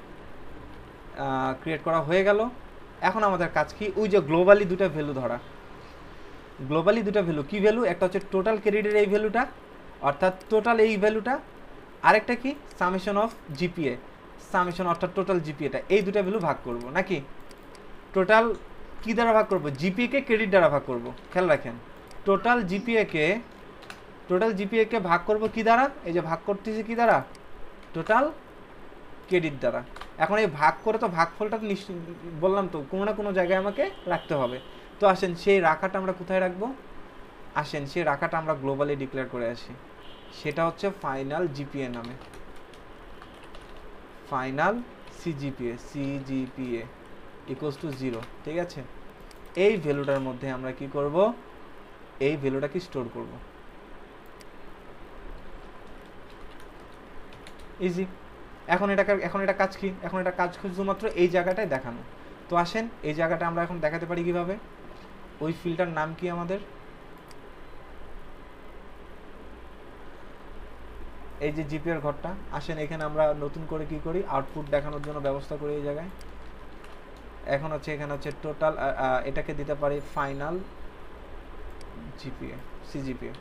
ক্রিয়েট করা হয়ে গেল। এখন আমাদের কাজ কি, ওই যে গ্লোবালি দুটো ভ্যালু ধরা, গ্লোবালি দুটো ভ্যালু কি ভ্যালু, একটা হচ্ছে টোটাল ক্রেডিটের এই ভ্যালুটা অর্থাৎ টোটাল এই ভ্যালুটা, আরেকটা কি সামেশন অফ জিপিএ, সামেশন অর্থাৎ টোটাল জিপিএটা, এই দুটো ভ্যালু ভাগ করব নাকি। টোটাল কি দ্বারা ভাগ করব, জিপিএ কে ক্রেডিট দ্বারা ভাগ করব, খেয়াল রাখেন টোটাল জিপিএ কে ভাগ করব কি দ্বারা, এই যে ভাগ করতেছি কি দ্বারা, টোটাল ক্রেডিট দ্বারা। এখন এই ভাগ করে তো ভাগফলটা বললাম তো কোনো না কোনো জায়গায় আমাকে রাখতে হবে। তো আসেন সেই রাখাটা আমরা কোথায় রাখবো, আসেন সেই রাখাটা আমরা গ্লোবালি ডিক্লেয়ার করে আসি, সেটা হচ্ছে ফাইনাল জিপিএ নামে, ফাইনাল সিজিপিএ ইকুয়ালস টু 0, ঠিক আছে। এই ভ্যালুটার মধ্যে আমরা কি করব, এই ভ্যালুটাকে স্টোর করব, ইজি। এখন এটা কাজ কি, এখন এটা কাজ শুধুমাত্র এই জায়গাটায় দেখানো। তো আসেন এই জায়গাটা আমরা এখন দেখাতে পারি কিভাবে, ওই ফিল্ডটার নাম কি আমাদের, এই যে জিপি এর ঘরটা, আসেন এখানে আমরা নতুন করে কি করি, আউটপুট দেখানোর জন্য ব্যবস্থা করি এই জায়গায়। এখন হচ্ছে এখানে হচ্ছে টোটাল, এটাকে দিতে পারি final GPA, CGPA,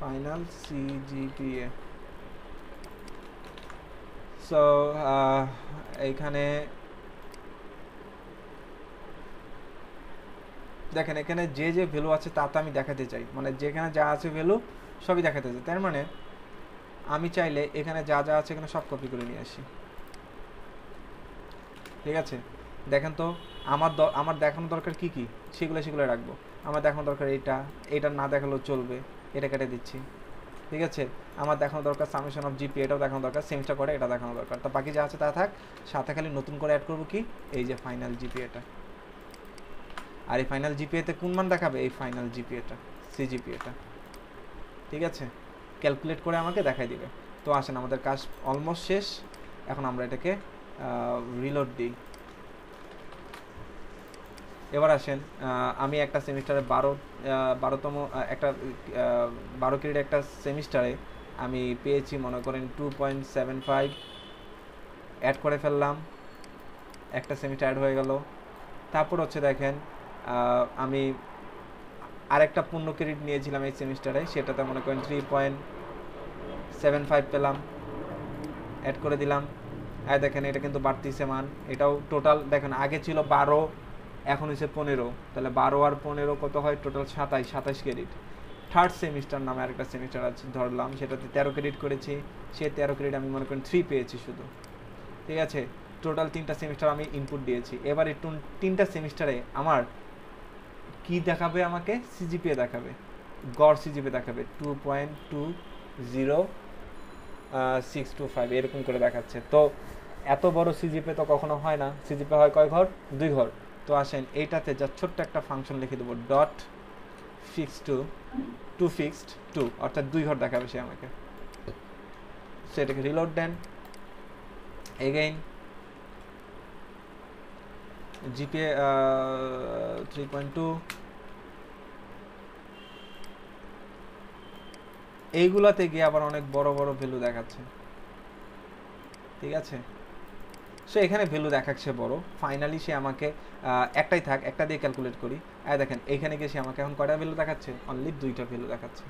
final CGPA. So এইখানে দেখেন এখানে যে যে ভ্যালু আছে তা তো আমি দেখাতে চাই, মানে যেখানে যা আছে ভ্যালু সবই দেখাতে চাই। তার মানে আমি চাইলে এখানে যা যা আছে এখানে সব কপি করে নিয়ে আসি, ঠিক আছে। দেখেন তো আমার দেখানো দরকার কি কি, সেগুলো রাখবো। আমার দেখানো দরকার এটা না দেখালেও চলবে, এটা কেটে দিচ্ছি, ঠিক আছে। আমার দেখানো দরকার সামেশন অফ জিপি, এটাও দেখানো দরকার, সেমিস্টার করে এটা দেখানো দরকার। তো বাকি যা আছে তা থাক, সাথে খালি নতুন করে অ্যাড করবো কি, এই যে ফাইনাল জিপিএটা। আর এই ফাইনাল জিপিএতে কোন মান দেখাবে, এই ফাইনাল জিপিএটা, সিজিপিএটা, ঠিক আছে। ক্যালকুলেট করে আমাকে দেখাই দিবে। তো আসেন আমাদের কাজ অলমোস্ট শেষ, এখন আমরা এটাকে রিলোড দিই। এবার আসেন, আমি একটা সেমিস্টারে 12তম একটা 12 ক্রেডিট একটা সেমিস্টারে আমি পেয়েছি মনে করেন 2.75, অ্যাড করে ফেললাম, একটা সেমিস্টার অ্যাড হয়ে গেল। তারপর হচ্ছে দেখেন আমি আরেকটা 15 ক্রেডিট নিয়েছিলাম এই সেমিস্টারে, সেটাতে মনে করেন 3.75 পেলাম, অ্যাড করে দিলাম। আর দেখেন এটা কিন্তু বাড়তিছে মান, এটাও টোটাল দেখেন আগে ছিল 12, এখন হচ্ছে 15, তাহলে 12 আর 15 কত হয়, টোটাল 27 ক্রেডিট। থার্ড সেমিস্টার নামে আরেকটা সেমিস্টার আছে ধরলাম, সেটাতে 13 ক্রেডিট করেছি, সেই 13 ক্রেডিট আমি মনে করেন 3 পেয়েছি শুধু, ঠিক আছে। টোটাল 3টা সেমিস্টার আমি ইনপুট দিয়েছি। এবার এই 3টা সেমিস্টারে আমার কি দেখাবে, আমাকে সিজিপিএ দেখাবে, গড় সিজিপিএ দেখাবে 2.20625 এরকম করে দেখাচ্ছে। তো এত বড় সিজিপিএ তো কখনো হয় না, সিজিপিএ হয় কয় ঘর, 2 ঘর। তো আসেন এইটাতে যা ছোট্ট একটা ফাংশন লিখে দেবো, ডট ফিক্স টু ফিক্সড 2, অর্থাৎ 2 ঘর দেখাবে সে আমাকে। সেটাকে রিলোড দেন, এগেইন জিপিএ 3.2, এইগুলাতে গিয়ে আবার অনেক বড় বড় ভ্যালু দেখাচ্ছে, ঠিক আছে। সো এখানে ভ্যালু দেখাচ্ছে বড়, ফাইনালি সে আমাকে একটাই থাক, একটা দিয়ে ক্যালকুলেট করি। আর দেখেন এইখানে গিয়ে সে আমাকে এখন কয়টা ভ্যালু দেখাচ্ছে, অনলি 2টা ভ্যালু দেখাচ্ছে।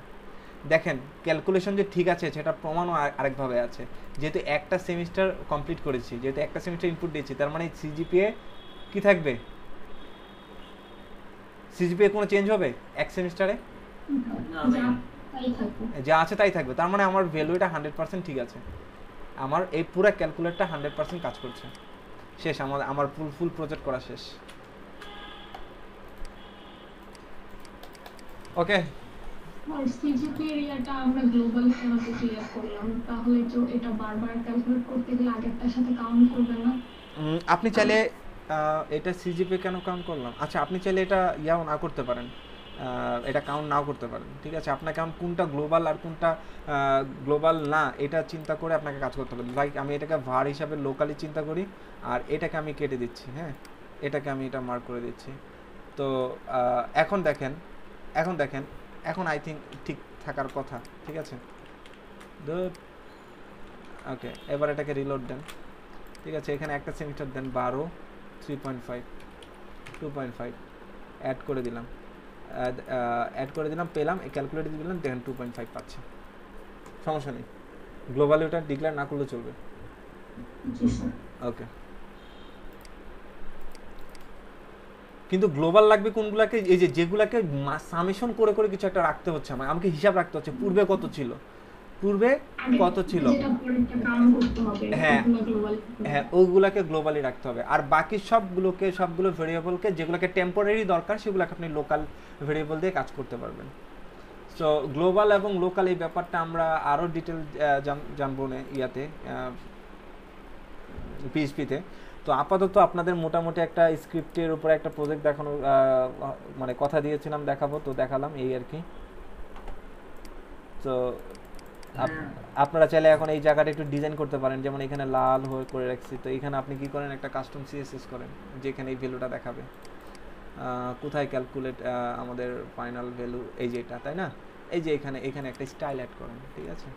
দেখেন ক্যালকুলেশন যে ঠিক আছে সেটা প্রমাণও আরেকভাবে আছে। যেহেতু একটা সেমিস্টার কমপ্লিট করেছি, যেহেতু একটা সেমিস্টার ইনপুট দিয়েছি, তার মানে সিজিপিএ কি থাকবে, সিজিপিএ কোনো চেঞ্জ হবে এক সেমিস্টারে, যা আছে তাই থাকবে। তার মানে আমার ভ্যালুটা 100% ঠিক আছে, আমার এই পুরো ক্যালকুলেটটা 100% কাজ করছে। শেষ, আমার ফুল প্রজেক্ট করা শেষ। ওকে, আর সিজিপি এরিয়াটা আমরা গ্লোবাল কেনাতে ক্লিয়ার করলাম, তাহলে তো এটা বারবার ক্যালকুলেট করতে গেলে আগেরটার সাথে কাউন্ট করবে না। আপনি চাইলে এটা সিজিপি কেন কাউন্ট করলাম, আচ্ছা আপনি চাইলে এটা ইয়াও না করতে পারেন, এটা কাউন্ট নাও করতে পারেন, ঠিক আছে। আপনাকে কোনটা গ্লোবাল আর কোনটা গ্লোবাল না এটা চিন্তা করে আপনাকে কাজ করতে হবে। লাইক আমি এটাকে ভার হিসাবে লোকালি চিন্তা করি, আর এটাকে আমি কেটে দিচ্ছি, হ্যাঁ, এটাকে আমি এটা মার্ক করে দিচ্ছি। তো এখন দেখেন এখন আই থিঙ্ক ঠিক থাকার কথা, ঠিক আছে। ওকে, এবার এটাকে রিলোড দেন, ঠিক আছে। এখানে একটা সেমিস্টার দেন 12, 3.5, 2.5 অ্যাড করে দিলাম, পেলাম, ক্যালকুলেট দিলাম, দেখেন 2.5 পাচ্ছি, সমস্যা নেই। গ্লোবালি ওটা ডিক্লেয়ার না করলে চলবে। ওকে, কিন্তু গ্লোবাল লাগবে কোনগুলাকে, এই যে যেগুলাকে সামেশন করে করে কিছু একটা রাখতে হচ্ছে, আমাকে হিসাব রাখতে হচ্ছে পূর্বে কত ছিল, হ্যাঁ হ্যাঁ, ওইগুলাকে গ্লোবালি রাখতে হবে। আর বাকি সবগুলো ভেরিয়েবলকে, যেগুলোকে টেম্পোরারি দরকার সেগুলোকে আপনি লোকাল ভেরিয়েবল দিয়ে কাজ করতে পারবেন। সো গ্লোবাল এবং লোকাল এই ব্যাপারটা আমরা আরও ডিটেল জানবো না ইয়াতে, পিএইচপিতে। তো আপাতত আপনাদের মোটামুটি একটা স্ক্রিপ্টের উপরে একটা প্রজেক্ট দেখানোর মানে কথা দিয়েছিলাম, দেখাবো, তো দেখালাম এই আর কি। তো আপনারা চাইলে এখন এই জায়গাটা একটু ডিজাইন করতে পারেন, যেমন এখানে লাল হয়ে করে রাখছি, তো এখানে আপনি কি করেন, একটা কাস্টম সিএসএস করেন যেখানে এই ভ্যালুটা দেখাবে, কোথায় ক্যালকুলেট আমাদের ফাইনাল ভ্যালু, এই যে এটা, তাই না, এই যে এখানে একটা স্টাইল অ্যাড করেন, ঠিক আছে।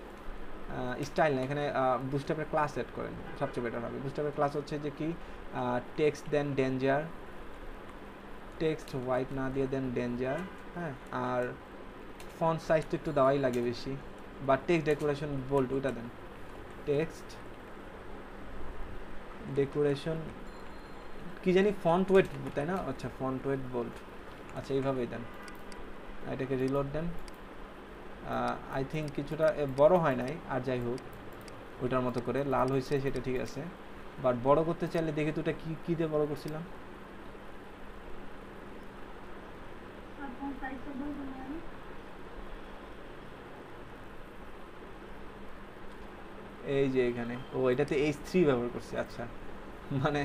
স্টাইল না, এখানে বুস্টআপের ক্লাস সেট করেন, সবচেয়ে বেটার হবে। বুস্টআপের ক্লাস হচ্ছে যে কি টেক্সট দেন ডেঞ্জার, টেক্সট হোয়াইট না দিয়ে দেন ডেঞ্জার, হ্যাঁ। আর ফন্ট সাইজ তো একটু দেওয়াই লাগে বেশি, বা টেক্সট ডেকোরেশন বোল্ড ওইটা দেন, টেক্সট ডেকোরেশন কি জানি ফন্ট ওয়েট, তাই না? আচ্ছা ফন্ট ওয়েট বোল্ড, আচ্ছা এইভাবেই দেন। এটাকে রিলোড দেন। আই থিঙ্ক কিছুটা বড় হয় নাই, আর যাই হোক ওইটার মতো করে লাল হয়েছে সেটা ঠিক আছে, বাট বড় করতে চাইলে দেখি তো ওটা কী দিয়ে বড় করছিলাম। এই যে এখানে এটাতে H3 ব্যবহার করছি, আচ্ছা মানে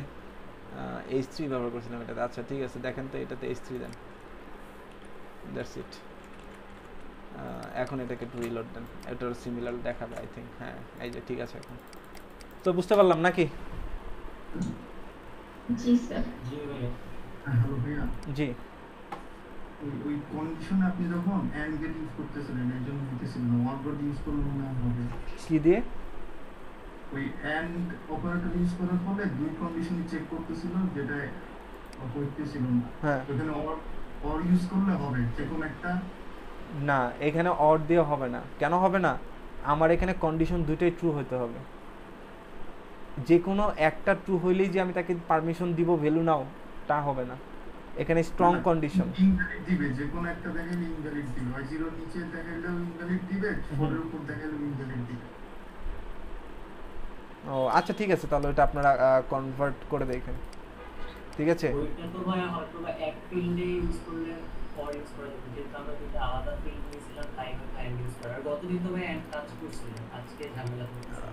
H3 ব্যবহার করছিলাম এটাতে, আচ্ছা ঠিক আছে। দেখেন তো এটাতে H3 দেন, দ্যাটস ইট। এখন এটাকে একটু রিলোড দেন, এটার সিমিলার দেখাবে আই থিঙ্ক, হ্যাঁ এই যে ঠিক আছে এখন। তো বুঝতে পারলাম নাকি? জি স্যার। জি ভাইয়া। হ্যালো ভাইয়া, জি ওই কন্ডিশনে আপনি যখন এন্ড গেট ইউজ করতেছিলেন এর জন্য দিতেছিলেন ওয়ার ডট ইউজ করলে মনে হবে কি দিয়ে? ওই এন্ড অপারেটর ইউজ করার ফলে দুই কন্ডিশনই চেক করতেছিল, যেটা করতেছিল না। হ্যাঁ এখানে অর ইউজ করলে হবে যে কোনো একটা। না, এখানে অর দিয়ে হবে না। কেন হবে না? আমার এখানে কন্ডিশন দুটোই ট্রু হতে হবে। যে কোনো একটা ট্রু হইলেই যে আমি তাকে পারমিশন দিব ভ্যালু নাও, তা হবে না। এখানে স্ট্রং কন্ডিশন ইনভ্যালিড দিবে, যে কোনো একটা দেখাইলে ইনভ্যালিড দিবে, হয় জিরো নিচে দেখাইলেও ইনভ্যালিড দিবে, ফোরের উপর দেখাইলেও ইনভ্যালিড দিবে। ও আচ্ছা ঠিক আছে, তাহলে ওটা আপনারা কনভার্ট করে দেখেন, ঠিক আছে। ওইটা তো ভাইয়া হয়তো বা এক ফিল্ডে ইউজ করলে ফর ইউজ করা যাবে, যেহেতু আমরা দুটো আলাদা ফিল্ড নিয়েছিলাম তাই হয়তো এন্ড ইউজ করা। আর গতদিন তো ভাই এন্ড কাজ করছিলেন, আজকে ঝামেলা করতেছে।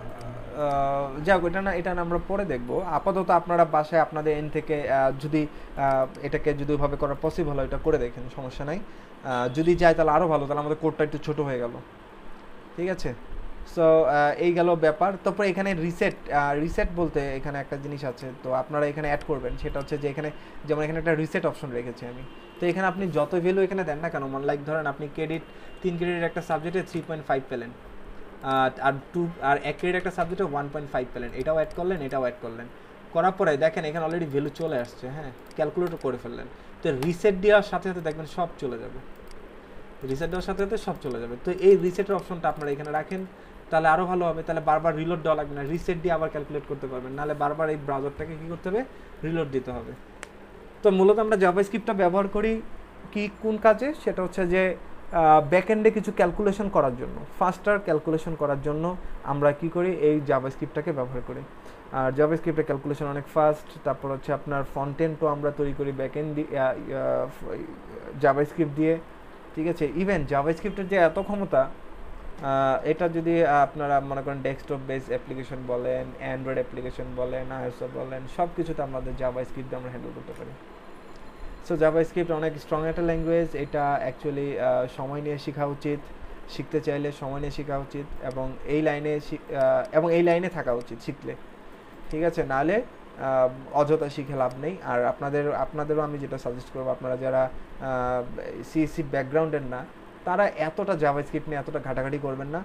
যাক এটা না আমরা পরে দেখবো। আপাতত আপনারা বাসায় আপনাদের এন্ড থেকে যদি এটাকে যদি ওইভাবে করা পসিবল হয় এটা করে দেখেন, সমস্যা নাই। যদি যায় তাহলে আরও ভালো, তাহলে আমাদের কোডটা একটু ছোটো হয়ে গেল, ঠিক আছে। সো এই গেল ব্যাপার। তারপরে এখানে রিসেট বলতে এখানে একটা জিনিস আছে, তো আপনারা এখানে অ্যাড করবেন। সেটা হচ্ছে যে এখানে যেমন এখানে একটা রিসেট অপশন রেখেছি আমি, তো এখানে আপনি যত ভ্যালু এখানে দেন না কেন, মানে লাইক ধরেন আপনি 3 ক্রেডিট একটা সাবজেক্টে 3.5 পেলেন, আর 1 ক্রেডিট একটা সাবজেক্টে 1.5 পেলেন, এটাও অ্যাড করলেন, এটাও অ্যাড করলেন, করার পরে দেখেন এখানে অলরেডি ভ্যালু চলে আসছে, হ্যাঁ ক্যালকুলেটর করে ফেললেন। তো রিসেট দেওয়ার সাথে সাথে দেখবেন সব চলে যাবে, রিসেট দেওয়ার সাথে সাথে সব চলে যাবে। তো এই রিসেটের অপশনটা আপনারা এখানে রাখেন, তাহলে আরও ভালো হবে। তাহলে বারবার রিলোড দেওয়া লাগবে না, রিসেট দিয়ে আবার ক্যালকুলেট করতে পারবেন, নাহলে বারবার এই ব্রাউজারটাকে কী করতে হবে, রিলোড দিতে হবে। তো মূলত আমরা জাভাস্ক্রিপ্টটা ব্যবহার করি কি কোন কাজে, সেটা হচ্ছে যে ব্যাকএন্ডে কিছু ক্যালকুলেশন করার জন্য, ফাস্টার ক্যালকুলেশন করার জন্য আমরা কি করি, এই জাভাস্ক্রিপ্টটাকে ব্যবহার করি। আর জাভাস্ক্রিপ্টের ক্যালকুলেশন অনেক ফাস্ট। তারপর হচ্ছে আপনার ফ্রন্টএন্ডও আমরা তৈরি করি ব্যাকএন্ড জাভাস্ক্রিপ্ট দিয়ে, ঠিক আছে। ইভেন জাভাস্ক্রিপ্টের যে এত ক্ষমতা, এটা যদি আপনারা মনে করেন ডেস্কটপ বেস অ্যাপ্লিকেশন বলেন, অ্যান্ড্রয়েড অ্যাপ্লিকেশন বলেন, আইওএসও বলেন, সব কিছুতে আমাদের জাভাস্ক্রিপ্ট দিয়ে আমরা হ্যান্ডেল করতে পারি। সো জাভাস্ক্রিপ্ট অনেক স্ট্রং একটা ল্যাঙ্গুয়েজ। এটা অ্যাকচুয়ালি সময় নিয়ে শেখা উচিত, শিখতে চাইলে সময় নিয়ে শেখা উচিত, এবং এই লাইনে থাকা উচিত শিখলে, ঠিক আছে। নাহলে অযথা শিখে লাভ নেই। আর আপনাদেরও আমি যেটা সাজেস্ট করবো, আপনারা যারা সিএসসি ব্যাকগ্রাউন্ডের না, তারা এতটা জাভাস্ক্রিপ্ট নিয়ে এতটা ঘাটাঘাটি করবেন না।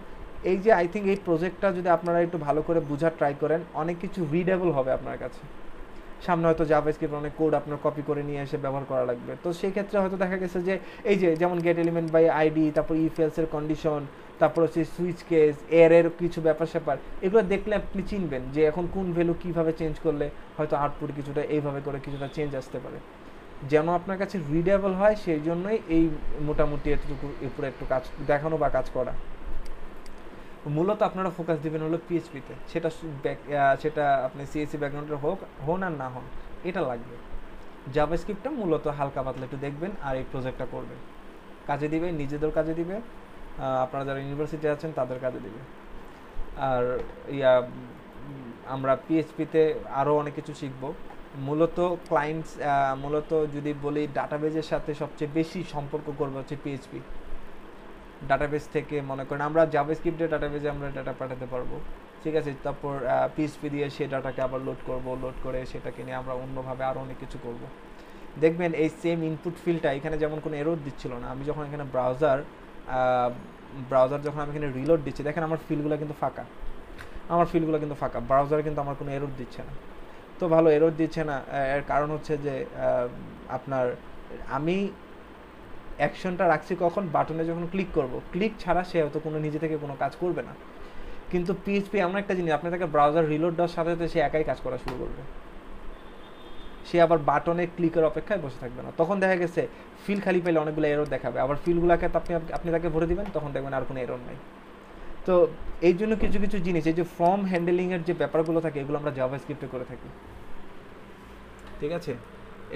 এই যে আই থিঙ্ক এই প্রজেক্টটা যদি আপনারা একটু ভালো করে বোঝার ট্রাই করেন, অনেক কিছু রিডেবল হবে আপনার কাছে। সামনে হয়তো জাভাস্ক্রিপ্ট অনেক কোড আপনার কপি করে নিয়ে এসে ব্যবহার করা লাগবে, তো সেই ক্ষেত্রে হয়তো দেখা গেছে যে এই যে যেমন গেট এলিমেন্ট বাই আইডি, তারপর ইফ এলসের কন্ডিশন, তারপর হচ্ছে সুইচ কেস, এর কিছু ব্যাপার স্যাপার, এগুলো দেখলে আপনি চিনবেন যে এখন কোন ভ্যালু কীভাবে চেঞ্জ করলে হয়তো আউটপুট কিছুটা এইভাবে করে কিছুটা চেঞ্জ আসতে পারে। যেন আপনার কাছে রিডেবল হয়, সেই জন্যই এই মোটামুটি এতটুকু উপরে একটু কাজ দেখানো বা কাজ করা। মূলত আপনারা ফোকাস দিবেন হলো পিএইচপিতে, সেটা আপনি সিএসসি ব্যাকগ্রাউন্ডের হন আর না হন, এটা লাগবে। জাভাস্ক্রিপ্টটা মূলত হালকা পাতলা একটু দেখবেন আর এই প্রজেক্টটা করবেন, কাজে দিবে, নিজেদের কাজে দিবে, আপনারা যারা ইউনিভার্সিটি আছেন তাদের কাজে দিবে। আর আমরা পিএইচপিতে আরও অনেক কিছু শিখব। মূলত যদি বলি ডাটাবেজের সাথে সবচেয়ে বেশি সম্পর্ক করবে হচ্ছে পিএইচপি। ডাটাবেস থেকে মনে করেন আমরা জাভাস্ক্রিপ্টের ডাটাবেজে আমরা ডাটা পাঠাতে পারবো, ঠিক আছে। তারপর পিএইচপি দিয়ে সেই ডাটাকে আবার লোড করে সেটাকে নিয়ে আমরা অন্যভাবে আরও অনেক কিছু করব। দেখবেন এই সেম ইনপুট ফিল্ডটা এখানে যেমন কোনো এরর দিচ্ছিল না, আমি যখন এখানে ব্রাউজার ব্রাউজার যখন আমি এখানে রিলোড দিচ্ছি, দেখেন আমার ফিল্ডগুলো কিন্তু ফাঁকা, ব্রাউজারে কিন্তু আমার কোনো এরর দিচ্ছে না। তো ভালো, এরর দিচ্ছে না, এর কারণ হচ্ছে যে আপনার আমি অ্যাকশনটা রাখছি কখন, বাটনে যখন ক্লিক করব, ক্লিক ছাড়া সে হয়তো কোনো নিজে থেকে কোনো কাজ করবে না। কিন্তু পিএইচপি এমন একটা জিনিস, আপনি তাকে ব্রাউজার রিলোড দেওয়ার সাথে সাথে সে একাই কাজ করা শুরু করবে, সে আবার বাটনে ক্লিকের অপেক্ষায় বসে থাকবে না। তখন দেখা গেছে ফিল খালি পেলে অনেকগুলো এরর দেখাবে, আবার ফিলগুলোকে আপনি তাকে ভরে দিবেন, তখন দেখবেন আর কোনো এরর নাই। তো এই জন্য কিছু কিছু জিনিস, এই যে ফর্ম হ্যান্ডেলিংয়ের যে ব্যাপারগুলো থাকে, এগুলো আমরা জাভাস্ক্রিপ্টে করে থাকি, ঠিক আছে,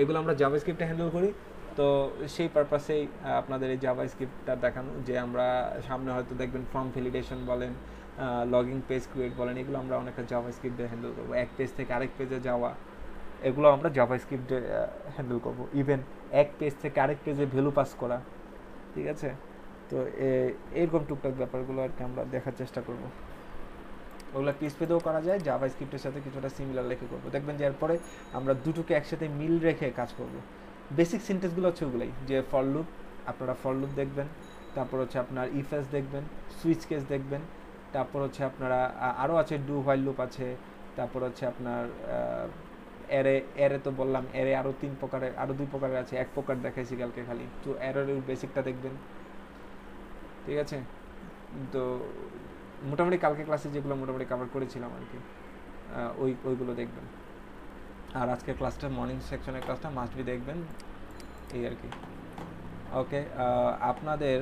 এগুলো আমরা জাভাস্ক্রিপ্টে হ্যান্ডেল করি। তো সেই পারপাসেই আপনাদের এই জাভাস্ক্রিপ্টটা দেখানো, যে আমরা সামনে হয়তো দেখবেন ফর্ম ভ্যালিডেশন বলেন, লগিং পেজ ক্রিয়েট বলেন, এগুলো আমরা অনেকটা জাভাস্ক্রিপ্টে হ্যান্ডেল করবো। এক পেজ থেকে আরেক পেজে যাওয়া, এগুলো আমরা জাভাস্ক্রিপ্টে হ্যান্ডেল করবো। ইভেন এক পেজ থেকে আরেক পেজে ভ্যালু পাস করা, ঠিক আছে। তো এরকম টুকটাক ব্যাপারগুলো আর কি আমরা দেখার চেষ্টা করব। ওগুলো পিএইচপিতেও করা যায়, জাভাস্ক্রিপ্টের সাথে কিছুটা সিমিলার লেখে করবো। দেখবেন যে এরপরে আমরা দুটোকে একসাথে মিল রেখে কাজ করব। বেসিক সিনটেক্সগুলো হচ্ছে ওগুলাই, যে ফর লুপ, আপনারা ফর লুপ দেখবেন, তারপর হচ্ছে আপনার ইফ এলস দেখবেন, সুইচ কেস দেখবেন, তারপর হচ্ছে আপনারা আরও আছে ডু হোয়াইল লুপ আছে, তারপর হচ্ছে আপনার অ্যারে তো বললাম, অ্যারে আরও 3 প্রকারের, আরও 2 প্রকারের আছে, এক প্রকার দেখাইছি কালকে খালি। তো অ্যারের বেসিকটা দেখবেন, ঠিক আছে। তো মোটামুটি কালকে ক্লাসে যেগুলো মোটামুটি কভার করেছিলাম আর কি, ওইগুলো দেখবেন। আর আজকের ক্লাসটা, মর্নিং সেকশনের ক্লাসটা মাস্ট বি দেখবেন, এই আর কি। ওকে, আপনাদের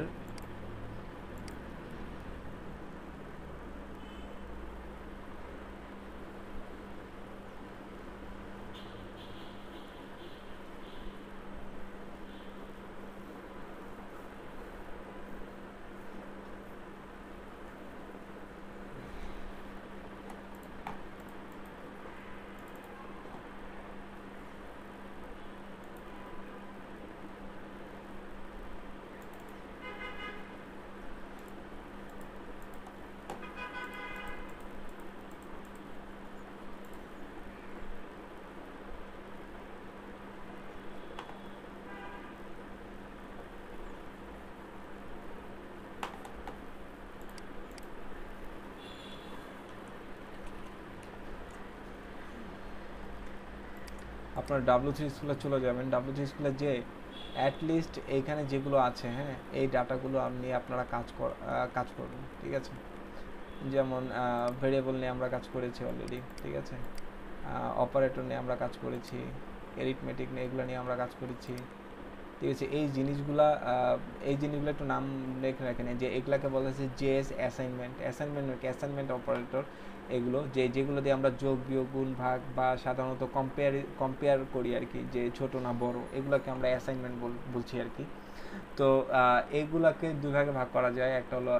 আপনার W3 স্কুলে চলে যাবেন। W3 স্কুলে যে অ্যাটলিস্ট এইখানে যেগুলো আছে, হ্যাঁ, এই ডাটাগুলো আপনি আপনারা কাজ করবেন, ঠিক আছে। যেমন ভেরিয়েবল নিয়ে আমরা কাজ করেছি অলরেডি, ঠিক আছে। অপারেটর নিয়ে আমরা কাজ করেছি, এরিথমেটিক নিয়ে, এগুলো নিয়ে আমরা কাজ করেছি, ঠিক আছে। এই জিনিসগুলো একটু নাম লেখে রাখেন, যে এগুলাকে বলা হচ্ছে জেএস অ্যাসাইনমেন্ট অপারেটর। এগুলো যেগুলো দিয়ে আমরা যোগ, বিয়োগ, গুণ, ভাগ বা সাধারণত কম্পেয়ার করি আর কি, যে ছোট না বড়, এগুলোকে আমরা অ্যাসাইনমেন্ট বলছি আর কি। তো এইগুলাকে দুই ভাগে ভাগ করা যায়, একটা হলো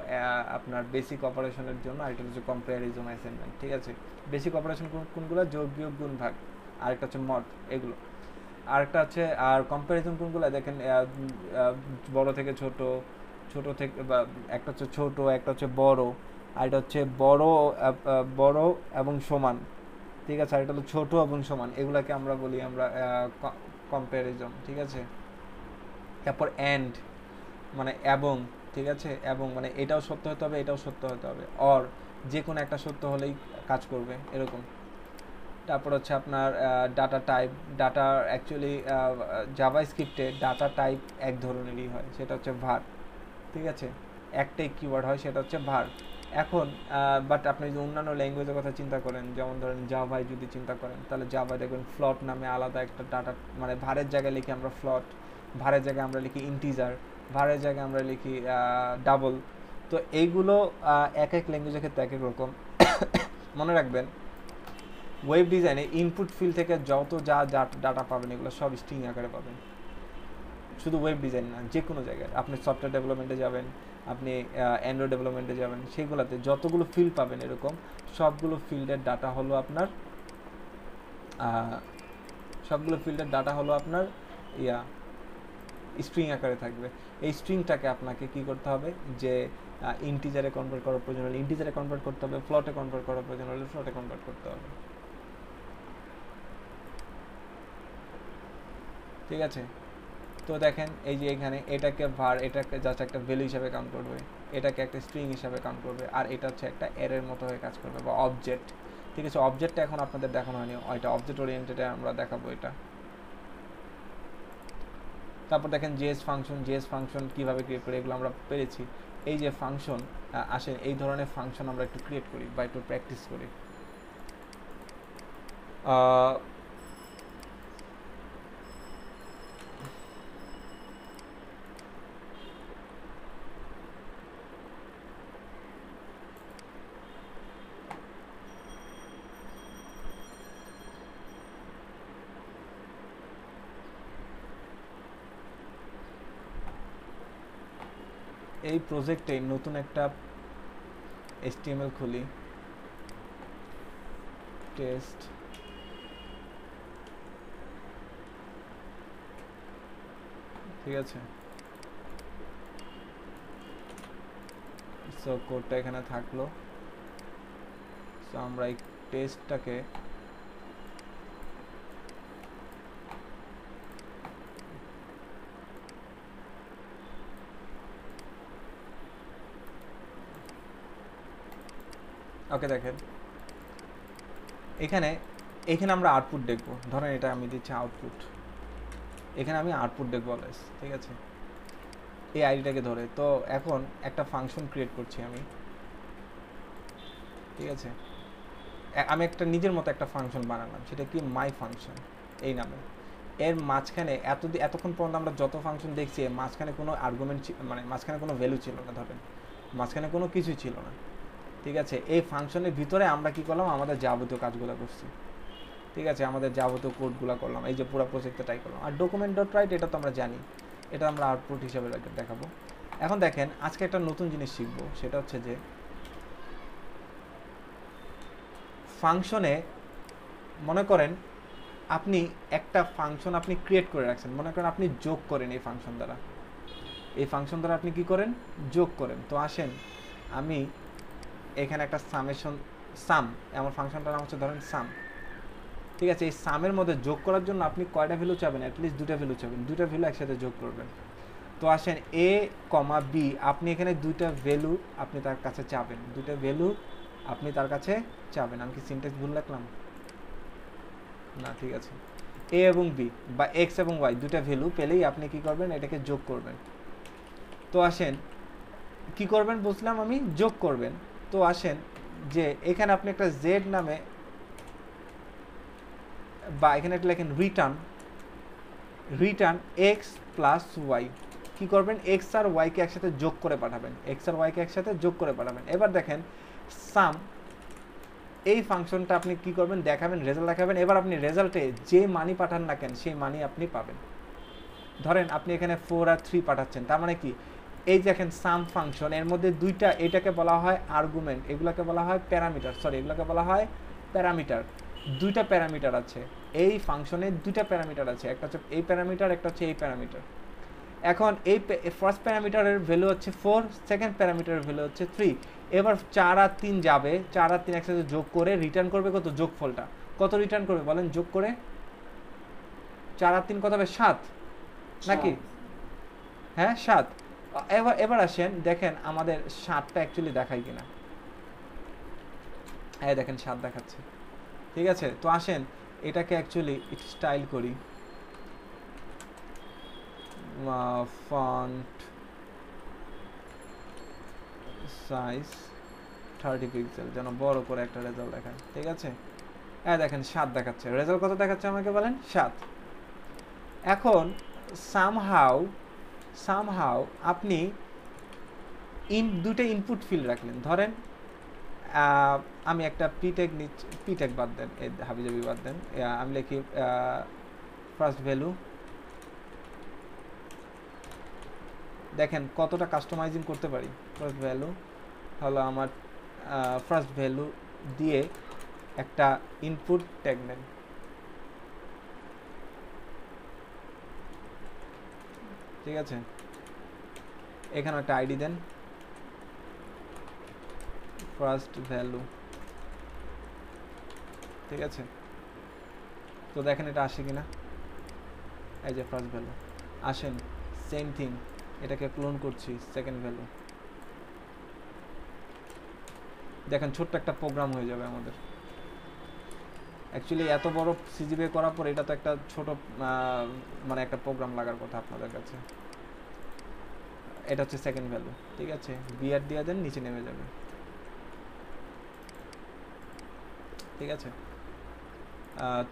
আপনার বেসিক অপারেশনের জন্য, আরেকটা হচ্ছে কম্পেয়ারিজন অ্যাসাইনমেন্ট, ঠিক আছে। বেসিক অপারেশন কোনগুলো? যোগ, বিয়োগ, গুণ, ভাগ, আরেকটা হচ্ছে মড, এগুলো। আরেকটা হচ্ছে, আর কম্প্যারিজন কোনগুলো? দেখেন বড় থেকে ছোট, ছোট থেকে বা একটা হচ্ছে ছোট, একটা হচ্ছে বড়, আর এটা হচ্ছে বড় এবং সমান, ঠিক আছে। আর এটা হলো ছোট এবং সমান, এগুলাকে আমরা বলি কম্প্যারিজন, ঠিক আছে। তারপর এন্ড মানে এবং, ঠিক আছে, এবং মানে এটাও সত্য হতে হবে, এটাও সত্য হতে হবে, অর যে কোনো একটা সত্য হলেই কাজ করবে, এরকম। তারপর হচ্ছে আপনার ডাটা টাইপ। ডাটা অ্যাকচুয়ালি জাভাস্ক্রিপ্টে ডাটা টাইপ এক ধরনেরই হয়, সেটা হচ্ছে var, ঠিক আছে। একটাই কিওয়ার্ড হয়, সেটা হচ্ছে var। এখন বাট আপনি যদি অন্যান্য ল্যাঙ্গুয়েজের কথা চিন্তা করেন, যেমন ধরেন জাভায় যদি চিন্তা করেন, তাহলে জাভায় দেখবেন ফ্লট নামে আলাদা একটা ডাটা, মানে ভারের জায়গায় লিখি আমরা ফ্লট, ভারের জায়গায় আমরা লিখি ইন্টিজার, ভারের জায়গায় আমরা লিখি ডাবল। তো এইগুলো এক এক ল্যাঙ্গুয়েজের ক্ষেত্রে এক এক রকম। মনে রাখবেন, ওয়েব ডিজাইনে ইনপুট ফিল্ড থেকে যত যা ডাটা পাবেন, এগুলো সব স্ট্রিং আকারে পাবেন। শুধু ওয়েব ডিজাইন না, যে কোনো জায়গায় আপনি সফটওয়্যার ডেভেলপমেন্টে যাবেন, আপনি অ্যান্ড্রয়েড ডেভেলপমেন্টে যাবেন, সেগুলোতে যতগুলো ফিল্ড পাবেন এরকম, সবগুলো ফিল্ডের ডাটা হলো আপনার স্ট্রিং আকারে থাকবে। এই স্ট্রিংটাকে আপনাকে কি করতে হবে, যে ইন্টিজারে কনভার্ট করার প্রয়োজন হলে ইন্টিজারে কনভার্ট করতে হবে, ফ্লটে কনভার্ট করার প্রয়োজন হলে ফ্লটে কনভার্ট করতে হবে, ঠিক আছে। তো দেখেন এই যে এখানে এটাকে var, এটাকে জাস্ট একটা ভ্যালু হিসাবে কাউন্ট করবে, এটাকে একটা স্ট্রিং হিসাবে কাউন্ট করবে, আর এটা হচ্ছে একটা অ্যারের মতো হয়ে কাজ করবে বা অবজেক্ট। ঠিক আছে, অবজেক্টটা এখন আপনাদের দেখানো হয়নি, এটা অবজেক্ট ওরিয়েন্টেডে আমরা দেখাবো এটা। তারপর দেখেন জেএস ফাংশন কীভাবে ক্রিয়েট করি এগুলো আমরা পেরেছি। এই যে ফাংশন আসে, এই ধরনের ফাংশন আমরা একটু ক্রিয়েট করি বা একটু প্র্যাকটিস করি। এই প্রজেক্টে নতুন একটা HTML খুলি, টেস্ট, ঠিক আছে। সো কোডটা এখানে থাকলো। সো আমরা এই টেস্টটাকে ওকে দেখেন এখানে আমরা আউটপুট দেখব। ধরেন এটা আমি দিচ্ছি আউটপুট, এখানে আমি আউটপুট দেখবো অলওয়েজ, ঠিক আছে, এই আইডিটাকে ধরে। তো এখন একটা ফাংশন ক্রিয়েট করছি আমি, ঠিক আছে, আমি একটা নিজের মতো একটা ফাংশন বানালাম, সেটা কি মাই ফাংশন এই নামে। এর মাঝখানে এতক্ষণ পর্যন্ত আমরা যত ফাংশন দেখছি এর মাঝখানে কোনো আর্গুমেন্ট মানে মাঝখানে কোনো ভ্যালু ছিল না, ধরেন মাঝখানে কোনো কিছুই ছিল না, ঠিক আছে। এই ফাংশনের ভিতরে আমরা কি করলাম, আমাদের যাবতীয় কাজগুলো করছি, ঠিক আছে, আমাদের যাবতীয় কোডগুলো করলাম, এই যে পুরো প্রজেক্টটা ট্রাই করলাম। আর ডকুমেন্ট ডট রাইট এটা তো আমরা জানি, এটা আমরা আউটপুট হিসাবে দেখাবো। এখন দেখেন আজকে একটা নতুন জিনিস শিখবো, সেটা হচ্ছে যে ফাংশনে মনে করেন আপনি একটা ফাংশন আপনি ক্রিয়েট করে রাখছেন, মনে করেন আপনি যোগ করেন এই ফাংশন দ্বারা আপনি কি করেন, যোগ করেন। তো আসেন আমি এখানে একটা সাম, আমার ফাংশনটার নাম হচ্ছে ধরেন সাম, ঠিক আছে। এই সামের মধ্যে যোগ করার জন্য আপনি কয়টা ভ্যালু চাবেন, অ্যাটলিস্ট দুটা ভ্যালু চাবেন, দুটা ভ্যালু একসাথে যোগ করবেন। তো আসেন a, b, আপনি এখানে দুইটা ভ্যালু আপনি তার কাছে চাবেন, দুইটা ভ্যালু আপনি তার কাছে চাবেন। আমি কি সিনট্যাক্স ভুল লিখলাম না? ঠিক আছে, a এবং b বা x এবং y দুইটা ভ্যালু পেলেই আপনি কি করবেন, এটাকে যোগ করবেন। তো আসেন কি করবেন বুঝলাম আমি, যোগ করবেন। তো আসেন যে এখানে আপনি একটা z নামে বা এখানে একটা লেখেন রিটার্ন x প্লাস ওয়াই, কী করবেন, x আর ওয়াইকে একসাথে যোগ করে পাঠাবেন, এবার দেখেন সাম এই ফাংশনটা আপনি কি করবেন, দেখাবেন, রেজাল্ট দেখাবেন। এবার আপনি রেজাল্টে যে মানি পাঠান না কেন সেই মানি আপনি পাবেন। ধরেন আপনি এখানে 4 আর 3 পাঠাচ্ছেন, তার মানে কি, এই দেখেন সাম ফাংশন এর মধ্যে দুইটা, এটাকে বলা হয় আর্গুমেন্ট, এগুলোকে বলা হয় প্যারামিটার, দুইটা প্যারামিটার আছে এই ফাংশনে, দুইটা প্যারামিটার আছে, একটা হচ্ছে এই প্যারামিটার, একটা হচ্ছে এই প্যারামিটার। এখন এই ফার্স্ট প্যারামিটারের ভ্যালু হচ্ছে 4, সেকেন্ড প্যারামিটারের ভ্যালু হচ্ছে 3। এবার 4 আর 3 যাবে, 4 আর 3 একসাথে যোগ করে রিটার্ন করবে কত, যোগফলটা কত রিটার্ন করবে বলেন, যোগ করে 4 আর 3 কত হবে, 7 নাকি? হ্যাঁ 7। এবার আসেন দেখেন আমাদের 7টা অ্যাকচুয়ালি দেখায় কিনা। হ্যাঁ দেখেন 7 দেখাচ্ছে, ঠিক আছে। তো আসেন এটাকে অ্যাকচুয়ালি স্টাইল করি, ফন্ট সাইজ 30 পিক্সেল, যেন বড় করে একটা রেজাল্ট দেখায়, ঠিক আছে। হ্যাঁ দেখেন 7 দেখাচ্ছে, রেজাল্ট কত দেখাচ্ছে আমাকে বলেন, 7। এখন সামহাউ আপনি দুটো ইনপুট ফিল্ড রাখলেন, ধরেন আমি একটা পিটেক বাদ দেন, হাবিজাবি বাদ দেন, আমি লিখি ফার্স্ট ভ্যালু। দেখেন কতটা কাস্টমাইজিং করতে পারি। ফার্স্ট ভ্যালু হলো আমার ফার্স্ট ভ্যালু দিয়ে একটা ইনপুট ট্যাগ নেন, ঠিক আছে। এখানে একটা আইডি দেন, ফার্স্ট ভ্যালু, ঠিক আছে। তো দেখেন এটা আসে কিনা, এই যে ফার্স্ট ভ্যালু, আসেন সেম থিং, এটাকে ক্লোন করছি, সেকেন্ড ভ্যালু। দেখেন ছোট্ট একটা প্রোগ্রাম হয়ে যাবে আমাদের। অ্যাকচুয়ালি এত বড় সিজিপিএ করার পর এটা তো একটা ছোট মানে একটা প্রোগ্রাম লাগার কথা আপনাদের কাছে। এটা হচ্ছে সেকেন্ড ভ্যালু, ঠিক আছে, বিআর দিয়ে দেন, নিচে নেমে যাবে, ঠিক আছে।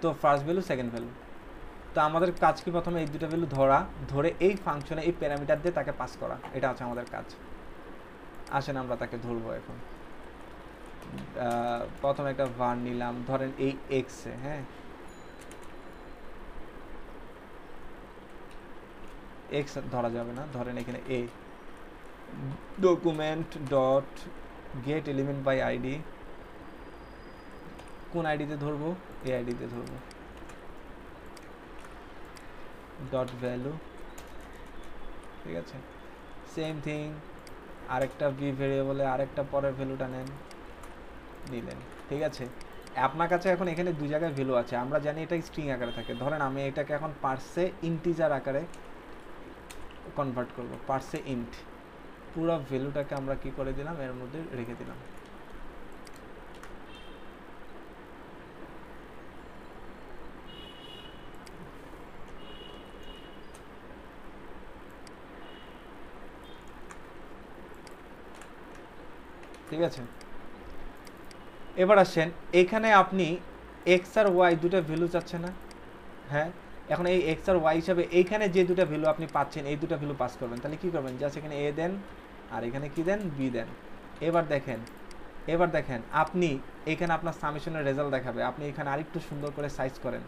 তো ফার্স্ট ভ্যালু, সেকেন্ড ভ্যালু। তো আমাদের কাজ কি, প্রথমে এই দুটো ভ্যালু ধরে এই ফাংশনে এই প্যারামিটার দিয়ে তাকে পাস করা, এটা হচ্ছে আমাদের কাজ। আসেন আমরা তাকে ধরবো এখন। প্রথমে একটা var নিলাম, ধরেন এই x এ, হ্যাঁ x ধরা যাবে না, ধরেন এখানে a document dot get element by ID, কোন আইডিতে ধরবো, এই আইডিতে ধরবো, ডট ভ্যালু, ঠিক আছে। সেম থিং আরেকটা বি ভেরিয়েবলে আরেকটা পরের ভ্যালুটা নিলেন, ঠিক আছে। আপনার কাছে এখন এখানে দুই জায়গায় ভ্যালু আছে, আমরা জানি এটা স্ট্রিং আকারে থাকে। ধরেন আমি এটাকে এখন পার্সে ইন্টিজার আকারে কনভার্ট করব, পার্সে ইন্ট, পুরো ভ্যালুটাকে আমরা কি করে দিলাম, এর মধ্যে রেখে দিলাম। ঠিক আছে, এবার আসেন এখানে আপনি এক্স আর ওয়াই দুটো ভ্যালু চাচ্ছেন না, হ্যাঁ। এখন এই এক্স আর ওয়াই হিসাবে এইখানে যে দুটো ভ্যালু আপনি পাচ্ছেন, এই দুটো ভ্যালু পাস করবেন। তাহলে কি করবেন, জাস্ট এখানে এ দেন আর এখানে কি দেন, বি দেন। এবার দেখেন আপনি এখানে আপনার সামেশনের রেজাল্ট দেখাবে। আপনি এখানে আরেকটু সুন্দর করে সাইজ করেন,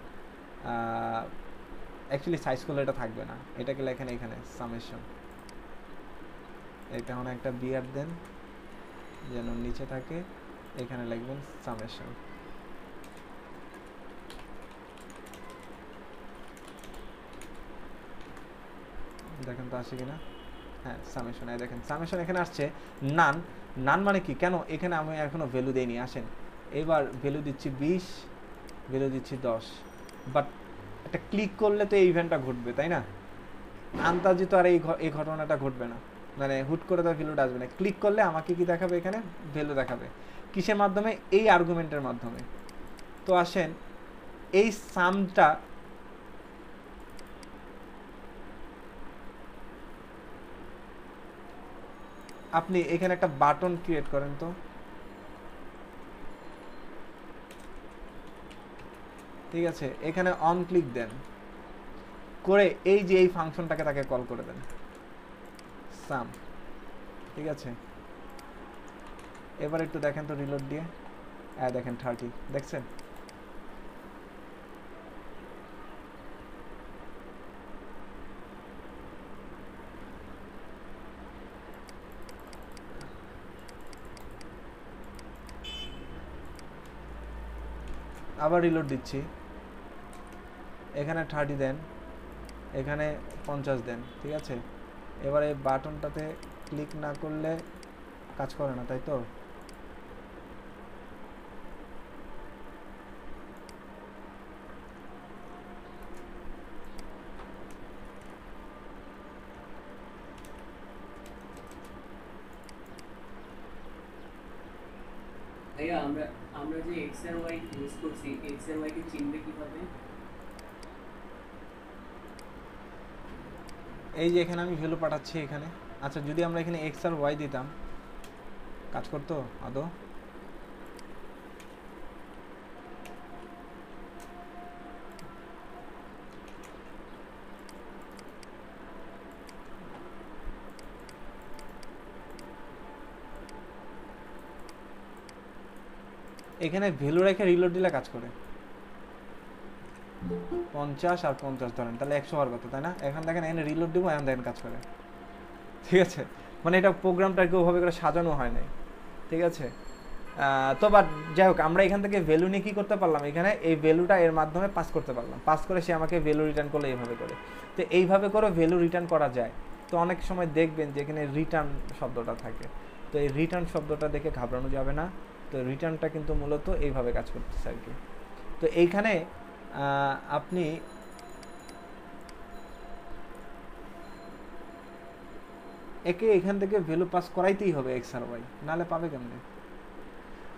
অ্যাকচুয়ালি সাইজ করলে এটা থাকবে না, এটাকে লেখেন এখানে সামেশন, এটা মানে একটা বিআর দেন যেন নিচে থাকে, এখানে লিখবেন সামেশন। দেখেন তো আসে কিনা, হ্যাঁ সামেশন, দেখেন সামেশন এখানে আসছে। নান মানে কি, কেন এখানে আমি এখনো ভ্যালু দেইনি। আসেন এবার ভ্যালু দিচ্ছি 20, ভ্যালু দিচ্ছি 10, বাট একটা ক্লিক করলে তো এই ইভেন্টটা ঘটবে, তাই না? আন্তাজি তো আর এই ঘটনাটা ঘটবে না, মানে হুট করে তো ভ্যালুটা আসবে না। ক্লিক করলে আমাকে কি দেখাবে, এখানে ভ্যালু দেখাবে। কিসের মাধ্যমে, এই আর্গুমেন্টের মাধ্যমে। তো আসেন এই সামটা আপনি এখানে একটা বাটন ক্রিয়েট করেন তো, ঠিক আছে। এখানে অন ক্লিক দেন করে এই যে এই ফাংশনটাকে তাকে কল করে দেন, সাম, ঠিক আছে। এবার একটু দেখেন তো রিলোড দিয়ে, দেখেন 30, দেখছেন? আবার রিলোড দিচ্ছি, এখানে 30 দেন, এখানে 50 দেন, ঠিক আছে। এবার এই বাটনটাতে ক্লিক না করলে কাজ করে না, তাই তো? ভাইয়া আমরা যে এক্স আর ওয়াই ইউজ করছি, এক্স আর ওয়াই কে চিনবে কিভাবে? এই যে এখানে আমি ভ্যালু পাঠাচ্ছি এখানে। আচ্ছা যদি আমরা এখানে এক্স আর ওয়াই দিতাম, কাজ করতো আদৌ? এখানে ভ্যালু রেখে রিলোড দিলে কাজ করে। 50 আর 50 ধরেন, তাহলে 100 হওয়ার কথা, তাই না? এখন দেখেন এখানে রিলোড দিব, এখন দেখেন কাজ করে, ঠিক আছে। মানে এটা প্রোগ্রামটা কেউ ভাবে করে সাজানো হয় নাই, ঠিক আছে। তো বাট যাই হোক, আমরা এখান থেকে ভ্যালু নিয়ে কী করতে পারলাম, এখানে এই ভ্যালুটা এর মাধ্যমে পাস করতে পারলাম। পাস করে সে আমাকে ভ্যালু রিটার্ন করলে এইভাবে করে। তো এইভাবে করে ভ্যালু রিটার্ন করা যায়। তো অনেক সময় দেখবেন যে এখানে রিটার্ন শব্দটা থাকে, তো এই রিটার্ন শব্দটা দেখে ঘাবড়ানো যাবে না। তো রিটার্নটা কিন্তু মূলত এইভাবে কাজ করতেছে আর কি। তো এইখানে আপনি একে এখান থেকে ভ্যালু পাস করাইতেই হবে এক্স আর ওয়াই, নাহলে পাবে কেমনে?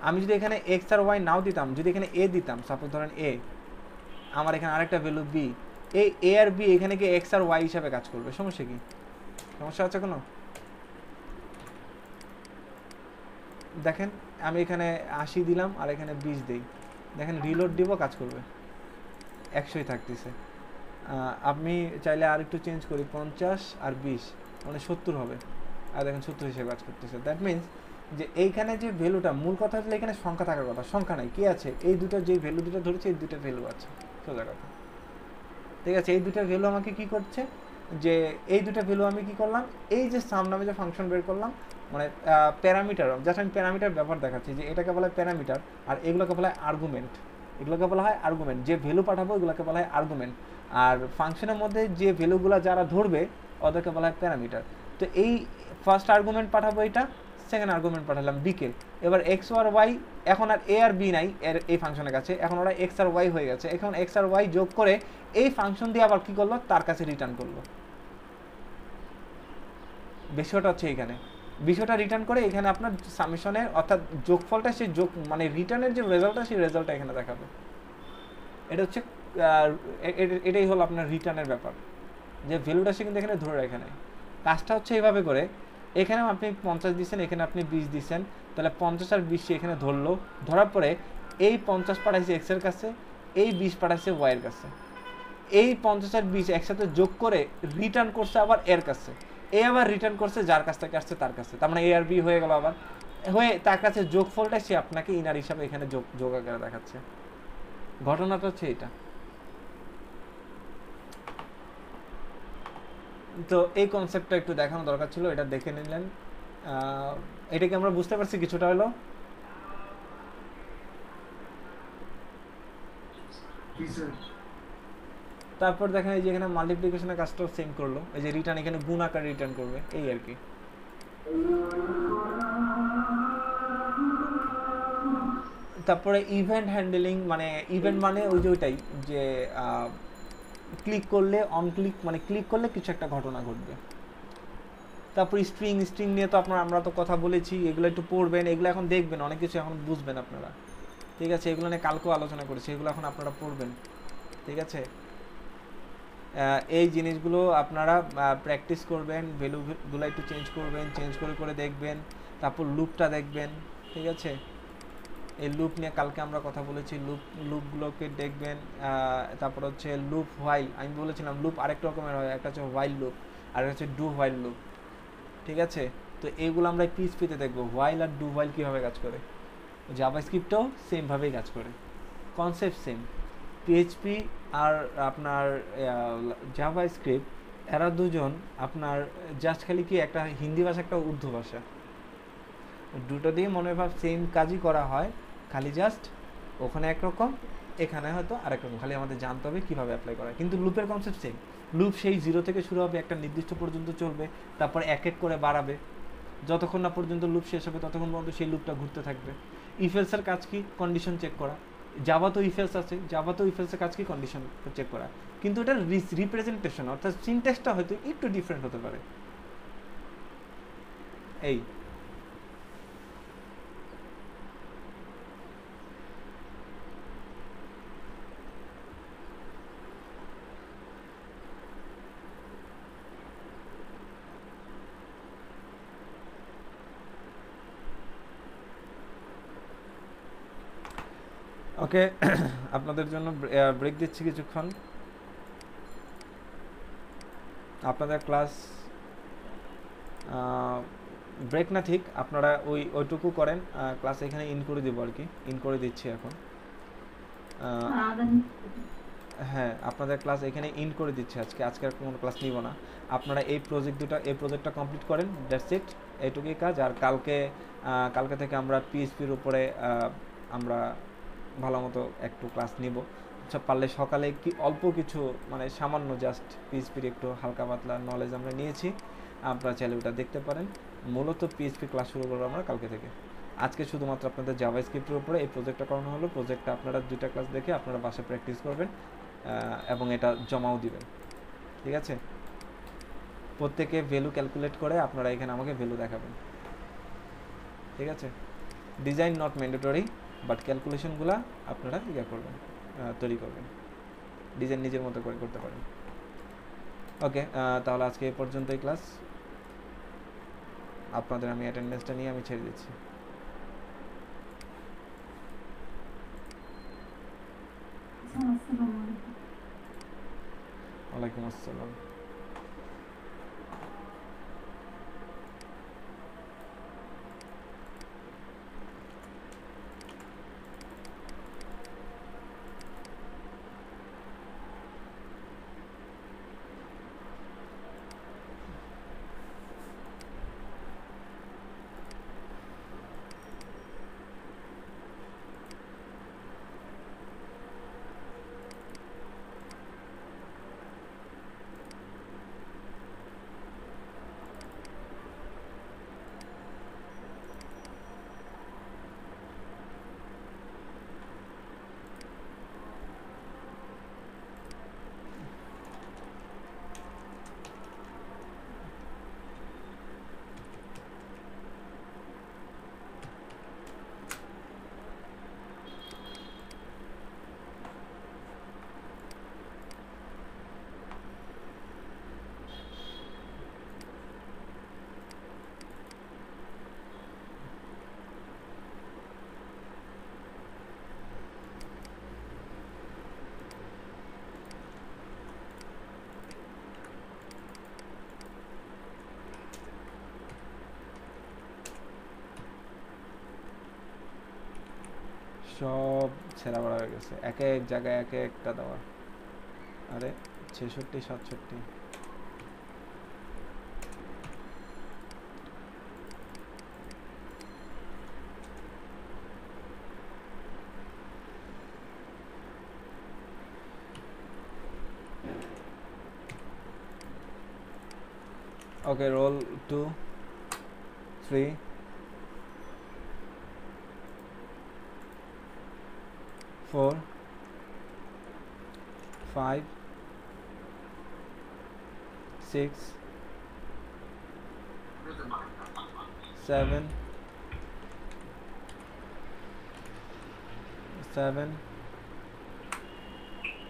আমি যদি এখানে এক্স আর ওয়াই নাও দিতাম, যদি এখানে এ দিতাম, সাপোজ ধরেন এ, আমার এখানে আরেকটা ভ্যালু বি, এই এ আর বি এখানে কি এক্স আর ওয়াই হিসাবে কাজ করবে, সমস্যা কি? সমস্যা আছে কোনো? দেখেন আমি এখানে 80 দিলাম আর এখানে 20 দিই, দেখেন রিলোড দিব, কাজ করবে, 100ই থাকতেছে। আমি চাইলে আর একটু চেঞ্জ করি, 50 আর 20 মানে 70 হবে, আর দেখেন 70 হিসেবে কাজ করতেছে। দ্যাট মিনস যে এইখানে যে ভ্যালুটা, মূল কথা হচ্ছে এখানে সংখ্যা থাকার কথা, সংখ্যা নাই, কি আছে? এই দুটো যে ভ্যালু দুটো ধরেছে, এই দুটো ভ্যালু আছে, সোজা কথা। ঠিক আছে, এই দুটো ভ্যালু আমাকে কি করছে, যে এই দুটো ভ্যালু আমি কি করলাম, এই যে সাম নামে যে ফাংশন বের করলাম, মানে প্যারামিটার, জাস্ট আমি প্যারামিটার ব্যাপার দেখাচ্ছি, যে এটাকে বলা হয় প্যারামিটার আর এগুলোকে বলা হয় আর্গুমেন্ট। এগুলোকে বলা হয় আর্গুমেন্ট, যে ভ্যালু পাঠাবো এগুলোকে বলা হয় আর্গুমেন্ট, আর ফাংশনের মধ্যে যে ভ্যালুগুলো যারা ধরবে ওদেরকে বলা হয় প্যারামিটার। তো এই ফার্স্ট আর্গুমেন্ট পাঠাবো, এটা সেকেন্ড আর্গুমেন্ট পাঠালাম বিকে। এবার এক্স আর ওয়াই, এখন আর এ আর বি নাই এর এই ফাংশনের কাছে, এখন ওরা এক্স আর ওয়াই হয়ে গেছে। এখন এক্স আর ওয়াই যোগ করে এই ফাংশন দিয়ে আবার কি করলো, তার কাছে রিটার্ন করলো। বিষয়টা হচ্ছে এইখানে, বিষয়টা রিটার্ন করে এখানে আপনার সামেশনের অর্থাৎ যোগফলটা, সেই যোগ মানে রিটার্নের যে রেজাল্টটা, সেই রেজাল্টটা এখানে দেখাবে। এটা হচ্ছে এটাই হলো আপনার রিটার্নের ব্যাপার, যে ভ্যালুটা সে কিন্তু এখানে ধরে রাখে নেয়। কাজটা হচ্ছে এইভাবে করে, এখানেও আপনি 50 দিচ্ছেন, এখানে আপনি 20 দিচ্ছেন, তাহলে 50 আর 20 এখানে ধরলো, ধরার পরে এই 50 পাঠাইছে এক্স এর কাছে, এই 20 পাঠাইছে ওয়াই এর কাছে, এই 50 আর 20 একসাথে যোগ করে রিটার্ন করছে আবার এর কাছে, এ আবার রিটার্ন করছে যার কাছ থেকে আসছে তার কাছে, তার মানে এ আর বি হয়ে গেল আবার, হয়ে তার কাছে যোগফলটা সে আপনাকে ইনার হিসাবে এখানে যোগ আকারে দেখাচ্ছে। ঘটনাটা হচ্ছে এটা। তো এই কনসেপ্টটা একটু দেখানো দরকার ছিল, এটা দেখে নিলেন। এটাকে আমরা বুঝতে পারছি কিছুটা হলো। তারপর দেখেন এই যে এখানে মাল্টিপ্লিকেশনের কাজটাও সেম করলো, এই যে রিটার্ন এখানে গুণ আকারে রিটার্ন করবে, এই আর কি। তারপরে ইভেন্ট হ্যান্ডলিং, মানে ইভেন্ট মানে ওই যে ওইটাই, যে ক্লিক করলে অন ক্লিক, মানে ক্লিক করলে কিছু একটা ঘটনা ঘটবে। তারপর স্ট্রিং নিয়ে তো আমরা তো কথা বলেছি, এগুলো একটু পড়বেন, এগুলো এখন দেখবেন, অনেক কিছু এখন বুঝবেন আপনারা। ঠিক আছে, এগুলো নিয়ে কালকেও আলোচনা করেছি, এগুলো এখন আপনারা পড়বেন। ঠিক আছে, এই জিনিসগুলো আপনারা প্র্যাকটিস করবেন, ভ্যালুগুলো একটু চেঞ্জ করবেন, চেঞ্জ করে দেখবেন। তারপর লুপটা দেখবেন। ঠিক আছে, এই লুপ নিয়ে কালকে আমরা কথা বলেছি, লুপগুলোকে দেখবেন। তারপর হচ্ছে লুপ হোয়াইল, আমি বলেছিলাম লুপ আরেক রকমের হয়, একটা হচ্ছে হোয়াইল লুপ আর হচ্ছে ডু হোয়াইল লুপ। ঠিক আছে, তো এইগুলো আমরা পিতে দেখবো, হোয়াইল আর ডু হোয়াইল কীভাবে কাজ করে। জাভাস্ক্রিপ্টও সেমভাবেই কাজ করে, কনসেপ্ট সেম। পিএইচপি আর আপনার জাভাস্ক্রিপ্ট এরা দুজন আপনার জাস্ট খালি কি একটা হিন্দি ভাষা, একটা উর্দু ভাষা, দুটো দিয়ে মনে ভাব সেম কাজই করা হয়, খালি জাস্ট ওখানে একরকম, এখানে হয়তো আরেক রকম, খালি আমাদের জানতে হবে কীভাবে অ্যাপ্লাই করা হয়। কিন্তু লুপের কনসেপ্ট সেম। লুপ সেই 0 থেকে শুরু হবে, একটা নির্দিষ্ট পর্যন্ত চলবে, তারপর এক এক করে বাড়াবে, যতক্ষণ না পর্যন্ত লুপ শেষ হবে ততক্ষণ পর্যন্ত সেই লুপটা ঘুরতে থাকবে। ইফেলসের কাজ কি, কন্ডিশন চেক করা। জাভা তো ইফেলস আছে, জাভা তো ইফেলসের কাজ কি, কন্ডিশন চেক করা। কিন্তু এটার রিপ্রেজেন্টেশন অর্থাৎ সিনট্যাক্সটা হয়তো একটু ডিফারেন্ট হতে পারে। এই ওকে, আপনাদের জন্য ব্রেক দিচ্ছি কিছুক্ষণ। আপনাদের ক্লাস ব্রেক না, ঠিক আপনারা ওইটুকু করেন, ক্লাস এখানে ইন করে দিব আর কি, ইন করে দিচ্ছি এখন। হ্যাঁ, আপনাদের ক্লাস এখানে ইন করে দিচ্ছি আজকে আর কোনো ক্লাস নিব না। আপনারা এই প্রজেক্টটা কমপ্লিট করেন, দ্যাটস ইট, এইটুকুই কাজ। আর কালকে থেকে আমরা পিএইচপির উপরে আমরা ভালো মতো একটু ক্লাস নিব। সব পারলে সকালে কি অল্প কিছু, মানে সামান্য জাস্ট পিএইচপির একটু হালকা পাতলা নলেজ আমরা নিয়েছি, আপনারা চাইলে ওটা দেখতে পারেন। মূলত পিএইচপি ক্লাস শুরু করবো আমরা কালকে থেকে। আজকে শুধুমাত্র আপনাদের জাভাস্ক্রিপ্টের উপরে এই প্রজেক্টটা করানো হলো। প্রজেক্টটা আপনারা 2টা ক্লাস দেখে আপনারা বাসায় প্র্যাকটিস করবেন এবং এটা জমাও দিবেন। ঠিক আছে, প্রত্যেকে ভ্যালু ক্যালকুলেট করে আপনারা এখানে আমাকে ভ্যালু দেখাবেন, ঠিক আছে? ডিজাইন নট ম্যান্ডেটরি, বাট ক্যালকুলেশনগুলো আপনারা ইয়ে করবেন, তৈরি করবেন, ডিজাইন নিজের মতো করে করতে পারেন। ওকে, তাহলে আজকে এ পর্যন্তই ক্লাস। আপনাদের আমি অ্যাটেন্ডেন্সটা নিয়ে আমি ছেড়ে দিচ্ছি। আসসালামু আলাইকুম। ওয়ালাইকুম আসসালাম। সব ছেঁড়া বড়া হয়ে গেছে, এক এক জায়গায় এক একটা দেওয়া। আরে 66 67, ওকে, role 2 3 4 5 6 7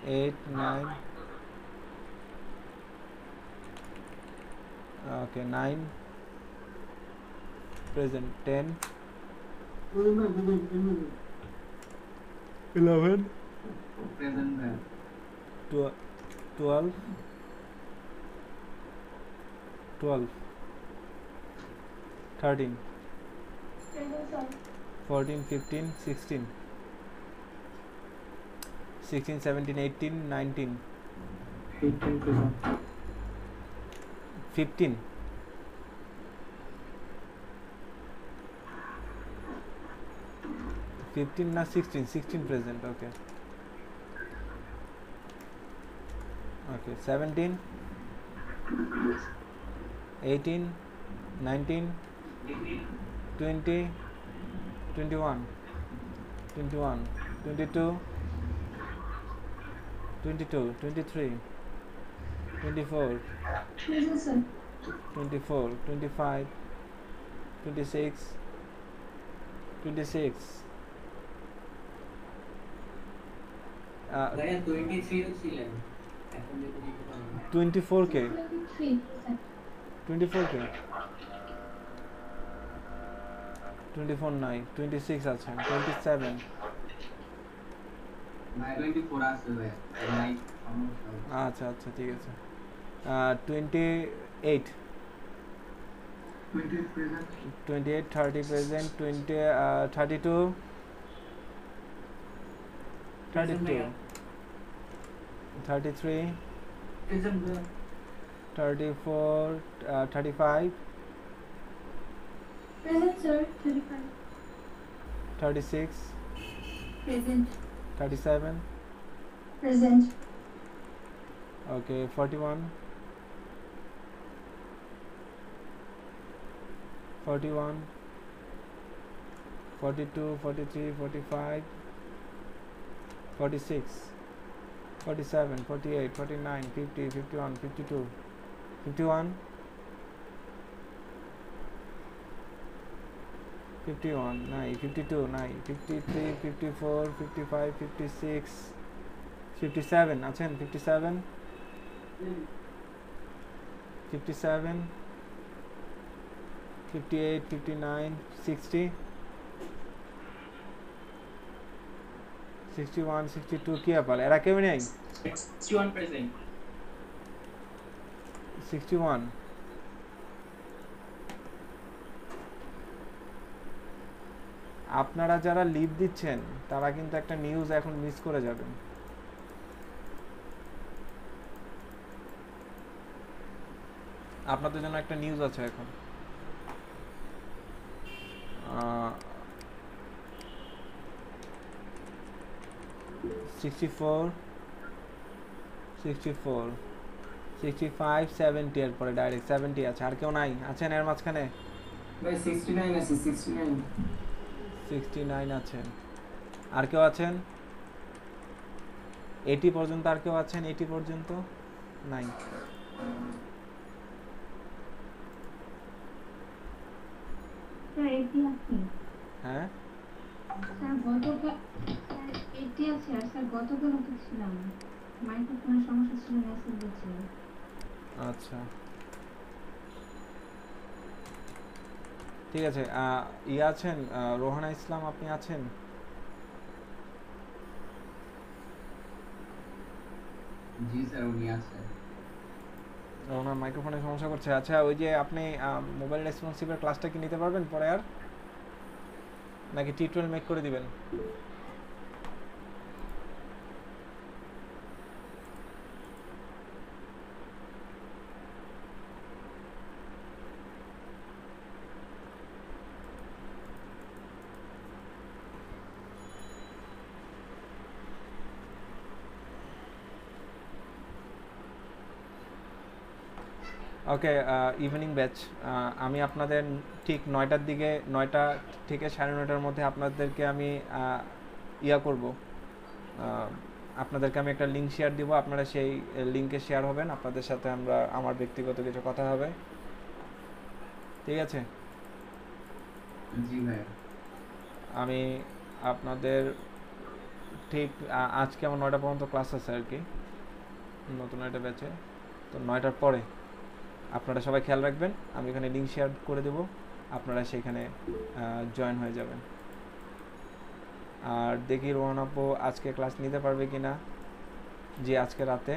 8 9, okay, 9 present, 10 11 present ma'am. 12 13 present sir. 14 15 16 17 18 19 15 15 না 16 present, okay, 17 18 19 20 21 22 23 24 প্রেজেন্ট স্যার। 24 25 26 26 ভাইয়া 23 ও ছিলেন, এখন যেতে দিতে পারবেন না। 24k 23 sir. 24k 24 নাই, 26 আছে, 27 ভাই 24 আছে ভাই, নাই সমস্যা। আচ্ছা আচ্ছা ঠিক আছে, 28 28 present, 28 30 present, 20 32 Present 32 ভাইয়া। 33 প্রেজেন্ট ভাইয়া। 34 35 present sir. 35 36 present 37 present okay, 41 41 42 43 45 46 47 48 49 50 51 52 51 51 নাই, 52 নাই, 53, 54, 55, 56, 57 আছেন? 57, 57, 58, 59, 60, 61, 62 কি ব্যাপার? এরা কেউ নেই? 61 প্রেজেন্ট। 61 আপনারা যারা লিভ দিচ্ছেন তারা কিন্তু একটা নিউজ এখন মিস করে যাবেন। আপনাদের জন্য একটা নিউজ আছে এখন। 64, 64, 65, 70 এর পরে ডাইরেক্ট 70 আছে। আর কেউ নাই? আছেন এর মাঝখানে? ভাই 69 আছে 69 69 আছেন। আর কেউ আছেন? 80 পর্যন্ত আর কেউ আছেন? 80 পর্যন্ত নাই। স্যার এটি আছে হ্যাঁ স্যার গতকাল স্যার এটি আছে আর স্যার গতকাল তো ছিলাম মাইক্রোফোনের সমস্যা ছিল মেসেজ দিচ্ছে আচ্ছা ঠিক আছে। ইয়ে আছেন রোহানা ইসলাম, আপনি আছেন? জি স্যার উনি আছেন। রোহানার মাইক্রোফোনের সমস্যা করছে। আচ্ছা ওই যে আপনি মোবাইল রেসপন্সিভের ক্লাসটা কি নিতে পারবেন পরে আর, নাকি টি12 মেক করে দিবেন? ওকে ইভিনিং ব্যাচ আমি আপনাদের ঠিক 9টার দিকে 9টা থেকে 9:30টার মধ্যে আপনাদেরকে আমি ইয়া করব, আপনাদেরকে আমি একটা লিঙ্ক শেয়ার দিব, আপনারা সেই লিঙ্কে শেয়ার হবেন, আপনাদের সাথে আমার ব্যক্তিগত কিছু কথা হবে, ঠিক আছে? জি ভাই। আমি আপনাদের ঠিক আজকে আমার 9টা পর্যন্ত ক্লাস আছে আর কি, নতুন একটা ব্যাচে। তো 9টার পরে আপনারা সবাই খেয়াল রাখবেন, আমি এখানে লিঙ্ক শেয়ার করে দেব, আপনারা সেখানে জয়েন হয়ে যাবেন। আর দেখি রোহান আপু আজকে ক্লাস নিতে পারবে কি না। জি আজকে রাতে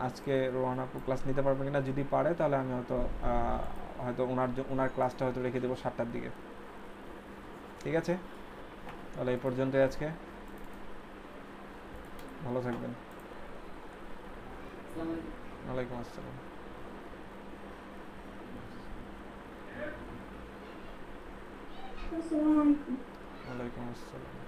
আজকে রোহান আপু ক্লাস নিতে পারবে কি না, যদি পারে তাহলে আমি হয়তো ওনার ক্লাসটা হয়তো রেখে দেবো 7টার দিকে, ঠিক আছে? তাহলে এই পর্যন্তই আজকে, ভালো থাকবেন। ওয়ালাইকুম আসসালাম। আসসালামু আলাইকুম। ওয়ালাইকুম আসসালাম।